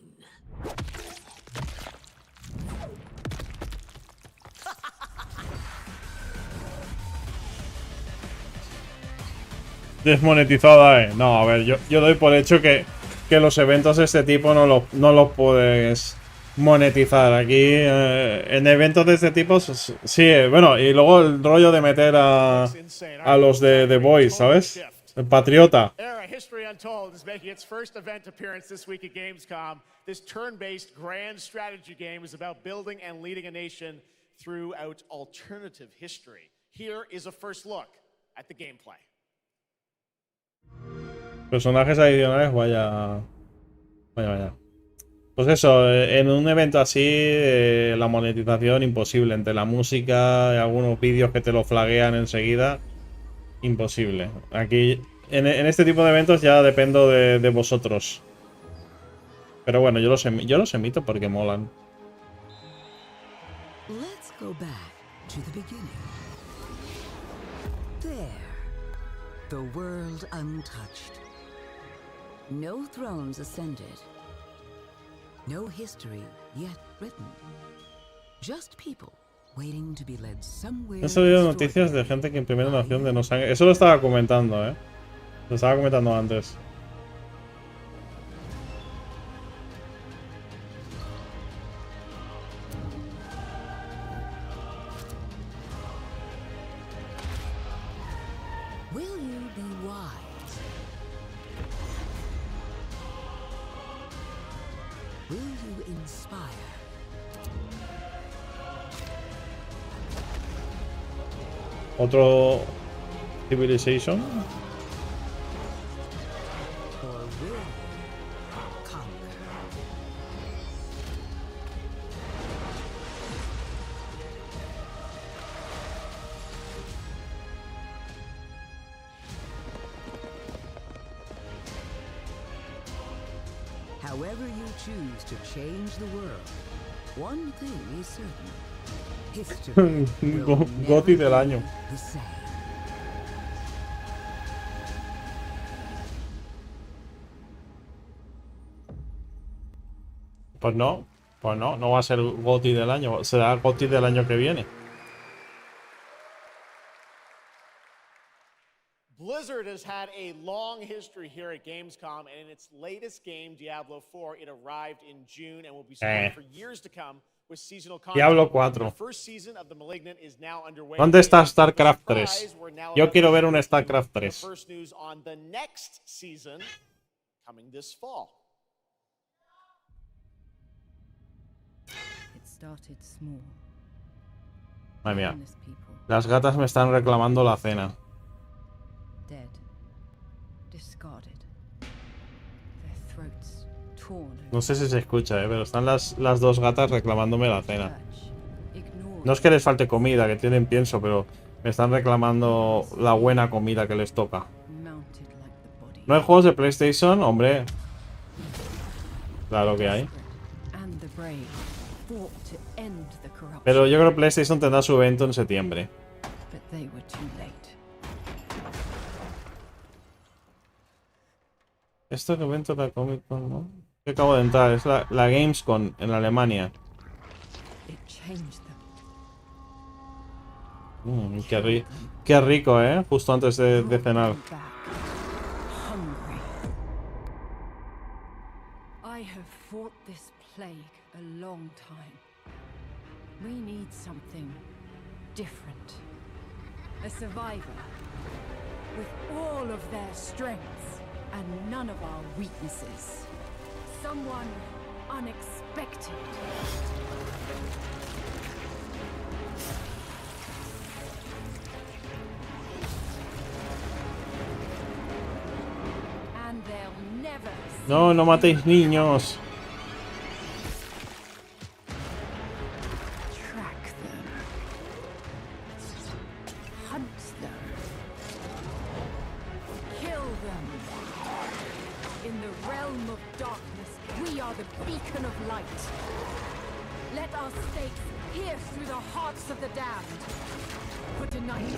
Speaker 1: Desmonetizada, No, a ver, yo doy por hecho que los eventos de este tipo no los puedes monetizar. Aquí, en eventos de este tipo, sí, bueno, y luego el rollo de meter a los de The Voice, ¿sabes? El Patriota.
Speaker 6: History Untold is making its first event appearance this week at Gamescom. This turn-based grand strategy game is about building and leading a nation throughout alternative history. Here is a first look at the gameplay.
Speaker 1: Personajes adicionales, vaya. Pues eso, en un evento así, la monetización imposible. Entre la música y algunos vídeos que te lo flaguean enseguida, imposible. Aquí, en este tipo de eventos ya dependo de vosotros. Pero bueno, yo los emito porque molan.
Speaker 4: Let's go back to the beginning. There. The world untouched. No thrones ascended. No history yet written. Just people waiting to be led somewhere.
Speaker 1: Han salido noticias de gente que en primera nación de no sangre. Eso lo estaba comentando, Lo estaba comentando antes. Otro Civilization.
Speaker 4: However you choose to change the world, one thing is certain. History will
Speaker 1: Goti
Speaker 4: never
Speaker 1: del año.
Speaker 4: be the same.
Speaker 1: Pues no va a ser Goti del año, será Goti del año que viene.
Speaker 6: Blizzard has had a long history here at Gamescom, and in its latest game, Diablo 4, it arrived in June and will be supported for years to come with seasonal content.
Speaker 1: Diablo 4.
Speaker 6: The first season of The Malignant is now underway.
Speaker 1: ¿Dónde está StarCraft 3? Yo quiero ver un StarCraft 3.
Speaker 6: First news on the next season coming this fall.
Speaker 3: It started small.
Speaker 1: Madre mía. Las gatas me están reclamando la cena.
Speaker 3: Dead. Discarded. Their throats torn.
Speaker 1: No sé si se escucha, pero están las dos gatas reclamándome la cena. No es que les falte comida, que tienen pienso, pero me están reclamando la buena comida que les toca. ¿No hay juegos de PlayStation? Hombre. Claro que hay. Pero yo creo que PlayStation tendrá su evento en septiembre. Esto que evento de la Comic Con, ¿no? Que acabo de entrar, es la Gamescom en Alemania. Qué rico, justo antes de cenar.
Speaker 3: I have fought this plague a long time. We need something different. A survivor with all of their strengths and none of our weaknesses. Someone unexpected. And they'll never
Speaker 1: No, no matéis niños.
Speaker 3: track them. Hunt them. Kill them. In the realm of darkness, we are the beacon of light. Let our stakes pierce through the hearts of the damned. For tonight,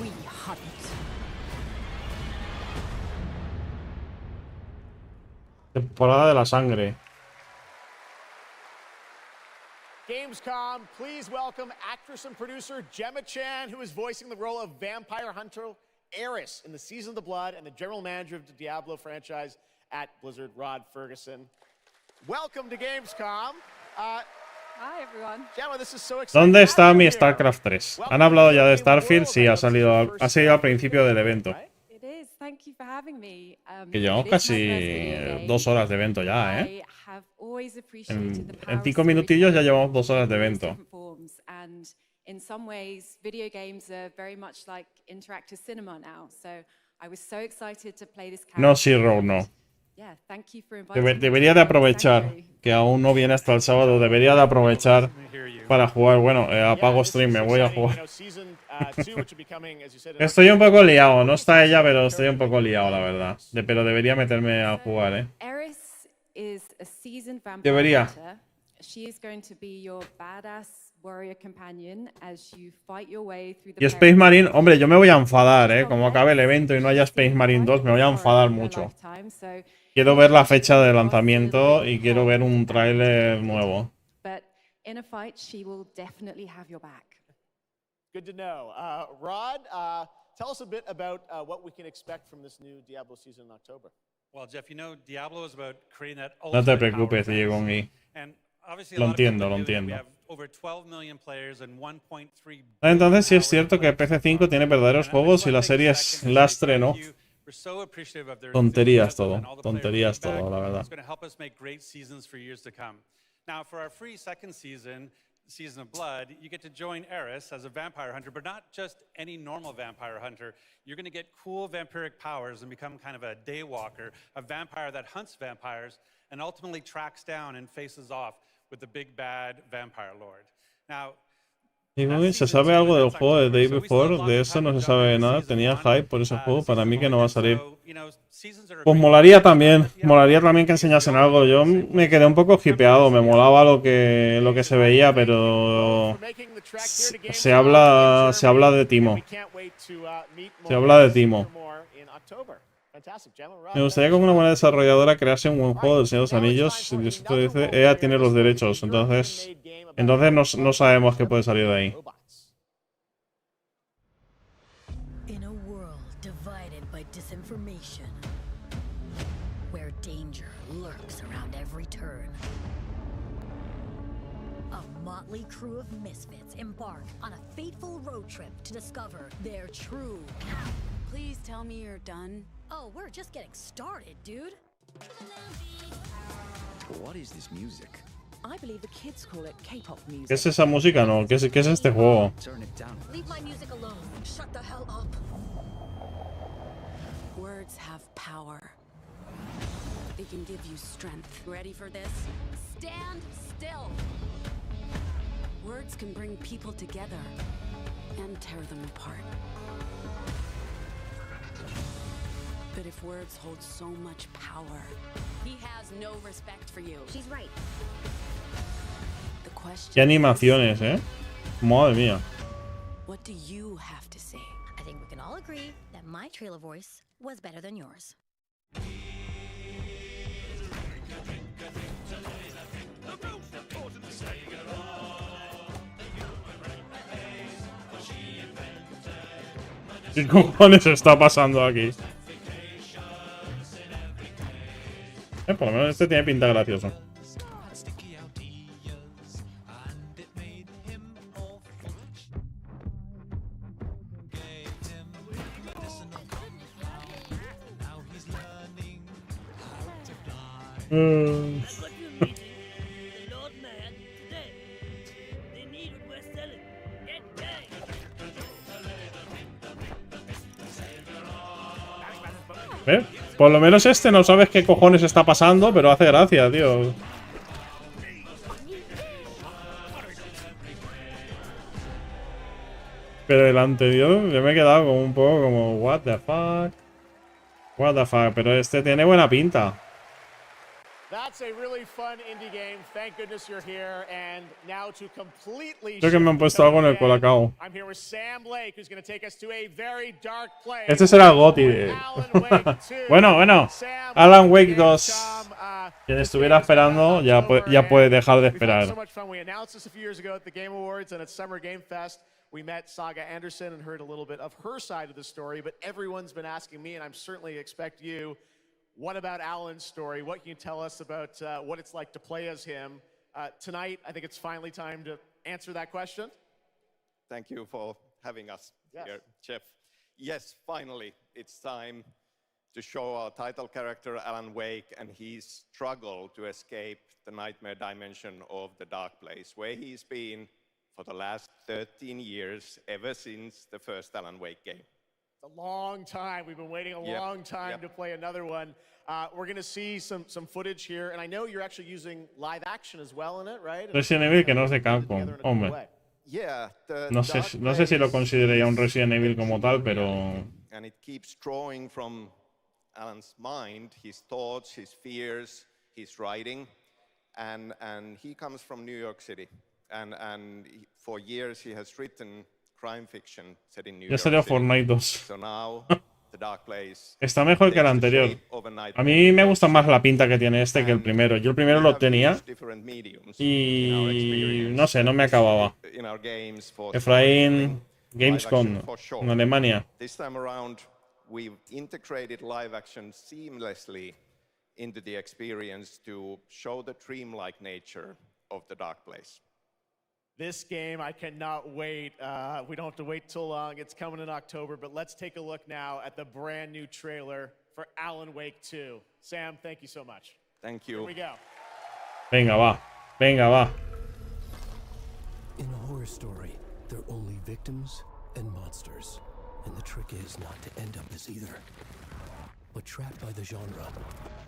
Speaker 3: we hunt.
Speaker 1: Temporada de la sangre.
Speaker 6: Gamescom, please welcome actress and producer Gemma Chan, who is voicing the role of vampire hunter Eris in the Season of the Blood, and the general manager of the Diablo franchise at Blizzard, Rod Ferguson. Welcome to Gamescom.
Speaker 10: Hi everyone.
Speaker 6: Gemma, this is so exciting.
Speaker 1: ¿Dónde está mi StarCraft 3? ¿Han hablado ya de Starfield? Sí, ha salido al principio del evento.
Speaker 10: It is. Thank you for having me.
Speaker 1: Que llevamos casi 2 horas de evento ya,
Speaker 10: I have always appreciated the power
Speaker 1: En
Speaker 10: of
Speaker 1: 5 minutillos ya llevamos 2 horas de evento.
Speaker 10: different forms, and in some ways video games are very much like interactive cinema now. So I was so excited to play this character.
Speaker 1: No, Zero, no.
Speaker 10: Yeah, thank you for inviting me.
Speaker 1: Debería de aprovechar, que aún no viene hasta el sábado, debería de aprovechar para jugar. Bueno, apago stream, me voy a jugar. Estoy un poco liado, no está ella, pero estoy un poco liado, la verdad. Pero debería meterme a jugar,
Speaker 10: Eris is a seasoned vampire
Speaker 1: Debería.
Speaker 10: hunter. She is going to be your badass warrior companion as you fight your way through the
Speaker 1: Y Space Marine, hombre, yo me voy a enfadar, Como acabe el evento y no haya Space Marine 2, me voy a enfadar mucho. Quiero ver la fecha de lanzamiento y quiero ver un tráiler nuevo.
Speaker 10: But in a fight, she will definitely have your back.
Speaker 6: Good to know. Rod, tell us a bit about what we can expect from this new Diablo season in October.
Speaker 13: Well, Jeff, you know, Diablo is about creating that
Speaker 1: No te preocupes, Diego. Lo entiendo, lo entiendo. Entonces sí es cierto que PC5 tiene verdaderos juegos y la serie es lastre, ¿no? Tonterías todo, la verdad.
Speaker 13: Now, for our free second season, Season of Blood, you get to join Eris as a vampire hunter, but not just any normal vampire hunter. You're going to get cool vampiric powers and become kind of a daywalker, a vampire that hunts vampires and ultimately tracks down and faces off with the big bad vampire lord. Now,
Speaker 1: Digo que se sabe algo del juego de Day Before, de eso no se sabe nada. Tenía hype por ese juego, para mí que no va a salir. Pues molaría también que enseñasen algo. Yo me quedé un poco hipeado, me molaba lo que se veía, pero se habla de timo. Se habla de timo. Me gustaría que una buena desarrolladora crease un buen juego del Señor de los Anillos. Si Diosito dice, EA tiene los derechos, entonces no sabemos qué puede salir de ahí.
Speaker 11: In a world divided by disinformation, where danger lurks around every turn, a motley crew of misfits embark on a fateful road trip to discover their true.
Speaker 3: Please tell me you're done.
Speaker 11: Oh, we're just getting started, dude.
Speaker 22: What is this music?
Speaker 4: I believe the kids call it K-pop music.
Speaker 1: ¿Qué es esa música? No, ¿qué es este juego?
Speaker 22: Turn it down.
Speaker 11: Leave my music alone. Shut the hell up.
Speaker 3: Words have power. They can give you strength. Ready for this? Stand still. Words can bring people together and tear them apart. But if words hold so much power, he has no respect for you.
Speaker 11: She's right.
Speaker 3: The question
Speaker 1: Qué animaciones, Madre mía.
Speaker 3: What do you have to say?
Speaker 11: I think we can all agree that my trailer voice was better than yours.
Speaker 1: ¿Qué cojones está pasando aquí? Por lo menos este tiene pinta gracioso. Por lo menos este no sabes qué cojones está pasando, pero hace gracia, tío. Pero el anterior yo me he quedado como un poco como what the fuck. What the fuck, pero este tiene buena pinta. Creo que me han puesto algo en el colacao. Este será el GOTY. Bueno, Alan Wake 2. Quien estuviera esperando ya puede dejar de esperar.
Speaker 6: We met Saga Anderson and heard a little bit of her side of the story, but everyone's been asking me, and I'm certainly expect you, what about Alan's story? What can you tell us about what it's like to play as him? Tonight, I think it's finally time to answer that question.
Speaker 8: Thank you for having us here, Jeff. Yes, finally, it's time to show our title character, Alan Wake, and his struggle to escape the nightmare dimension of the dark place, where he's been for the last 13 years, ever since the first Alan Wake game.
Speaker 6: A long time. We've been waiting a long time to play another one. We're going to see some footage here, and I know you're actually using live action as well in it, right?
Speaker 1: Resident Evil que no es de Capcom, hombre. No sé si lo considere ya un Resident Evil como tal, pero...
Speaker 8: And it keeps drawing from Alan's mind, his thoughts, his fears, his writing, and he comes from New York City. And for years he has written crime fiction set in New York City.
Speaker 1: Ya salió Fortnite 2.
Speaker 8: So now the dark place.
Speaker 1: Está mejor que el anterior. A mí me gusta más la pinta que tiene este que el primero. Yo el primero lo tenía y no sé, no me acababa. Efraín, Gamescom, en Alemania.
Speaker 8: This time around we've integrated live action seamlessly into the experience to show the dreamlike nature of the dark place.
Speaker 6: This game, I cannot wait. We don't have to wait too long. It's coming in October, but let's take a look now at the brand new trailer for Alan Wake 2. Sam, thank you so much.
Speaker 8: Thank you.
Speaker 6: Here we go.
Speaker 1: Venga, va. Venga, va.
Speaker 12: Horror story. They're only victims and monsters. And the trick is not to end up as either. But trapped by the genre,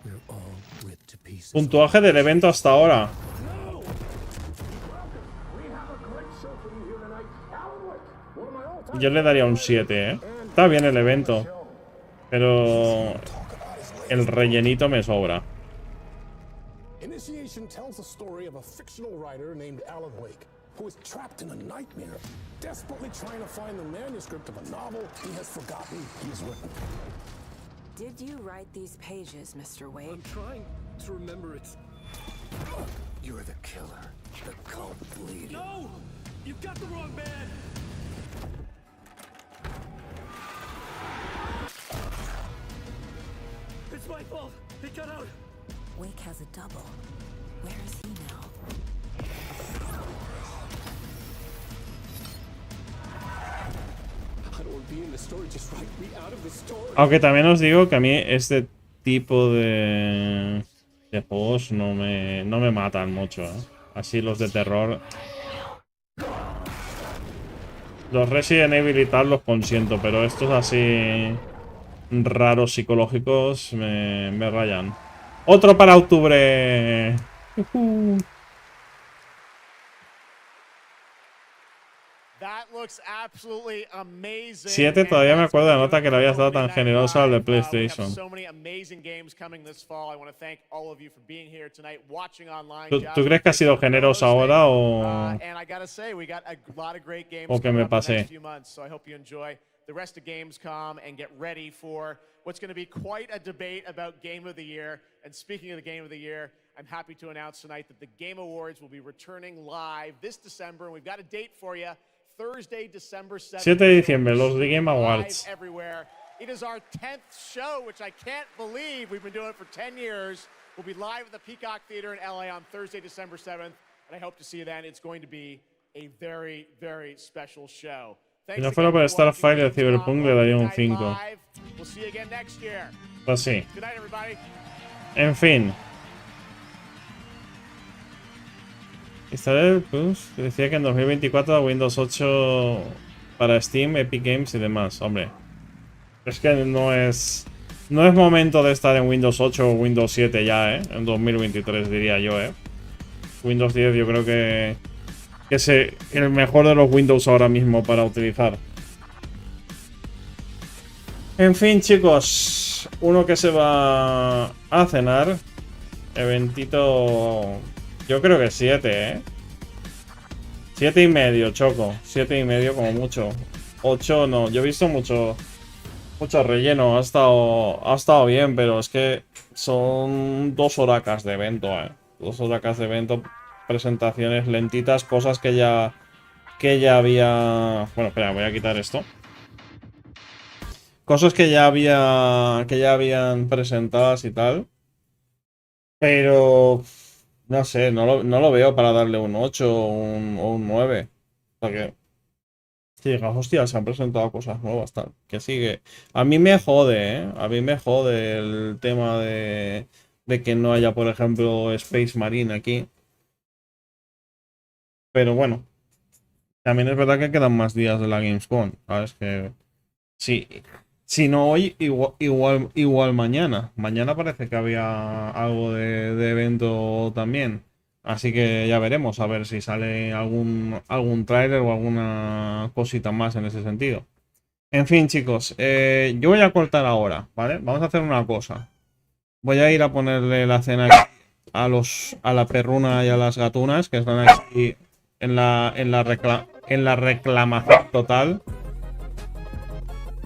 Speaker 12: we're all ripped to pieces.
Speaker 1: Puntuaje del evento hasta ahora. Yo le daría un 7, ¿eh? Está bien el evento. Pero el rellenito me sobra.
Speaker 15: Initiation tells the story of a fictional writer named Alan Wake, who is trapped in a nightmare, desperately trying to find the manuscript of a novel he has forgotten he has written.
Speaker 4: Did you write these pages, Mr. Wake?
Speaker 12: I'm trying to remember it. You're the killer. The cult leader. No! You've got the wrong man! It's my fault. He got out.
Speaker 4: Wake has a double. Where is he now?
Speaker 12: I don't want to be in the story. Just write me out of the story.
Speaker 1: Aunque también os digo que a mí este tipo de juegos no me matan mucho, ¿eh? Así los de terror. Los Resident Evil y tal los consiento, pero estos así raros psicológicos me rayan. Otro para octubre. 7, todavía me acuerdo de la nota que le habías dado tan generosa al de PlayStation. ¿Tú crees que ha sido generoso ahora o que me pasé?
Speaker 6: The rest of Gamescom and get ready for what's going to be quite a debate about Game of the Year. And speaking of the Game of the Year, I'm happy to announce tonight that the Game Awards will be returning live this December. And we've got a date for you, Thursday, December 7th.
Speaker 1: 7 de diciembre, los de Game Awards.
Speaker 6: Everywhere. It is our 10th show, which I can't believe we've been doing it for 10 years. We'll be live at the Peacock Theater in LA on Thursday, December 7th. And I hope to see you then. It's going to be a very, very special show.
Speaker 1: Si no fuera por Starfire y el Cyberpunk le daría un 5. Pues sí. En fin. Instalar Plus decía que en 2024 Windows 8 para Steam, Epic Games y demás. Hombre, es que no es momento de estar en Windows 8 o Windows 7 ya, en 2023 diría yo, Windows 10 yo creo que es el mejor de los Windows ahora mismo para utilizar. En fin, chicos, uno que se va a cenar. Eventito, yo creo que 7, 7,5, Choco. 7,5 como mucho. 8 no, yo he visto mucho relleno. Ha estado bien, pero es que son 2 horacas de evento, 2 horacas de evento. Presentaciones lentitas, cosas que ya había... Bueno, espera, voy a quitar esto. Cosas que ya habían presentadas y tal. Pero... No sé, no lo veo para darle un 8 o un 9. Porque... Si digas, hostia, se han presentado cosas nuevas, tal. Que sigue. A mí me jode, A mí me jode el tema de que no haya, por ejemplo, Space Marine aquí. Pero bueno, también es verdad que quedan más días de la Gamescom, ¿sabes? Que sí, si no hoy, igual mañana. Mañana parece que había algo de evento también. Así que ya veremos, a ver si sale algún tráiler o alguna cosita más en ese sentido. En fin, chicos, yo voy a cortar ahora, ¿vale? Vamos a hacer una cosa. Voy a ir a ponerle la cena aquí a la perruna y a las gatunas que están aquí en la reclamación total.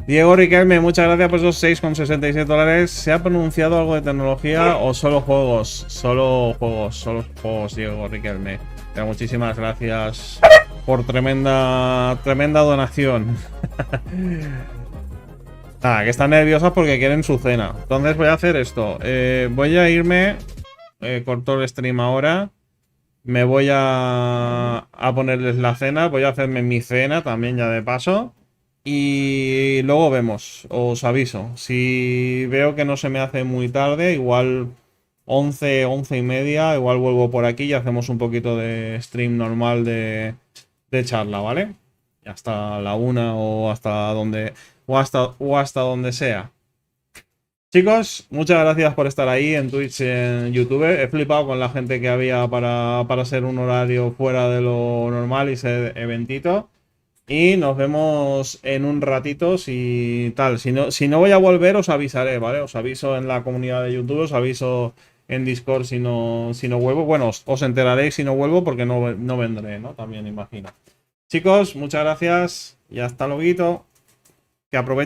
Speaker 1: Diego Riquelme, muchas gracias por esos $6,67. ¿Se ha pronunciado algo de tecnología o solo juegos? Solo juegos, Diego Riquelme. Pero muchísimas gracias por tremenda donación. Nada, que están nerviosas porque quieren su cena. Entonces voy a hacer esto. Voy a irme. Corto el stream ahora. Me voy a ponerles la cena. Voy a hacerme mi cena también ya de paso. Y luego vemos. Os aviso. Si veo que no se me hace muy tarde, igual 11 y media, igual vuelvo por aquí y hacemos un poquito de stream normal de de charla, ¿vale? Hasta la 1 o hasta donde sea. Chicos, muchas gracias por estar ahí en Twitch y en YouTube. He flipado con la gente que había para ser un horario fuera de lo normal y ser eventito. Y nos vemos en un ratito si tal. Si no voy a volver, os avisaré, ¿vale? Os aviso en la comunidad de YouTube, os aviso en Discord si no vuelvo. Bueno, os enteraréis si no vuelvo porque no vendré, ¿no? También imagino. Chicos, muchas gracias y hasta luego. Que aprovechen.